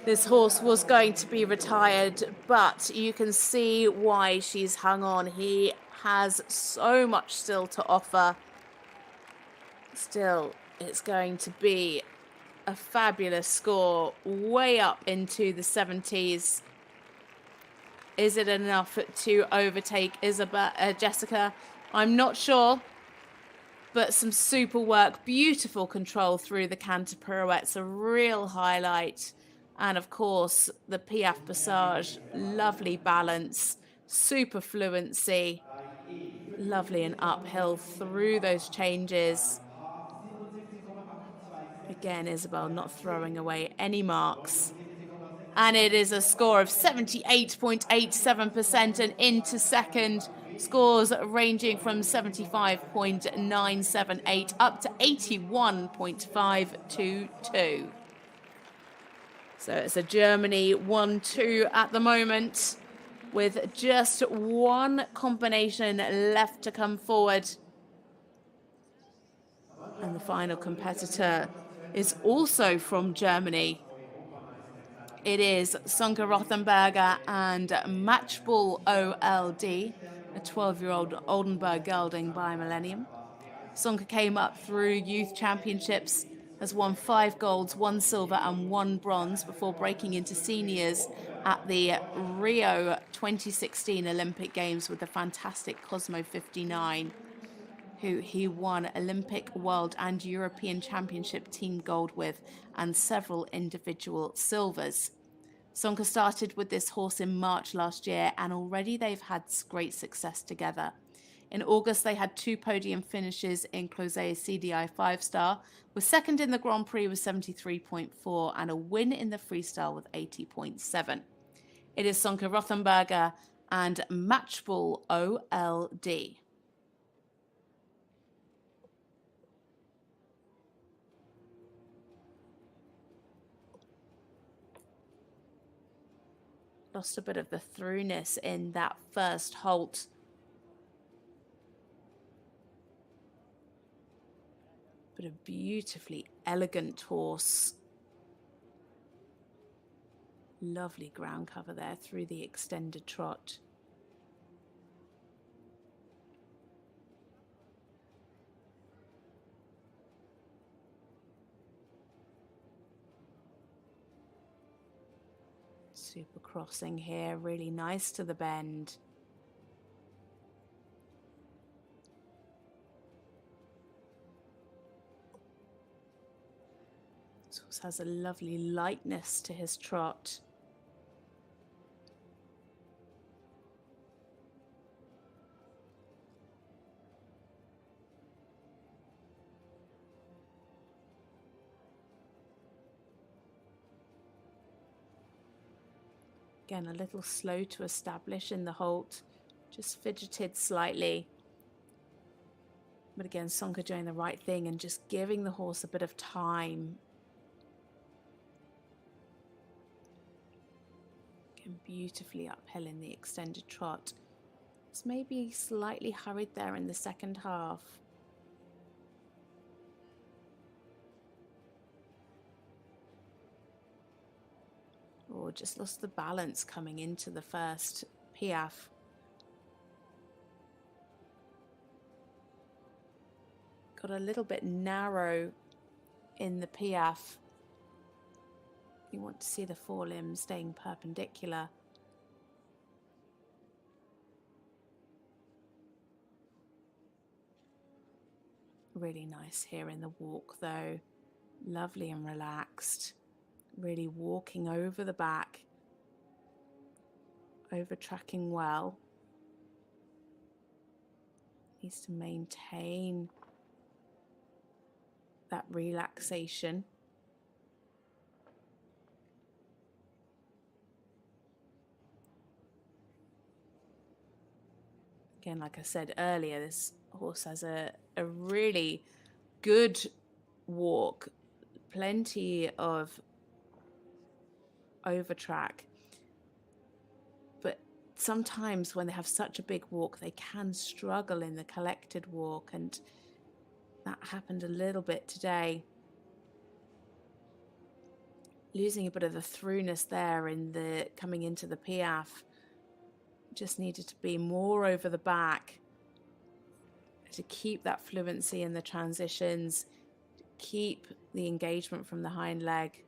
S1: This horse was going to be retired, but you can see why she's hung on. He has so much still to offer. Still, it's going to be a fabulous score, way up into the 70s. Is it enough to overtake Jessica? I'm not sure, but some super work, beautiful control through the canter pirouettes, a real highlight. And of course, the Piaffe Passage, lovely balance, super fluency, lovely and uphill through those changes. Again, Isabell not throwing away any marks. And it is a score of 78.87% and into second. Scores ranging from 75.978 up to 81.522. So it's a Germany 1-2 at the moment, with just one combination left to come forward. And the final competitor is also from Germany. It is Sönke Rothenberger and Matchball OLD, a 12-year-old Oldenburg gelding by Millennium. Sönke came up through youth championships, has won 5 golds, 1 silver and 1 bronze before breaking into seniors at the Rio 2016 Olympic Games with the fantastic Cosmo 59, who he won Olympic, World and European Championship team gold with, and several individual silvers. Sönke started with this horse in March last year, and already they've had great success together. In August, they had 2 podium finishes in Closet's CDI 5-star, was second in the Grand Prix with 73.4 and a win in the freestyle with 80.7. It is Sönke Rothenberger and Matchball OLD. Lost a bit of the throughness in that first halt. But a beautifully elegant horse. Lovely ground cover there through the extended trot. Super crossing here, really nice to the bend. This horse has a lovely lightness to his trot. Again, a little slow to establish in the halt, just fidgeted slightly. But again, Sönke doing the right thing and just giving the horse a bit of time. Again, beautifully uphill in the extended trot. It's maybe slightly hurried there in the second half. Or just lost the balance coming into the first piaffe. Got a little bit narrow in the piaffe. You want to see the forelimbs staying perpendicular. Really nice here in the walk though. Lovely and relaxed. Really walking over the back. Over tracking well. Needs to maintain that relaxation. Again, like I said earlier, this horse has a really good walk, plenty of overtrack. But sometimes when they have such a big walk, they can struggle in the collected walk, and that happened a little bit today. Losing a bit of the throughness there in the coming into the piaffe. Just needed to be more over the back to keep that fluency in the transitions, keep the engagement from the hind leg.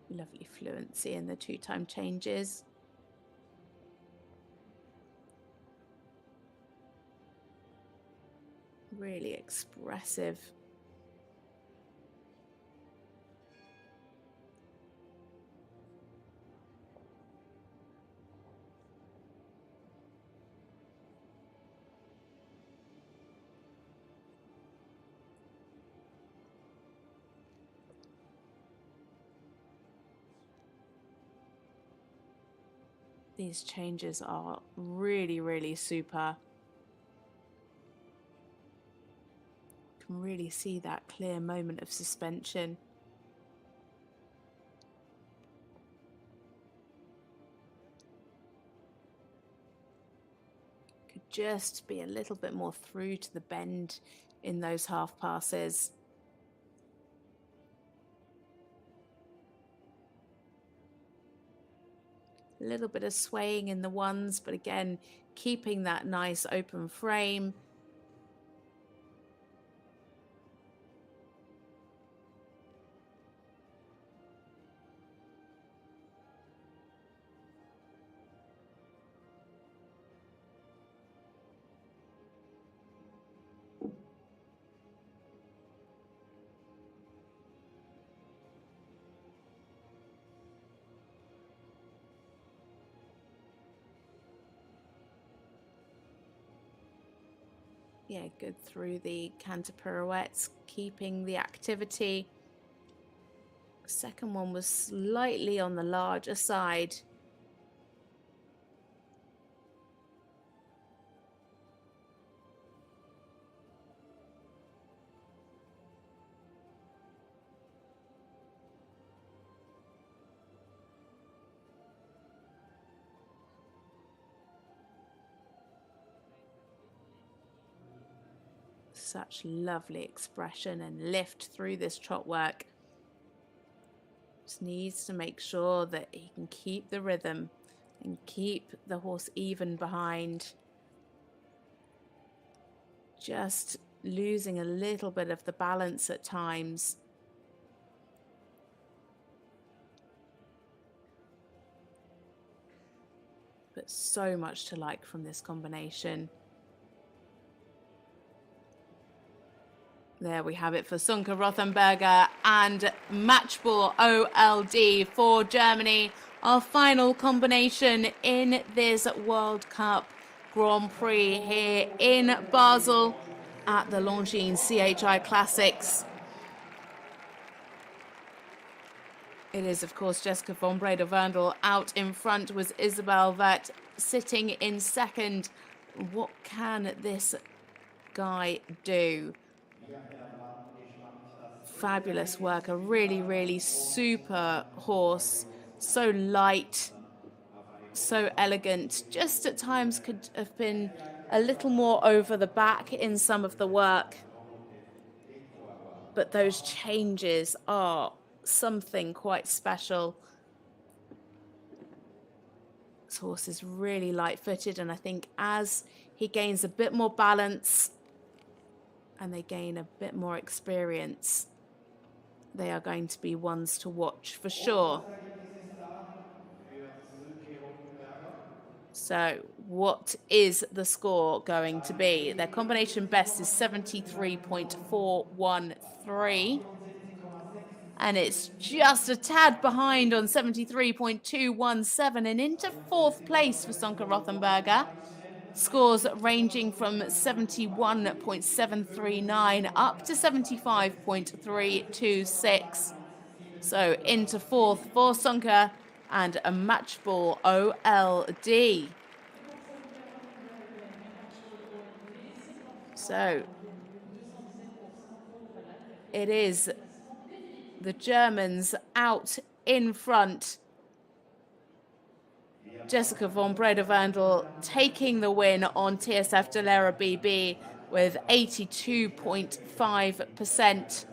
S1: Lovely fluency in the two-time changes. Really expressive. These changes are really, really super. You can really see that clear moment of suspension. Could just be a little bit more through to the bend in those half passes. A little bit of swaying in the ones, but again, keeping that nice open frame. Yeah, good through the canter pirouettes, keeping the activity. Second one was slightly on the larger side. Such lovely expression and lift through this trot work. Just needs to make sure that he can keep the rhythm and keep the horse even behind. Just losing a little bit of the balance at times. But so much to like from this combination. There we have it for Sönke Rothenberger and Matchball OLD for Germany. Our final combination in this World Cup Grand Prix here in Basel. at the Longines CHI Classics. It is, of course, Jessica von Bredow-Werndl. Out in front was Isabell Werth sitting in second. What can this guy do? Fabulous work. A really, really super horse. So light, so elegant. Just at times could have been a little more over the back in some of the work. But those changes are something quite special. This horse is really light-footed, and I think as he gains a bit more balance and they gain a bit more experience, they are going to be ones to watch for sure. So what is the score going to be? Their combination best is 73.413. And it's just a tad behind on 73.217 and into fourth place for Sönke Rothenberger. Scores ranging from 71.739 up to 75.326. So into fourth for Sönke and a match ball OLD. So it is the Germans out in front. Jessica von Bredow-Werndl taking the win on TSF Dalera BB with 82.5%.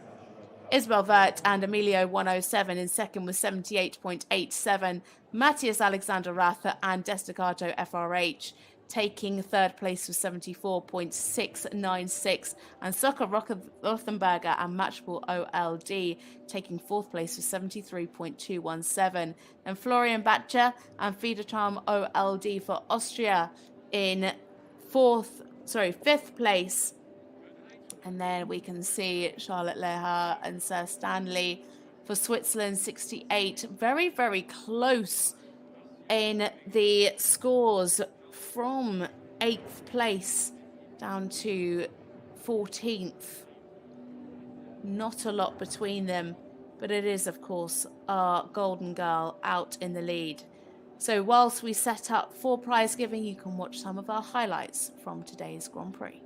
S1: Isabell Werth and Emilio 107 in second with 78.87. Matthias Alexander Rath and Destacato FRH taking third place with 74.696, and Sönke Rothenberger and Matchball OLD taking fourth place with 73.217, and Florian Bacher and Fiedertram OLD for Austria in fifth place. And then we can see Charlotte Lenherr and Sir Stanley for Switzerland, 68. Very, very close in the scores from 8th place down to 14th. Not a lot between them, but it is, of course, our golden girl out in the lead. So whilst we set up for prize giving, you can watch some of our highlights from today's Grand Prix.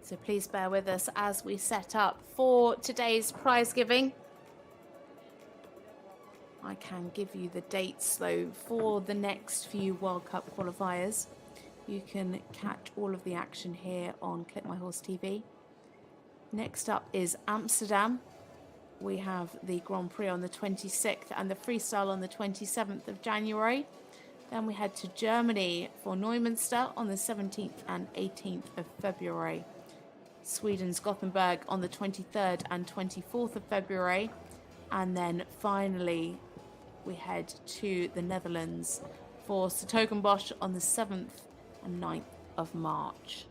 S1: So please bear with us as we set up for today's prize giving. I can give you the dates though for the next few World Cup qualifiers. You can catch all of the action here on Clip My Horse TV. Next up is Amsterdam. We have the Grand Prix on the 26th and the Freestyle on the 27th of January. Then we head to Germany for Neumünster on the 17th and 18th of February. Sweden's Gothenburg on the 23rd and 24th of February. And then finally, we head to the Netherlands for 's-Hertogenbosch on the 7th and 9th of March.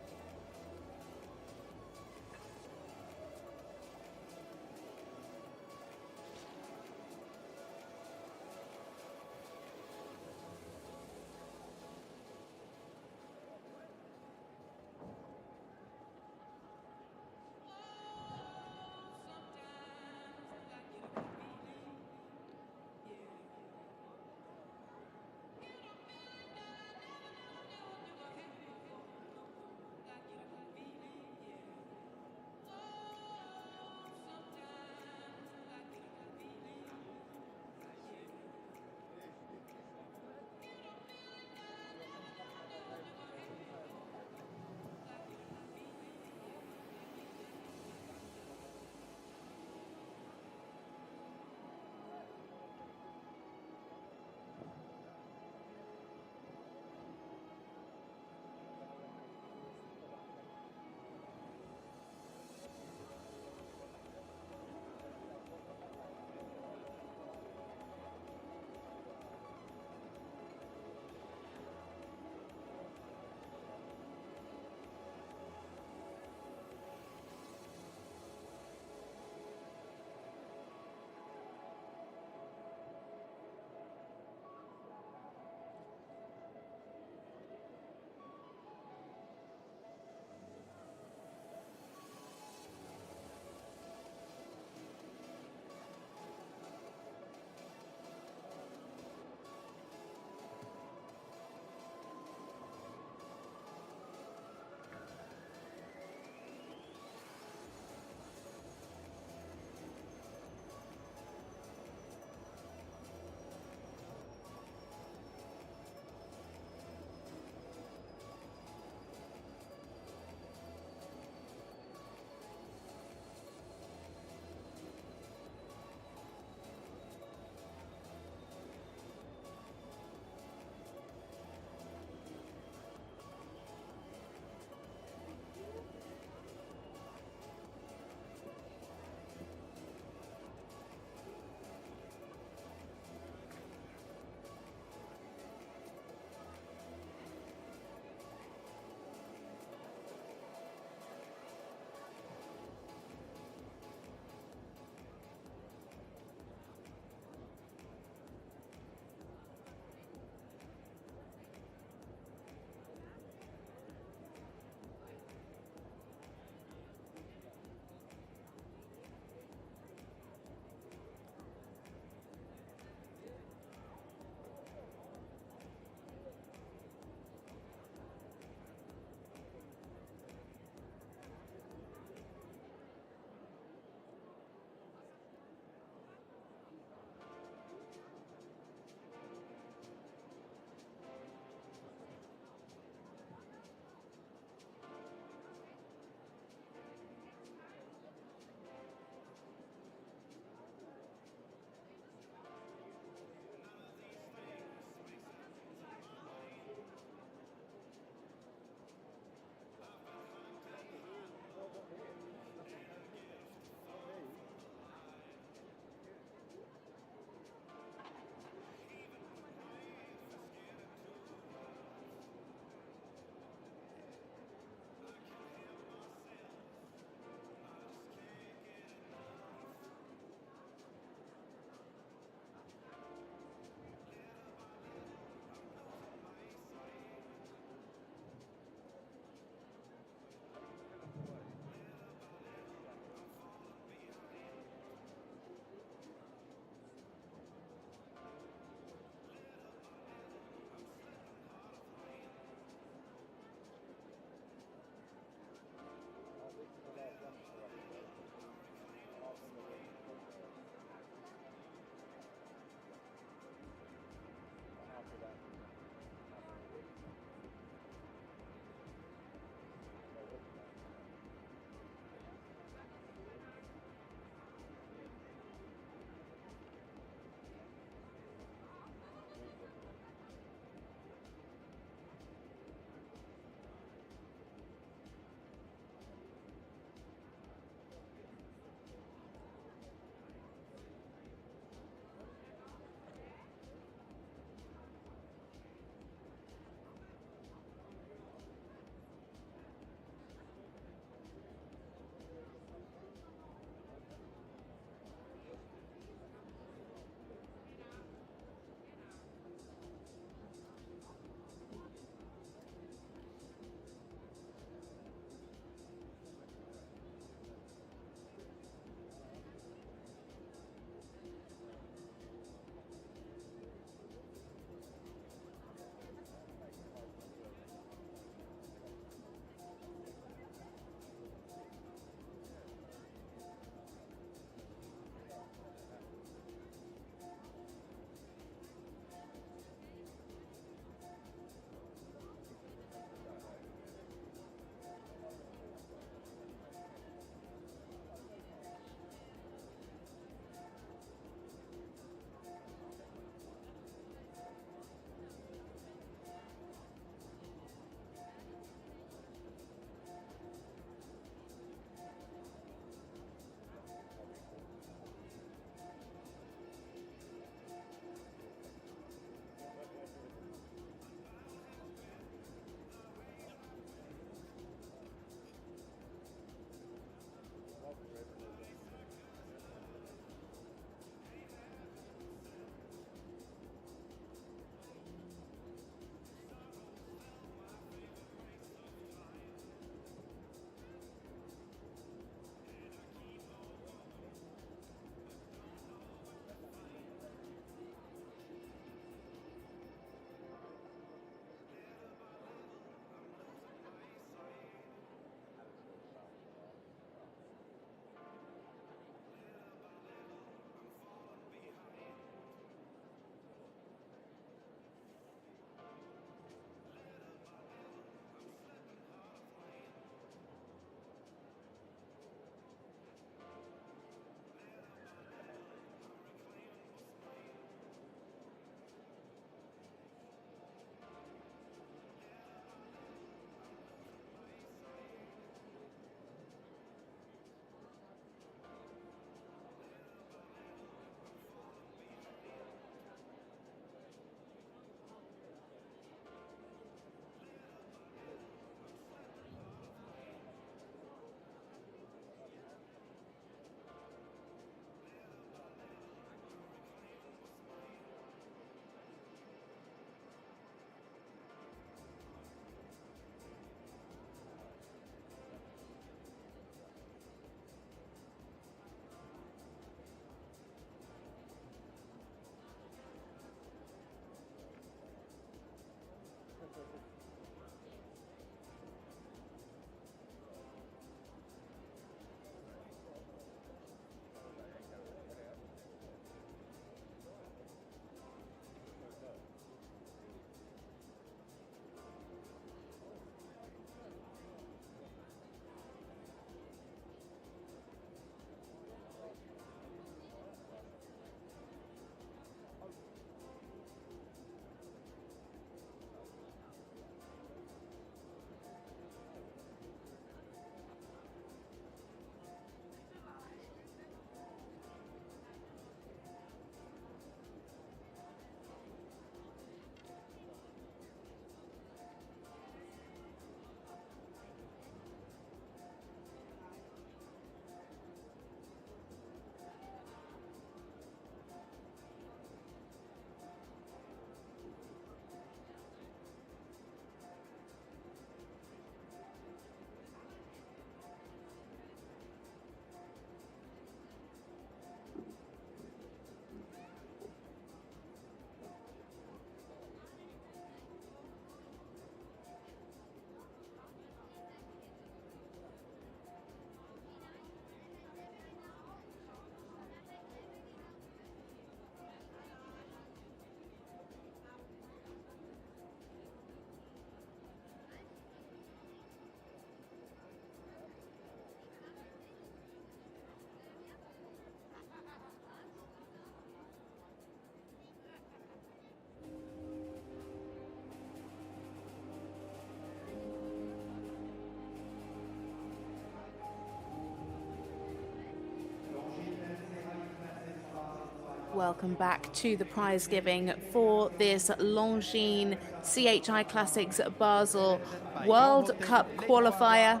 S1: Welcome back to the prize giving for this Longines CHI Classics Basel World Cup qualifier.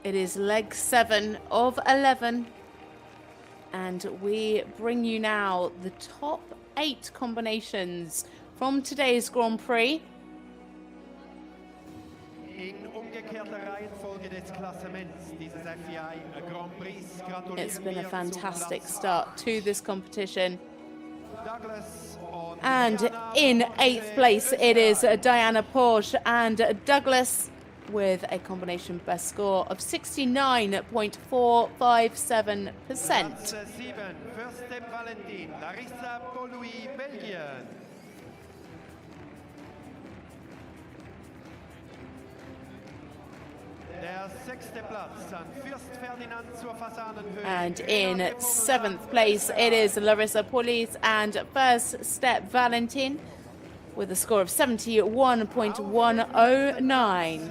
S1: It is leg 7 of 11, and we bring you now the top 8 combinations from today's Grand Prix.
S3: In umgekehrter Reihenfolge des Klassements dieses FEI Grand Prix gratulieren
S1: It's been a
S3: wir
S1: fantastic
S3: zu Platz
S1: start
S3: 8.
S1: to this competition.
S3: Douglas und
S1: And
S3: Diana
S1: in
S3: und
S1: 8th place, it is
S3: Österreich.
S1: Diana Porsche and Douglas with a combination best score of 69.457%.
S3: Platz 7, First Step Valentin, Larissa Pauluis, Belgien. Der 6. Platz an Fürst Ferdinand zur Fasanenhöhe.
S1: And in 7th place, it is Larissa Pauluis and First Step Valentin with a score of 71.109.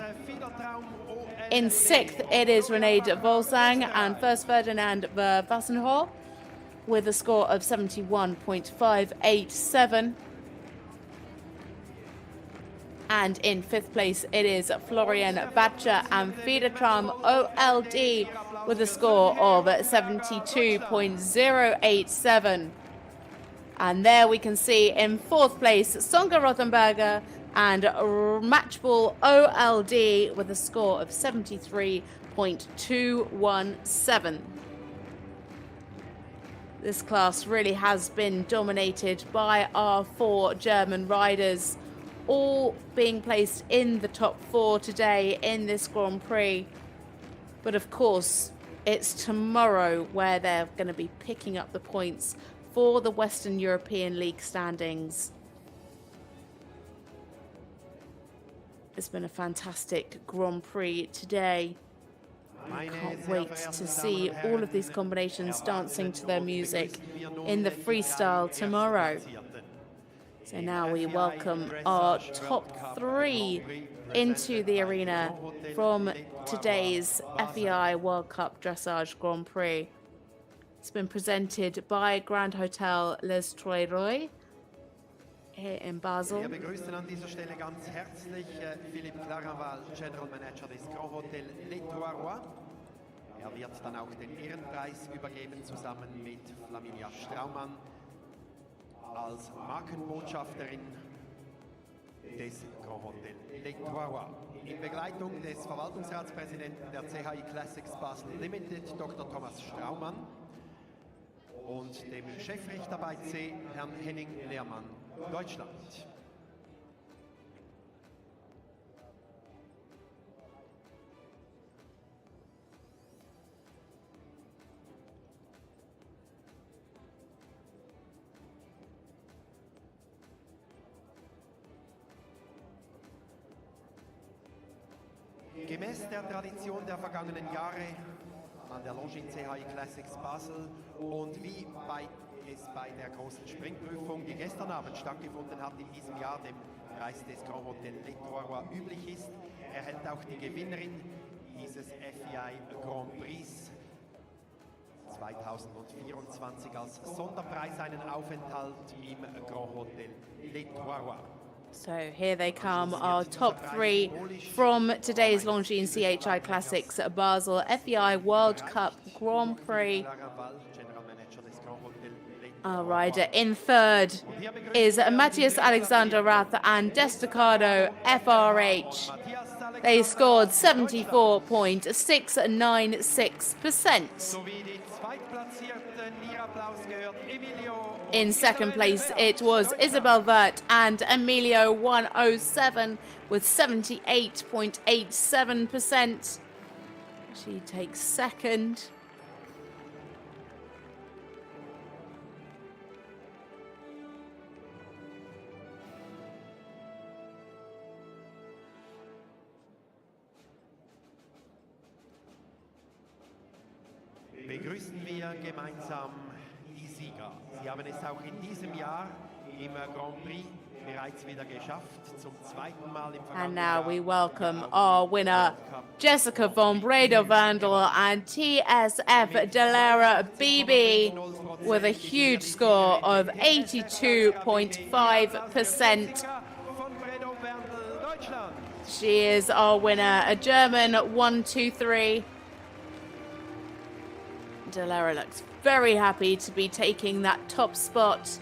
S1: In 6th, it is Renate Voglsang and First Ferdinand Verwassenhof with a score of 71.587. And in 5th place, it is Florian Bacher and Fiedertram OLD with a score of 72.087. And there we can see in 4th place, Sönke Rothenberger and Matchball OLD with a score of 73.217. This class really has been dominated by our 4 German riders, all being placed in the top 4 today in this Grand Prix. But of course, it's tomorrow where they're going to be picking up the points for the Western European League standings. It's been a fantastic Grand Prix today. I can't wait to see all of these combinations dancing to their music in the freestyle tomorrow. So now we welcome our top 3 into the arena from today's FEI World Cup Dressage Grand Prix. It's been presented by Grand Hotel Les Trois Rois here in Basel.
S3: Wir begrüßen an dieser Stelle ganz herzlich Philippe Clarenval, General Manager des Grand Hotel Les Trois Rois. Wird dann auch den Ehrenpreis übergeben, zusammen mit Flaminia Straumann als Markenbotschafterin des Grand Hotel Les Trois Rois. In Begleitung des Verwaltungsratspräsidenten der CHI Classics Basel Limited, Dr. Thomas Straumann, und dem Chefrichter bei C, Herrn Henning Lehrmann, Deutschland. Gemäß der Tradition der vergangenen Jahre an der Longines CHI Classics Basel und wie es bei der großen Springprüfung, die gestern Abend stattgefunden hat, in diesem Jahr dem Preis des Grand Hotel Les Trois Rois üblich ist, erhält auch die Gewinnerin dieses FEI Grand Prix 2024 als Sonderpreis einen Aufenthalt im Grand Hotel Les Trois Rois.
S1: So here they come, our top 3 from today's Longines CHI Classics Basel FEI World Cup Grand Prix. Our rider in 3rd is Matthias Alexander Rath and Destacado FRH. They scored 74.696%. In 2nd place, it was Isabell Werth and Emilio 107 with 78.87%. She takes 2nd.
S3: Begrüßen wir gemeinsam die Sieger. Sie haben es auch in diesem Jahr im Grand Prix bereits wieder geschafft, zum zweiten Mal im
S1: And
S3: vergangenen
S1: now
S3: Jahr
S1: we
S3: im
S1: welcome our winner,
S3: World Cup.
S1: Jessica von Bredow-Werndl and TSF Dalera BB with a huge score of 82.5%.
S3: Von Bredow-Werndl, Deutschland.
S1: She is our winner, a German 1-2-3. Dalera looks very happy to be taking that top spot.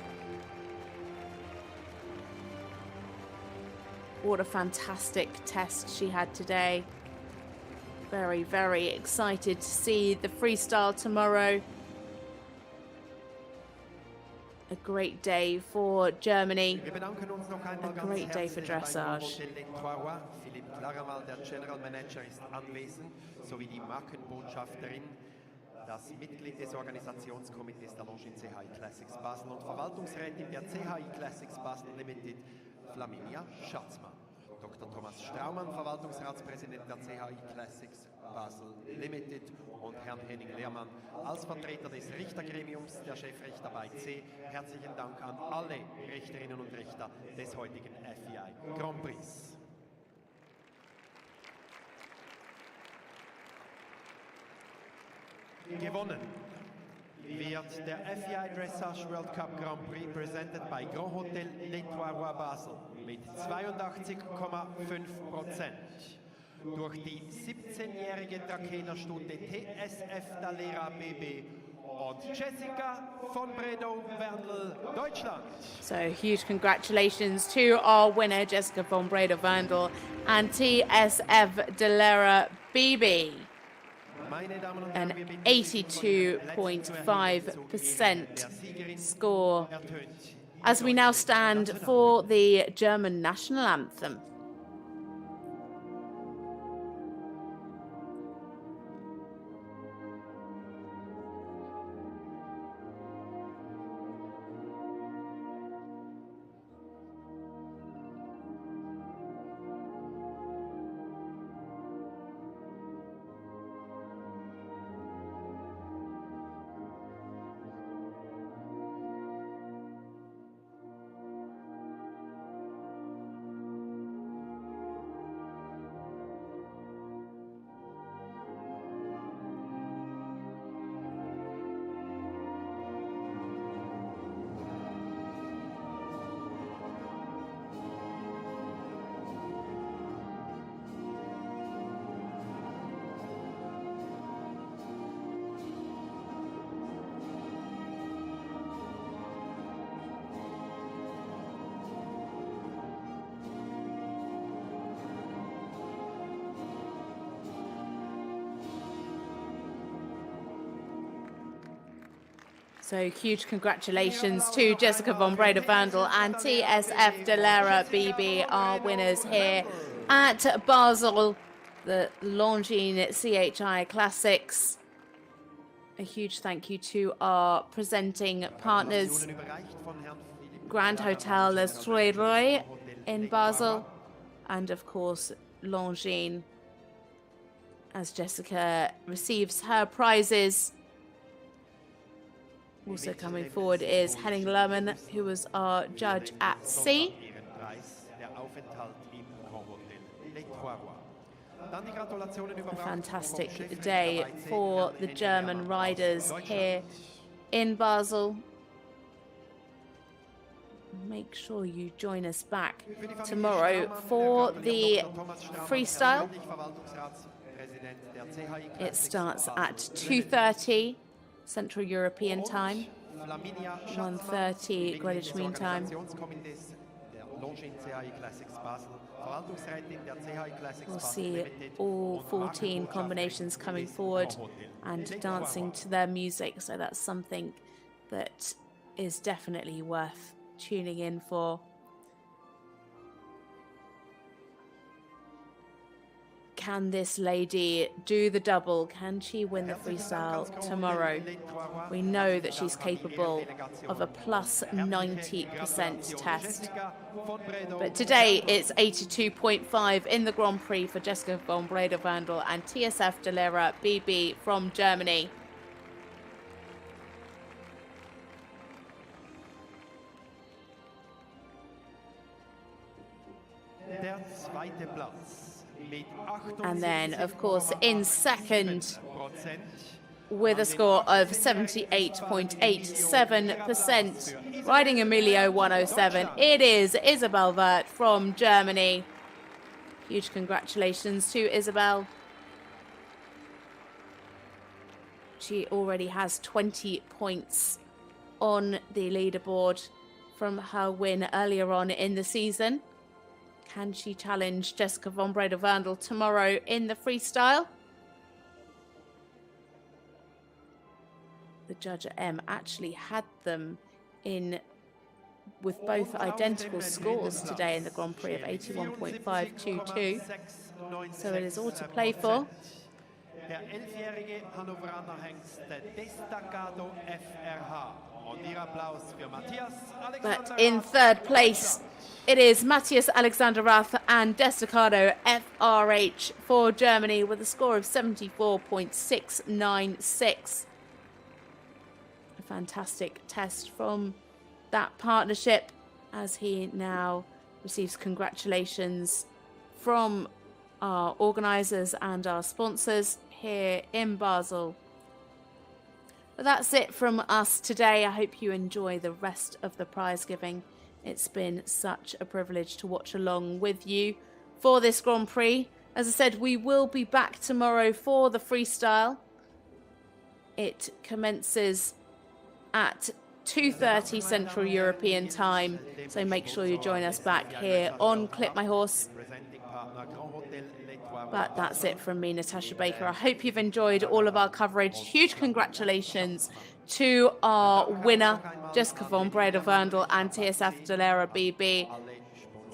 S1: What a fantastic test she had today. Very, very excited to see the freestyle tomorrow. A great day for Germany.
S3: Wir bedanken uns noch einmal
S1: A
S3: ganz
S1: great day for
S3: herzlich beim
S1: dressage.
S3: Hotel Lenherr. Philipp Klaramal, der General Manager, ist anwesend, sowie die Markenbotschafterin, das Mitglied des Organisationskomitees der Longines CHI Classics Basel und Verwaltungsrätin der CHI Classics Basel Limited, Flaminia Schatzmann. Dr. Thomas Straumann, Verwaltungsratspräsident der CHI Classics Basel Limited, und Herrn Henning Lehrmann als Vertreter des Richtergremiums der Chefrichter bei C. Herzlichen Dank an alle Richterinnen und Richter des heutigen FEI Grand Prix. Gewonnen wird der FEI Dressage World Cup Grand Prix presented by Grand Hotel L'Etoile Basel mit 82,5% durch die 17-jährige Trakenerstute TSF Dalera BB und Jessica von Bredow-Werndl, Deutschland.
S1: So huge congratulations to our winner, Jessica von Bredow-Werndl and TSF Dalera BB. An 82.5% score as we now stand for the German national anthem. So huge congratulations to Jessica von Bredow-Werndl and TSF Dalera BB, our winners here at Basel, the Longines CHI Classics. A huge thank you to our presenting partners, Grand Hotel Le Soirée in Basel, and of course Longines, as Jessica receives her prizes. Also coming forward is Henning Lerman, who was our judge at C. A fantastic day for the German riders here in Basel. Make sure you join us back tomorrow for the freestyle. It starts at 2:30 Central European Time, 1:30 Greenwich Mean Time. We'll see all 14 combinations coming forward and dancing to their music, so that's something that is definitely worth tuning in for. Can this lady do the double? Can she win the freestyle tomorrow? We know that she's capable of a plus 90% test. But today it's 82.5 in the Grand Prix for Jessica von Bredow-Werndl and TSF Dalera BB from Germany.
S3: zweite Platz mit
S1: And then, of course, in second
S3: 78,5%
S1: with a score of 78.87%, riding Emilio 107, it is Isabell Werth from Germany. Huge congratulations to Isabell. She already has 20 points on the leaderboard from her win earlier on in the season. Can she challenge Jessica von Bredow-Werndl tomorrow in the freestyle? The judge at M actually had them in with both identical scores today in the Grand Prix of 81.522. So it is all to play for.
S3: Der 11-jährige Hannoveraner Hengst Destacado FRH. Und ihr Applaus für Matthias Alexander
S1: But in third place, it is Matthias Alexander Rath and Destacado FRH for Germany with a score of 74.696. A fantastic test from that partnership as he now receives congratulations from our organisers and our sponsors here in Basel. But that's it from us today. I hope you enjoy the rest of the prize giving. It's been such a privilege to watch along with you for this Grand Prix. As I said, we will be back tomorrow for the freestyle. It commences at 2:30 Central European time. So make sure you join us back here on Clip My Horse. But that's it from me, Natasha Baker. I hope you've enjoyed all of our coverage. Huge congratulations to our winner, Jessica von Bredow-Werndl and TSF Dalera BB.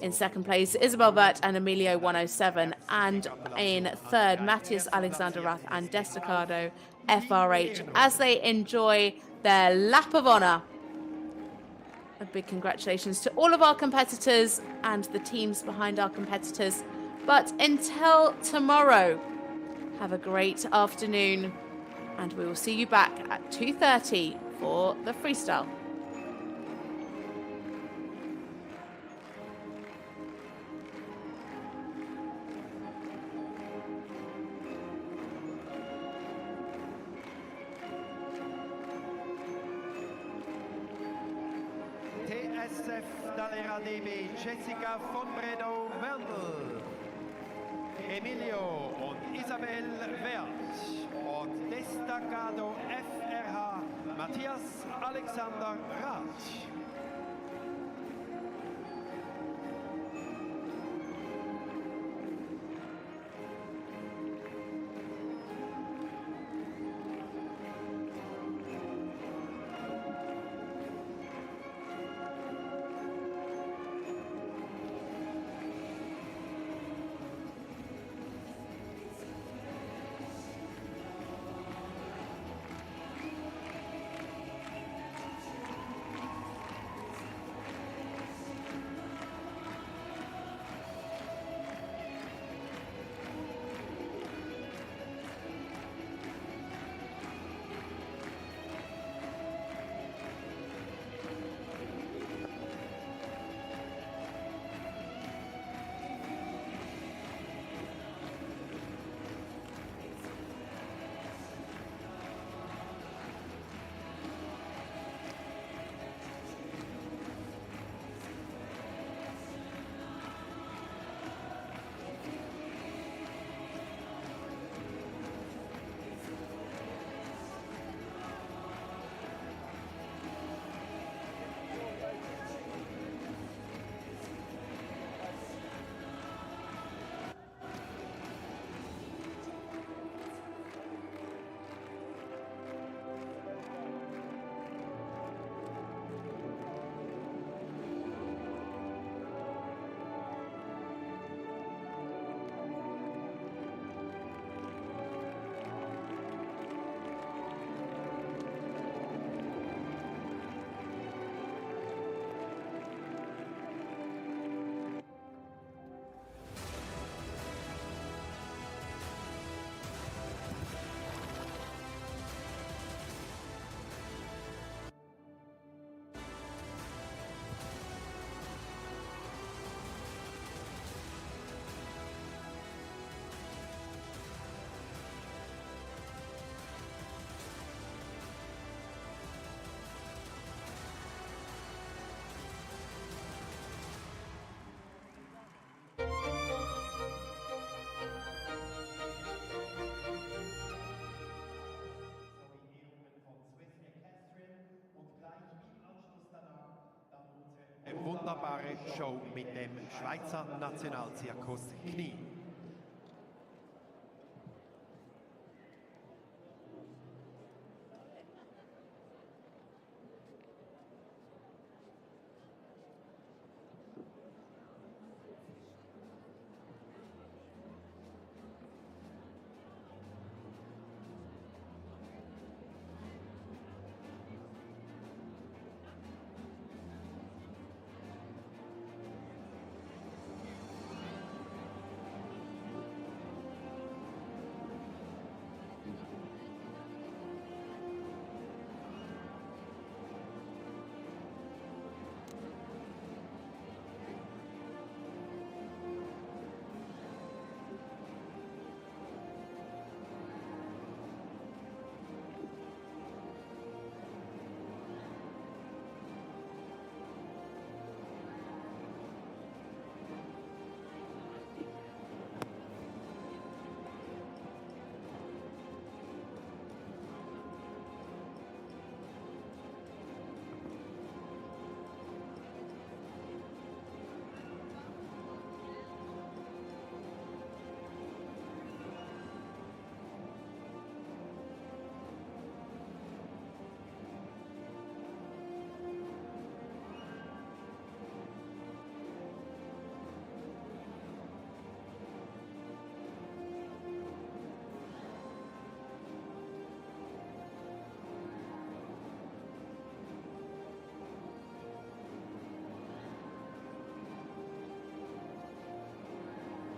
S1: In second place, Isabell Werth and Emilio 107. And in third, Matthias Alexander Rath and Destacado FRH as they enjoy their lap of honour. A big congratulations to all of our competitors and the teams behind our competitors. But until tomorrow, have a great afternoon, and we will see you back at 2:30 for the freestyle.
S3: TSF Dalera DB Jessica von Bredow-Werndl, Emilio und Isabell Werth und Destacado FRH Matthias Alexander Rath. wunderbare Show mit dem Schweizer Nationalzirkus Knie.